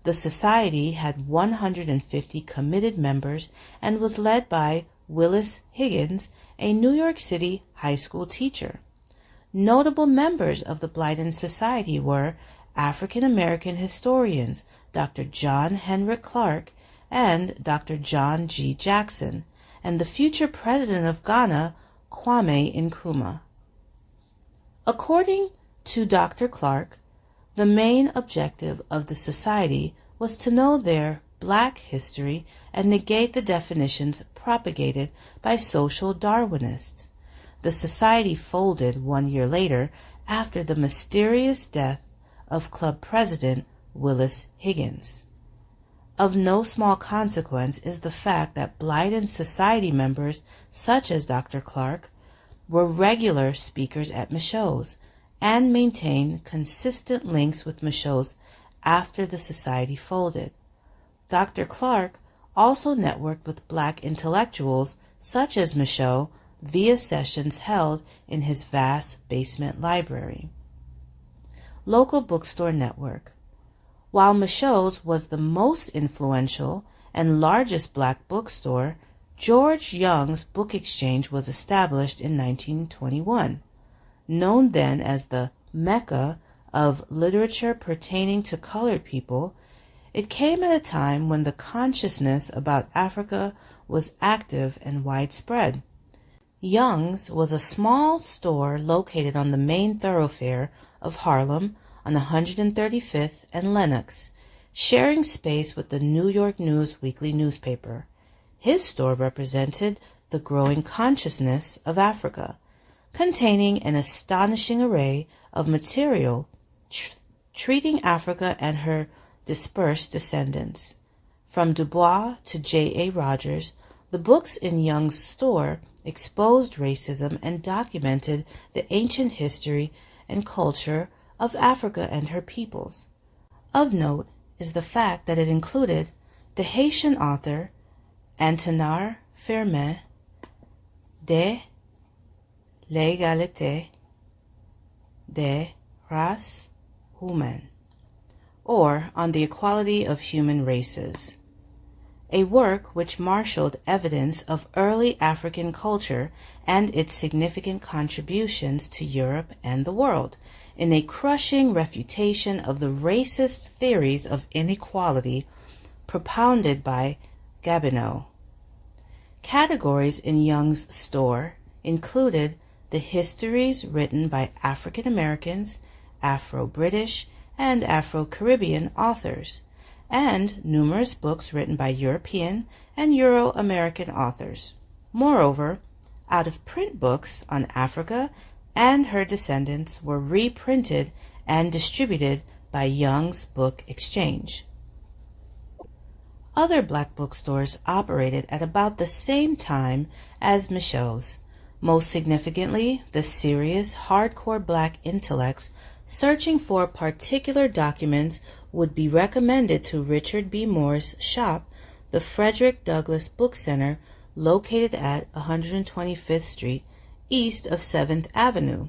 The society had 150 committed members and was led by Willis Higgins, a New York City high school teacher. Notable members of the Blyden Society were African-American historians Dr. John Henrik Clark and Dr. John G. Jackson, and the future president of Ghana, Kwame Nkrumah. According to Dr. Clark, the main objective of the society was to know their black history and negate the definitions propagated by social Darwinists. The society folded 1 year later after the mysterious death of club president Willis Higgins. Of no small consequence is the fact that Blyden Society members, such as Dr. Clark, were regular speakers at Michaud's and maintained consistent links with Michaud's after the society folded. Dr. Clark also networked with black intellectuals such as Michaud via sessions held in his vast basement library. Local bookstore network. While Michaud's was the most influential and largest black bookstore, George Young's Book Exchange was established in 1921. Known then as the Mecca of literature pertaining to colored people, it came at a time when the consciousness about Africa was active and widespread. Young's was a small store located on the main thoroughfare of Harlem on 135th and Lenox, sharing space with the New York News weekly newspaper. His store represented the growing consciousness of Africa, containing an astonishing array of material treating Africa and her dispersed descendants. From Du Bois to J.A. Rogers, the books in Young's store exposed racism and documented the ancient history and culture of Africa and her peoples. Of note is the fact that it included the Haitian author Antonin Firmin de l'égalité des races humaines, or On the Equality of Human Races, a work which marshaled evidence of early African culture and its significant contributions to Europe and the world, in a crushing refutation of the racist theories of inequality propounded by Gabineau. Categories in Young's store included the histories written by African Americans, Afro-British, and Afro-Caribbean authors, and numerous books written by European and Euro-American authors. Moreover, out-of-print books on Africa and her descendants were reprinted and distributed by Young's Book Exchange. Other black bookstores operated at about the same time as Michaud's. Most significantly, the serious, hardcore black intellects searching for particular documents would be recommended to Richard B. Moore's shop, the Frederick Douglass Book Center, located at 125th Street, east of 7th Avenue.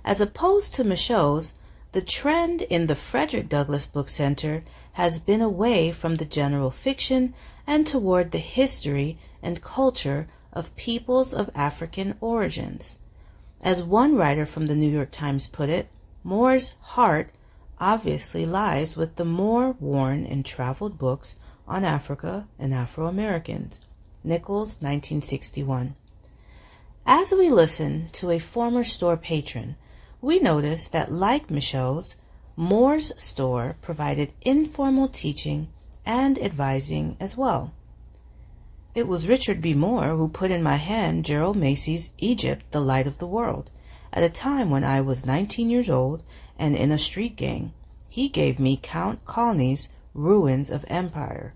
As opposed to Michaud's, the trend in the Frederick Douglass Book Center has been away from the general fiction and toward the history and culture of peoples of African origins. As one writer from the New York Times put it, Moore's heart obviously lies with the more worn and traveled books on Africa and Afro-Americans. Nichols, 1961. As we listen to a former store patron, we notice that, like Michaud's, Moore's store provided informal teaching and advising as well. It was Richard B. Moore who put in my hand Gerald Macy's Egypt, the Light of the World, at a time when I was 19 years old and in a street gang. He gave me Count Colony's Ruins of Empire,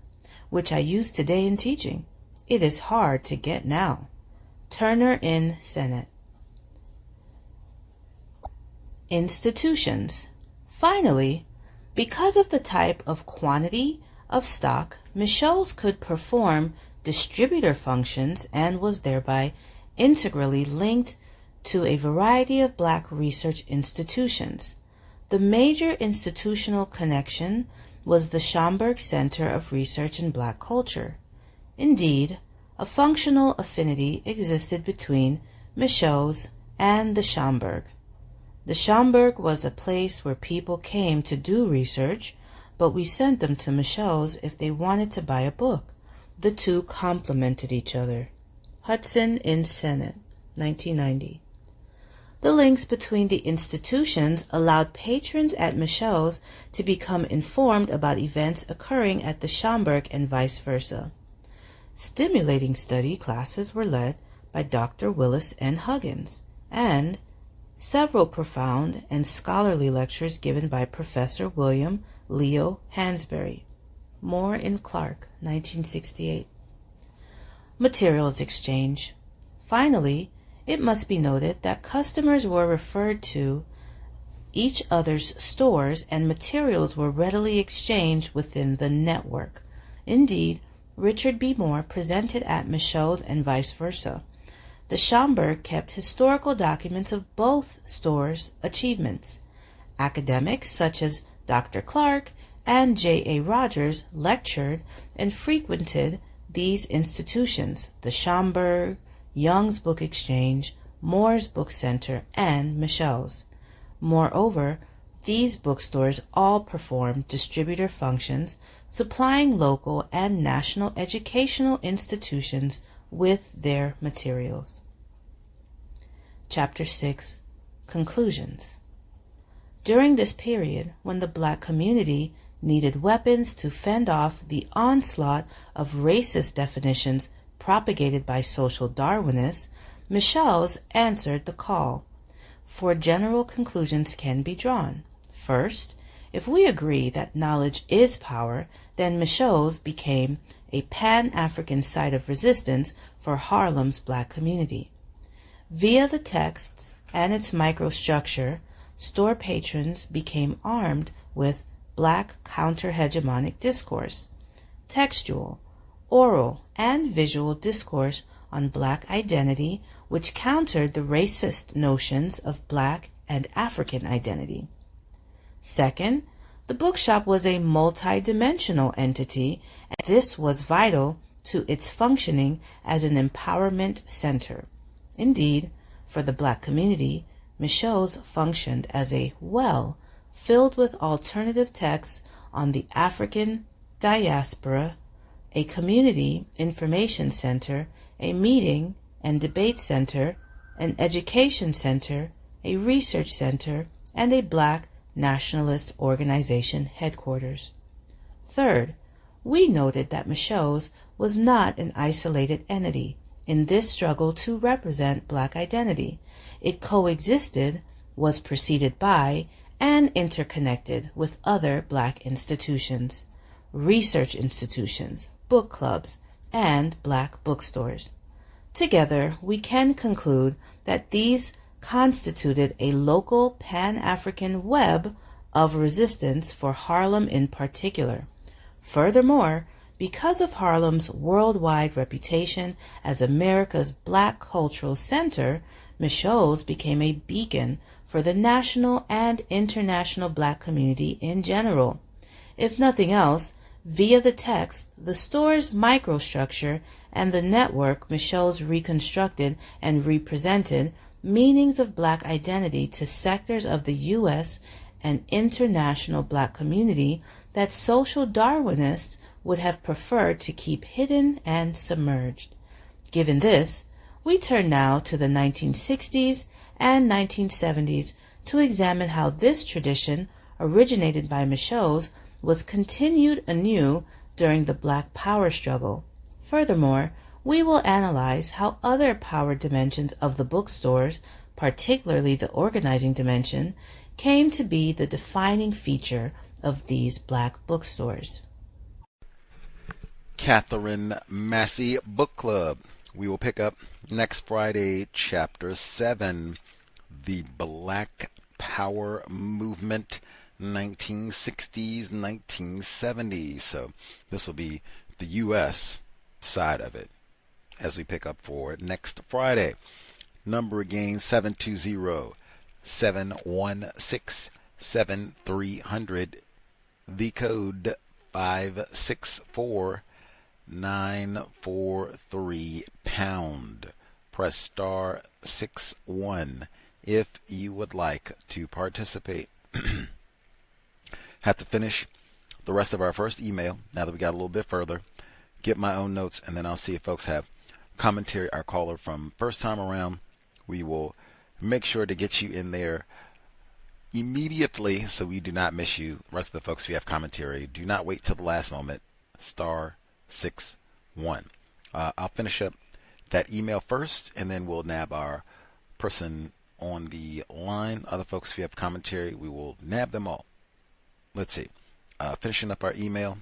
which I use today in teaching. It is hard to get now. Turner in Senate. Institutions. Finally, because of the type of quantity of stock, Michaud's could perform distributor functions and was thereby integrally linked to a variety of black research institutions. The major institutional connection was the Schomburg Center of Research in Black Culture. Indeed, a functional affinity existed between Michaux's and the Schomburg. The Schomburg was a place where people came to do research, but we sent them to Michaux's if they wanted to buy a book. The two complemented each other. Hudson in Senate, 1990. The links between the institutions allowed patrons at Michaux's to become informed about events occurring at the Schomburg and vice versa. Stimulating study classes were led by Dr. Willis N. Huggins, and several profound and scholarly lectures given by Professor William Leo Hansberry. More in Clark, 1968. Materials exchange. Finally, it must be noted that customers were referred to each other's stores and materials were readily exchanged within the network. Indeed, Richard B. Moore presented at Michaux's and vice versa. The Schomburg kept historical documents of both stores' achievements. Academics such as Dr. Clark and J.A. Rogers lectured and frequented these institutions, the Schomburg, Young's Book Exchange, Moore's Book Center, and Michaux's. Moreover, these bookstores all performed distributor functions, supplying local and national educational institutions with their materials. Chapter 6. Conclusions. During this period, when the black community needed weapons to fend off the onslaught of racist definitions propagated by social Darwinists, Michaux's answered the call. Four general conclusions can be drawn. First, if we agree that knowledge is power, then Michaux's became a Pan-African site of resistance for Harlem's black community. Via the texts and its microstructure, store patrons became armed with black counter-hegemonic discourse, textual, oral, and visual discourse on black identity, which countered the racist notions of black and African identity. Second, the bookshop was a multi-dimensional entity, and this was vital to its functioning as an empowerment center. Indeed, for the black community, Michaux's functioned as a well filled with alternative texts on the African diaspora, a community information center, a meeting and debate center, an education center, a research center, and a black nationalist organization headquarters. Third, we noted that Michaux's was not an isolated entity in this struggle to represent black identity. It coexisted, was preceded by, and interconnected with other black institutions, research institutions, book clubs, and black bookstores. Together, we can conclude that these constituted a local Pan-African web of resistance for Harlem in particular. Furthermore, because of Harlem's worldwide reputation as America's black cultural center, Michaux's became a beacon for the national and international black community in general. If nothing else, via the text, the store's microstructure, and the network, Michaux's reconstructed and represented meanings of black identity to sectors of the U.S. and international black community that social Darwinists would have preferred to keep hidden and submerged. Given this, we turn now to the 1960s and 1970s to examine how this tradition, originated by Michaux's, was continued anew during the Black Power struggle. Furthermore, we will analyze how other power dimensions of the bookstores, particularly the organizing dimension, came to be the defining feature of these black bookstores. Katherine Massey Book Club. We will pick up next Friday, Chapter 7, The Black Power Movement, 1960s, 1970s. So this will be the U.S. side of it as we pick up for next Friday. Number again, 720-716-7300. the code 564943#. Press star 61 if you would like to participate. Have to finish the rest of our first email now that we got a little bit further. Get my own notes, and then I'll see if folks have commentary. Our caller from first time around, we will make sure to get you in there immediately so we do not miss you. The rest of the folks, if you have commentary, do not wait till the last moment. Star 61. I'll finish up that email first, and then we'll nab our person on the line. Other folks, if you have commentary, we will nab them all. Let's see. Finishing up our email.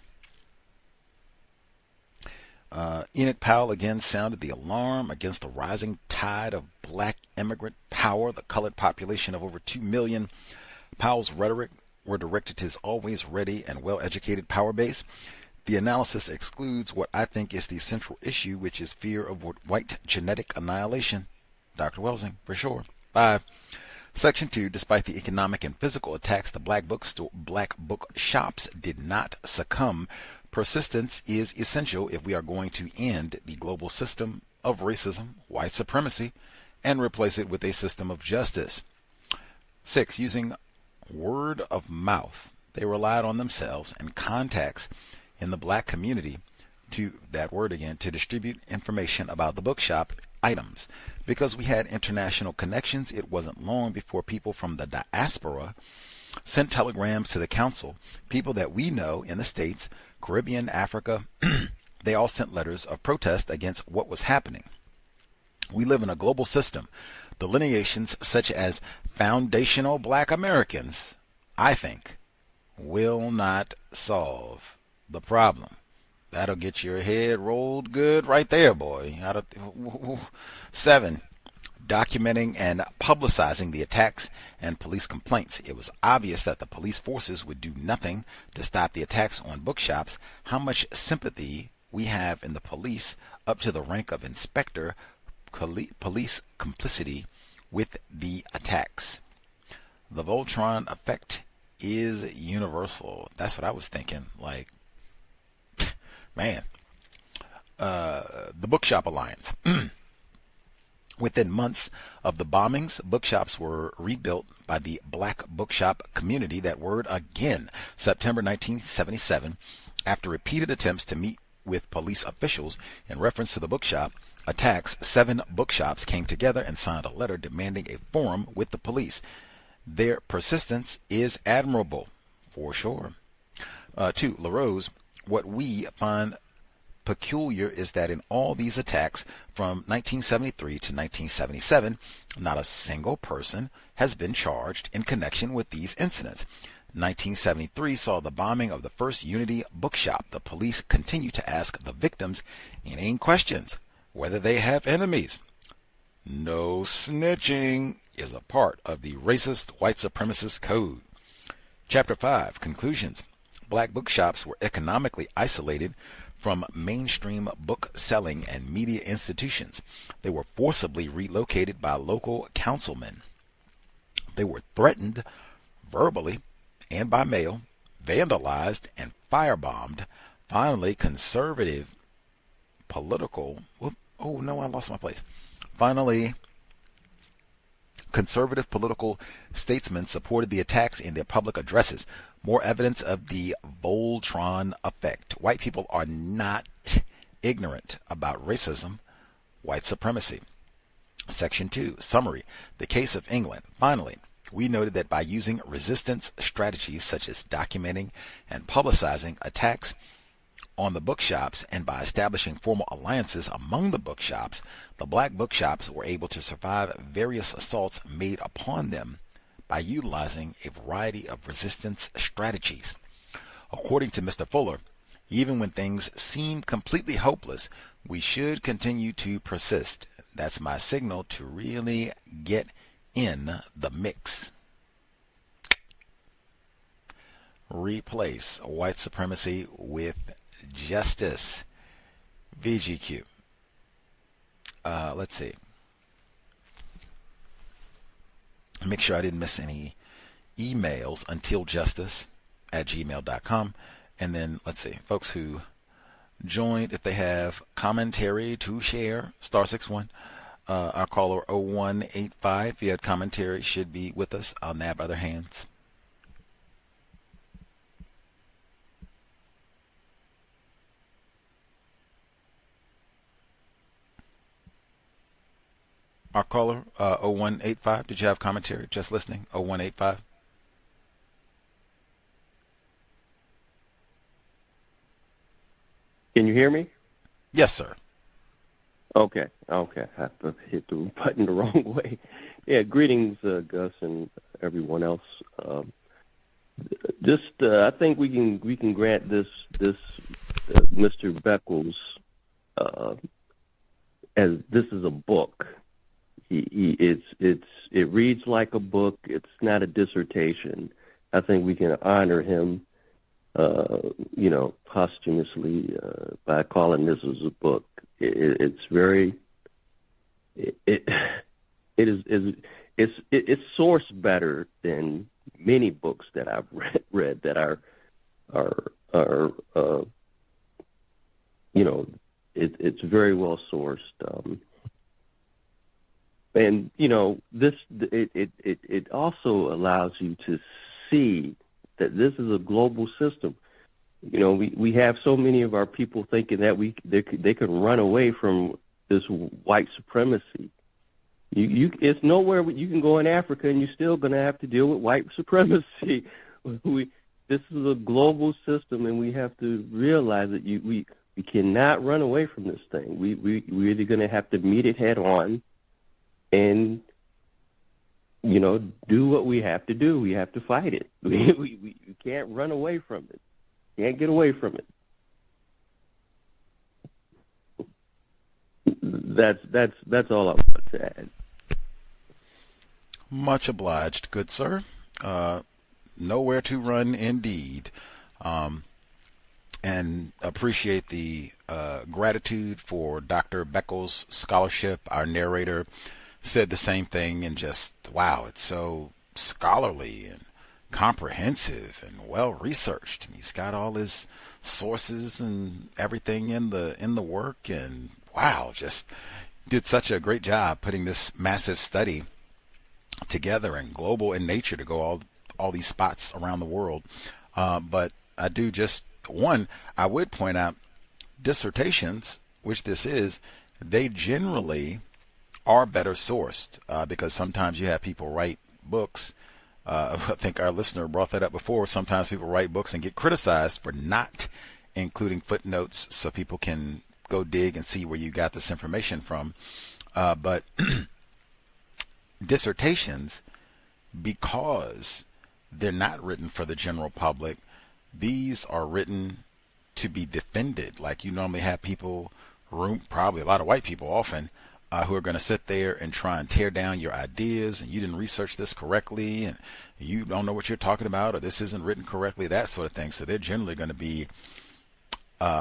Enoch Powell again sounded the alarm against the rising tide of black immigrant power, the colored population of over 2 million. Powell's rhetoric were directed to his always ready and well-educated power base. The analysis excludes what I think is the central issue, which is fear of white genetic annihilation. Dr. Welsing, for sure. 5. Section 2, despite the economic and physical attacks, the black book shops did not succumb. Persistence is essential if we are going to end the global system of racism, white supremacy, and replace it with a system of justice. 6. Using word of mouth, they relied on themselves and contacts in the black community to distribute information about the bookshop items. Because we had international connections, it wasn't long before people from the diaspora sent telegrams to the council. People that we know in the States, Caribbean, Africa, they all sent letters of protest against what was happening. We live in a global system. Delineations such as foundational black Americans, I think, will not solve the problem. That'll get your head rolled good right there, boy. 7. Documenting and publicizing the attacks and police complaints. It was obvious that the police forces would do nothing to stop the attacks on bookshops. How much sympathy we have in the police up to the rank of inspector, police complicity with the attacks. The Voltron effect is universal. That's what I was thinking. Like, man. The Bookshop Alliance. Within months of the bombings, bookshops were rebuilt by the black bookshop community. That word again. September 1977, after repeated attempts to meet with police officials in reference to the bookshop attacks, 7 bookshops came together and signed a letter demanding a forum with the police. Their persistence is admirable, for sure. 2. LaRose, what we find peculiar is that in all these attacks from 1973 to 1977, not a single person has been charged in connection with these incidents. 1973 saw the bombing of the first Unity bookshop. The police continue to ask the victims inane questions, whether they have enemies. No snitching is a part of the racist white supremacist code. Chapter 5, Conclusions. Black bookshops were economically isolated from mainstream book selling and media institutions. They were forcibly relocated by local councilmen. They were threatened verbally and by mail, vandalized and firebombed. Finally, conservative political statesmen supported the attacks in their public addresses. More evidence of the Voltron effect. White people are not ignorant about racism, white supremacy. Section 2, Summary. The Case of England. Finally, we noted that by using resistance strategies such as documenting and publicizing attacks on the bookshops and by establishing formal alliances among the bookshops, the black bookshops were able to survive various assaults made upon them by utilizing a variety of resistance strategies. According to Mr. Fuller, even when things seem completely hopeless, we should continue to persist. That's my signal to really get in the mix. Replace white supremacy with justice. VGQ. Let's see. Make sure I didn't miss any emails. Until justice. gmail.com. And then, let's see, folks who joined, if they have commentary to share, *61. Our caller 0185, if you had commentary, should be with us. I'll nab other hands. Our caller 0185, did you have commentary? Just listening, 0185. Can you hear me? Yes, sir. Okay. I have to hit the button the wrong way. Yeah, greetings, Gus and everyone else. I think we can grant this Mr. Beckles as this is a book. It reads like a book. It's not a dissertation. I think we can honor him, posthumously by calling this as a book. It's sourced better than many books that I've read that are it's very well sourced. And it also allows you to see that this is a global system. We have so many of our people thinking that they can run away from this white supremacy. It's nowhere you can go in Africa and you're still going to have to deal with white supremacy. This is a global system, and we have to realize that we cannot run away from this thing. We're either going to have to meet it head on and do what we have to do. We have to fight it. We can't run away from it. Can't get away from it. That's all I want to add. Much obliged, good sir. Nowhere to run, indeed. And appreciate the gratitude for Dr. Beckles' scholarship. Our narrator said the same thing, and just, wow, it's so scholarly and comprehensive and well researched, and he's got all his sources and everything in the work, and wow, just did such a great job putting this massive study together and global in nature to go all these spots around the world. But I do just I would point out dissertations, which this is, they generally are better sourced because sometimes you have people write books. I think our listener brought that up before. Sometimes people write books and get criticized for not including footnotes so people can go dig and see where you got this information from. But dissertations, because they're not written for the general public, these are written to be defended. Like you normally have people, probably a lot of white people often, who are going to sit there and try and tear down your ideas, and you didn't research this correctly, and you don't know what you're talking about, or this isn't written correctly, that sort of thing. So they're generally going to be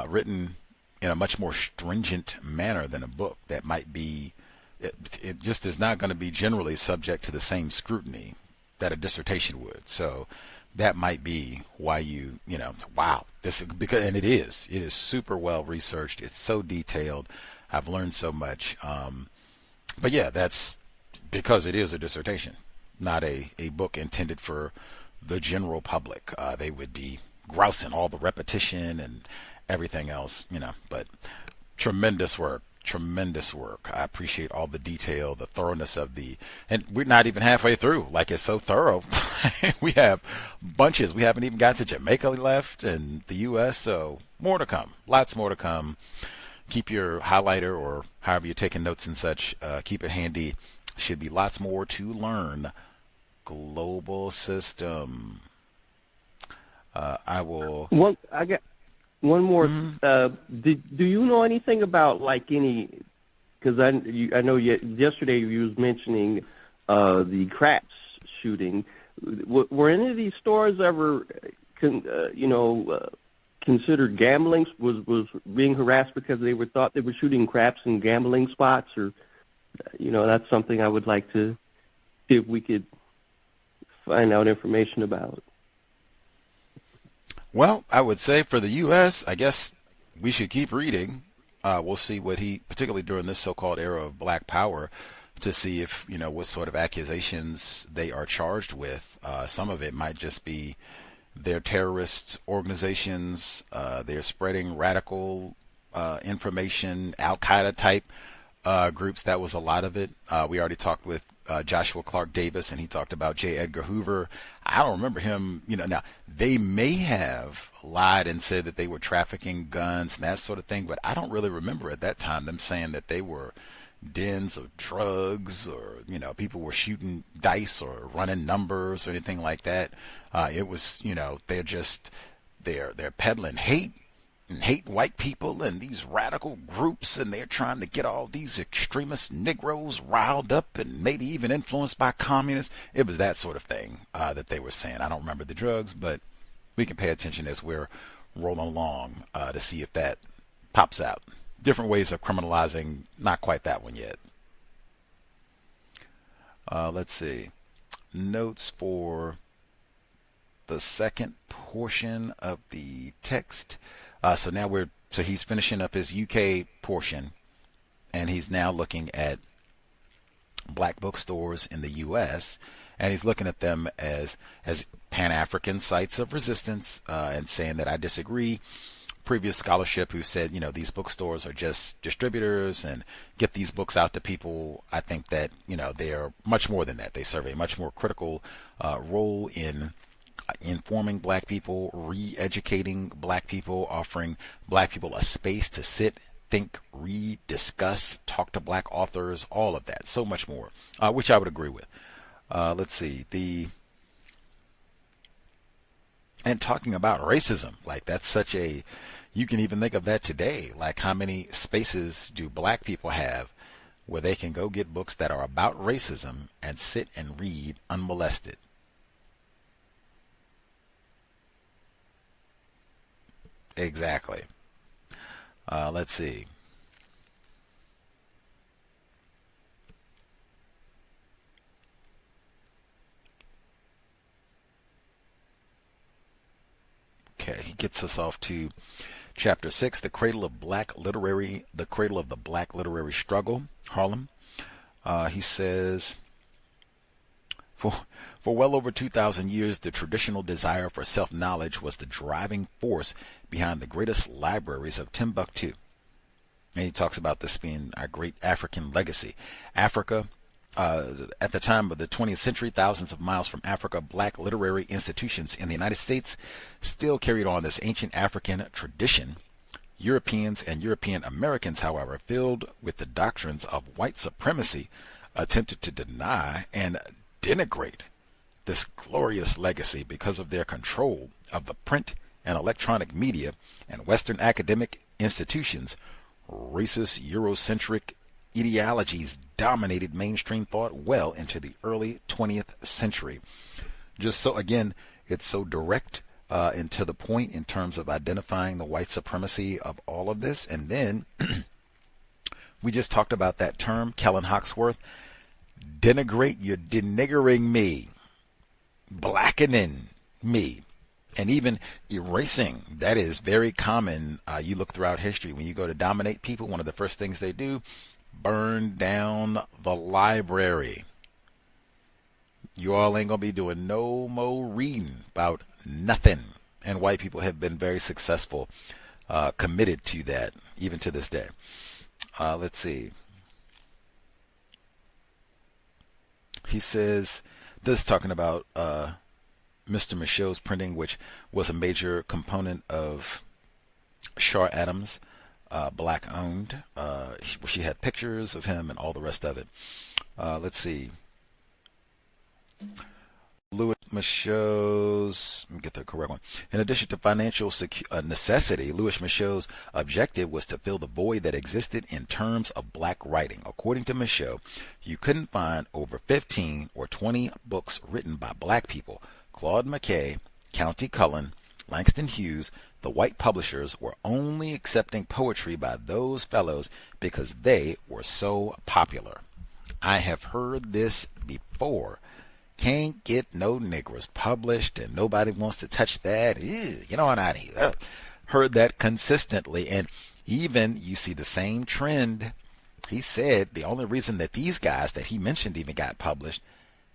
written in a much more stringent manner than a book that might be, it just is not going to be generally subject to the same scrutiny that a dissertation would. So that might be why wow, and it is super well researched. It's so detailed. I've learned so much. But yeah, that's because it is a dissertation, not a book intended for the general public. They would be grousing all the repetition and everything else, but tremendous work. I appreciate all the detail, the thoroughness and we're not even halfway through. Like, it's so thorough. We have bunches. We haven't even got to Jamaica left and the U.S. So more to come, lots more to come. Keep your highlighter or however you're taking notes and such, keep it handy. Should be lots more to learn. Global system. I got one more. Do you know anything about any? Because I know yesterday you was mentioning the Cress shooting. Were any of these stores ever, considered gambling? Was being harassed because they thought they were shooting craps in gambling spots, or that's something I would like to see if we could find out information about. Well, I would say for the U.S., I guess we should keep reading. We'll see what particularly during this so-called era of Black Power, to see if, what sort of accusations they are charged with. Some of it might just be they're terrorist organizations. They're spreading radical information, Al-Qaeda type groups. That was a lot of it. We already talked with Joshua Clark Davis, and he talked about J. Edgar Hoover. I don't remember him, now they may have lied and said that they were trafficking guns and that sort of thing, but I don't really remember at that time them saying that they were dens of drugs, or people were shooting dice or running numbers or anything like that. It was, they're peddling hate and hate white people and these radical groups, and they're trying to get all these extremist Negroes riled up and maybe even influenced by communists. It was that sort of thing that they were saying. I don't remember the drugs, but we can pay attention as we're rolling along to see if that pops out. Different ways of criminalizing, not quite that one yet. Let's see. Notes for the second portion of the text. So he's finishing up his UK portion, and he's now looking at black bookstores in the U.S., and he's looking at them as Pan-African sites of resistance, and saying that I disagree. Previous scholarship who said, these bookstores are just distributors and get these books out to people. I think that, they are much more than that. They serve a much more critical role in informing black people, re-educating black people, offering black people a space to sit, think, read, discuss, talk to black authors, all of that, so much more, which I would agree with. Let's see, and talking about racism, like that's such a, you can even think of that today, like how many spaces do black people have where they can go get books that are about racism and sit and read unmolested. Exactly. Let's see. Okay, he gets us off to chapter 6, the cradle of the black literary struggle, Harlem. He says, For well over 2,000 years, the traditional desire for self-knowledge was the driving force behind the greatest libraries of Timbuktu. And he talks about this being our great African legacy. Africa, at the time of the 20th century, thousands of miles from Africa, black literary institutions in the United States still carried on this ancient African tradition. Europeans and European Americans, however, filled with the doctrines of white supremacy, attempted to deny and denigrate this glorious legacy because of their control of the print and electronic media and Western academic institutions. Racist Eurocentric ideologies dominated mainstream thought well into the early 20th century. Just so, again, it's so direct and to the point in terms of identifying the white supremacy of all of this. And then we just talked about that term, Kellen Hawksworth, denigrate. You're denigering me, blackening me, and even erasing. That is very common. You look throughout history, when you go to dominate people, one of the first things they do, burn down the library. You all ain't gonna be doing no more reading about nothing. And white people have been very successful, committed to that, even to this day. Let's see. He says, this is talking about Mr. Michaud's printing, which was a major component of Char Adams Black-Owned. She had pictures of him and all the rest of it. Let's see. Louis Michaud's, let me get the correct one. In addition to financial necessity, Louis Michaud's objective was to fill the void that existed in terms of black writing. According to Michaud, you couldn't find over 15 or 20 books written by black people. Claude McKay, County Cullen, Langston Hughes, the white publishers were only accepting poetry by those fellows because they were so popular. I have heard this before, Can't get no Negroes published, and nobody wants to touch that. Ew, get on out of here. Heard that consistently. And even you see the same trend. He said the only reason that these guys that he mentioned even got published,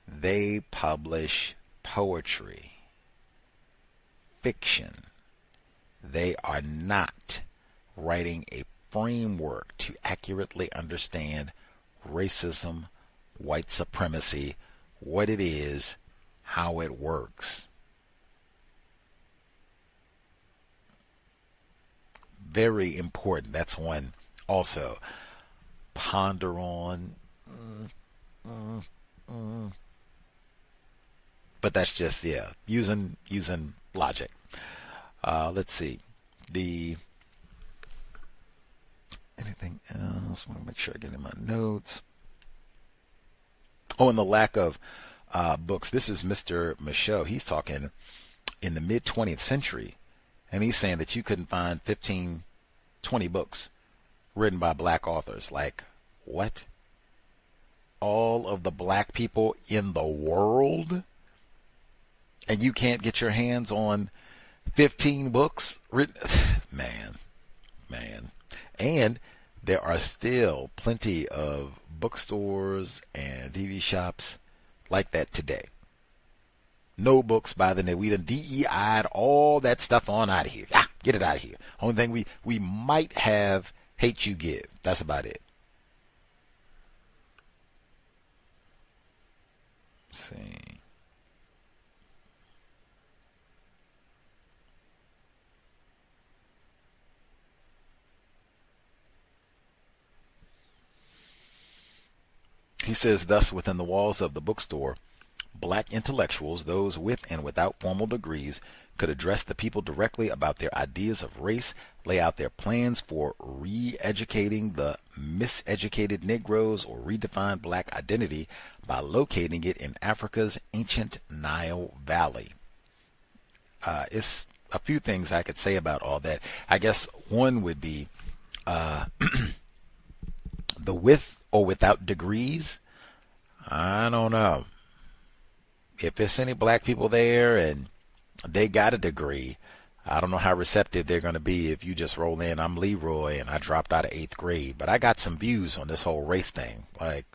they publish poetry, fiction. They are not writing a framework to accurately understand racism, white supremacy, what it is, how it works. Very important. That's one also. Ponder on. But that's just, using logic. Let's see. Anything else? I want to make sure I get in my notes. Oh, and the lack of books. This is Mr. Michaud. He's talking in the mid-20th century, and he's saying that you couldn't find 15, 20 books written by black authors. Like, what? All of the black people in the world? And you can't get your hands on 15 books written? Man. And there are still plenty of bookstores and TV shops like that today. No books by the name. We done DEI'd all that stuff on out of here. Get it out of here. Only thing we might have Hate You Give. That's about it. Let's see. He says, thus, within the walls of the bookstore, black intellectuals, those with and without formal degrees, could address the people directly about their ideas of race, lay out their plans for re-educating the miseducated Negroes, or redefine black identity by locating it in Africa's ancient Nile Valley. It's a few things I could say about all that. I guess one would be the with or without degrees. I don't know. If there's any black people there and they got a degree, I don't know how receptive they're going to be if you just roll in, I'm Leroy and I dropped out of 8th grade. But I got some views on this whole race thing. Like,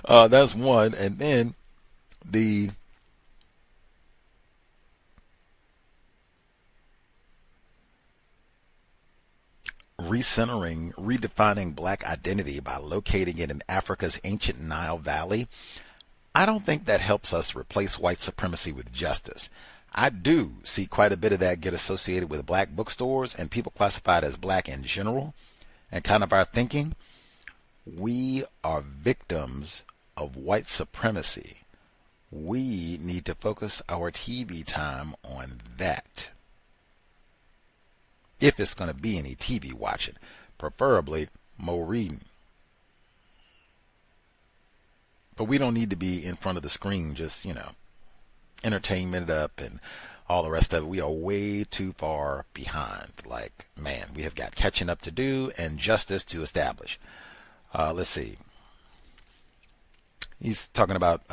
that's one. And then the recentering, redefining black identity by locating it in Africa's ancient Nile Valley. I don't think that helps us replace white supremacy with justice. I do see quite a bit of that get associated with black bookstores and people classified as black in general, and kind of our thinking. We are victims of white supremacy. We need to focus our TV time on that. If it's going to be any TV watching, preferably more reading. But we don't need to be in front of the screen just, entertainment up and all the rest of it. We are way too far behind. Like, man, we have got catching up to do and justice to establish. Let's see. He's talking about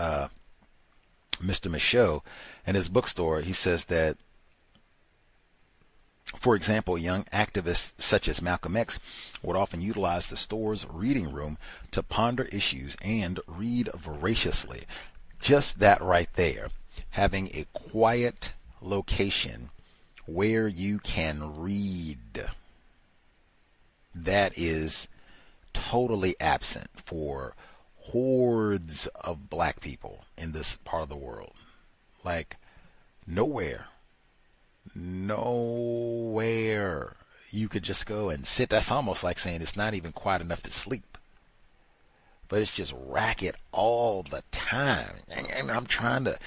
Mr. Michaud and his bookstore. He says that, for example, young activists such as Malcolm X would often utilize the store's reading room to ponder issues and read voraciously. Just that right there. Having a quiet location where you can read. That is totally absent for hordes of black people in this part of the world. Like, nowhere you could just go and sit. That's almost like saying it's not even quiet enough to sleep, but it's just racket all the time. And I'm trying to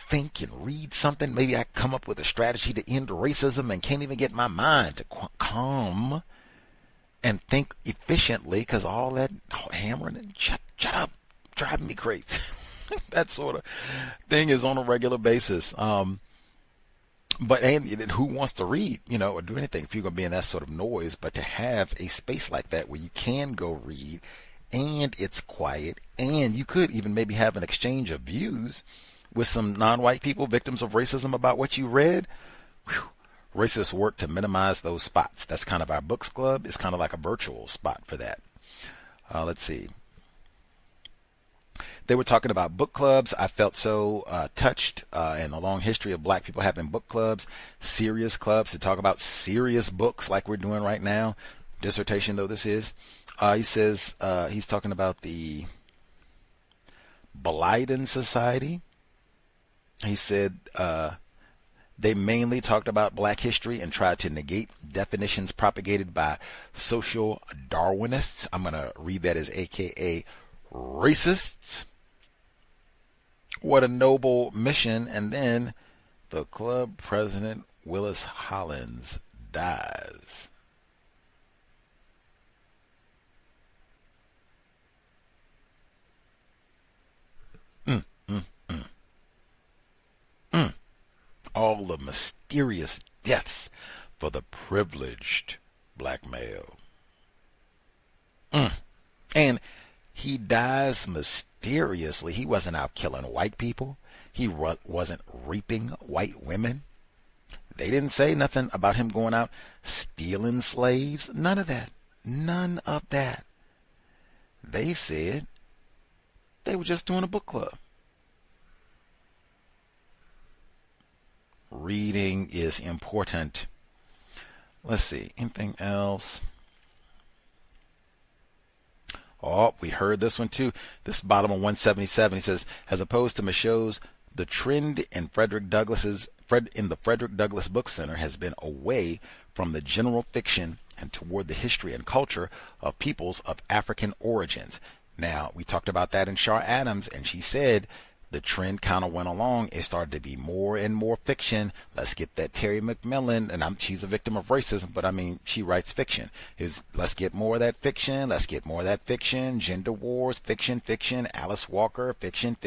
think and read something. Maybe I come up with a strategy to end racism and can't even get my mind to calm and think efficiently because all that hammering and shut up, driving me crazy. That sort of thing is on a regular basis. But and who wants to read, or do anything if you're going to be in that sort of noise? But to have a space like that where you can go read, and it's quiet, and you could even maybe have an exchange of views with some non-white people, victims of racism, about what you read. Whew. Racists work to minimize those spots. That's kind of our books club. It's kind of like a virtual spot for that. Let's see. They were talking about book clubs. I felt so touched in the long history of black people having book clubs, serious clubs to talk about serious books like we're doing right now. Dissertation, though this is. He says he's talking about the Blyden Society. He said they mainly talked about black history and tried to negate definitions propagated by social Darwinists. I'm going to read that as AKA racists. What a noble mission. And then the club president, Willis Hollins, dies. All the mysterious deaths for the privileged black male. And he dies mysteriously. He wasn't out killing white people. He wasn't raping white women. They didn't say nothing about him going out stealing slaves. None of that. None of that. They said they were just doing a book club. Reading is important. Let's see. Anything else? Oh, we heard this one too. This bottom of 177. He says, as opposed to Michaud's, the trend in the Frederick Douglass Book Center has been away from the general fiction and toward the history and culture of peoples of African origins. Now, we talked about that in Char Adams, and she said the trend kind of went along. It started to be more and more fiction. Let's get that Terry McMillan, and she's a victim of racism, but I mean, she writes fiction. Let's get more of that fiction. Let's get more of that fiction. Gender wars, fiction. Alice Walker, fiction.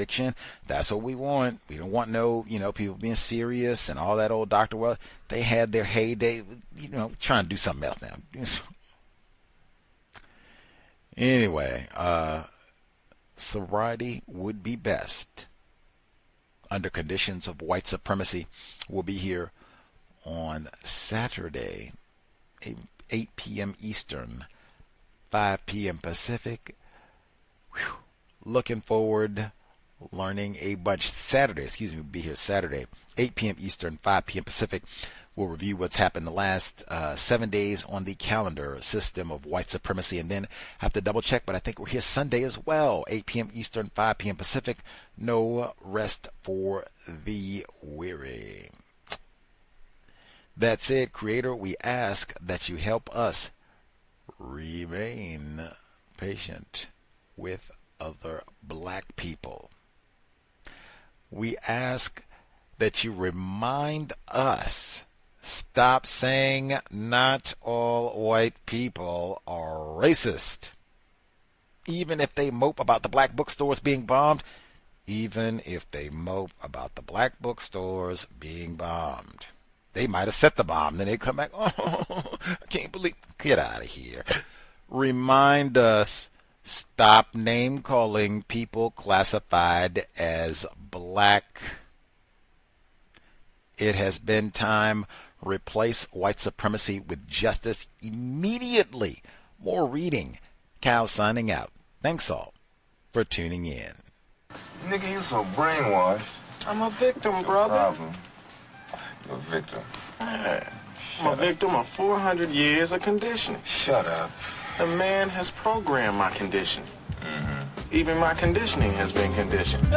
That's what we want. We don't want no, people being serious and all that old Dr. Wells. They had their heyday, trying to do something else now. Anyway, sobriety would be best. Under conditions of white supremacy, will be here on Saturday, 8 p.m. Eastern, 5 p.m. Pacific. Whew. Looking forward, learning a bunch. We'll be here Saturday, 8 p.m. Eastern, 5 p.m. Pacific. We'll review what's happened the last 7 days on the calendar, System of White Supremacy, and then have to double check, but I think we're here Sunday as well, 8 p.m. Eastern, 5 p.m. Pacific. No rest for the weary. That's it, Creator. We ask that you help us remain patient with other black people. We ask that you remind us, stop saying not all white people are racist. Even if they mope about the black bookstores being bombed, even if they mope about the black bookstores being bombed. They might have set the bomb, then they come back, oh, I can't believe, get out of here. Remind us, stop name-calling people classified as black. It has been time. Replace white supremacy with justice immediately. More reading. Cal signing out. Thanks all for tuning in. Nigga, you so brainwashed. I'm a victim, brother. Problem. You're a victim. I'm a victim of 400 years of conditioning. Shut up. The man has programmed my conditioning. Even my conditioning has been conditioned.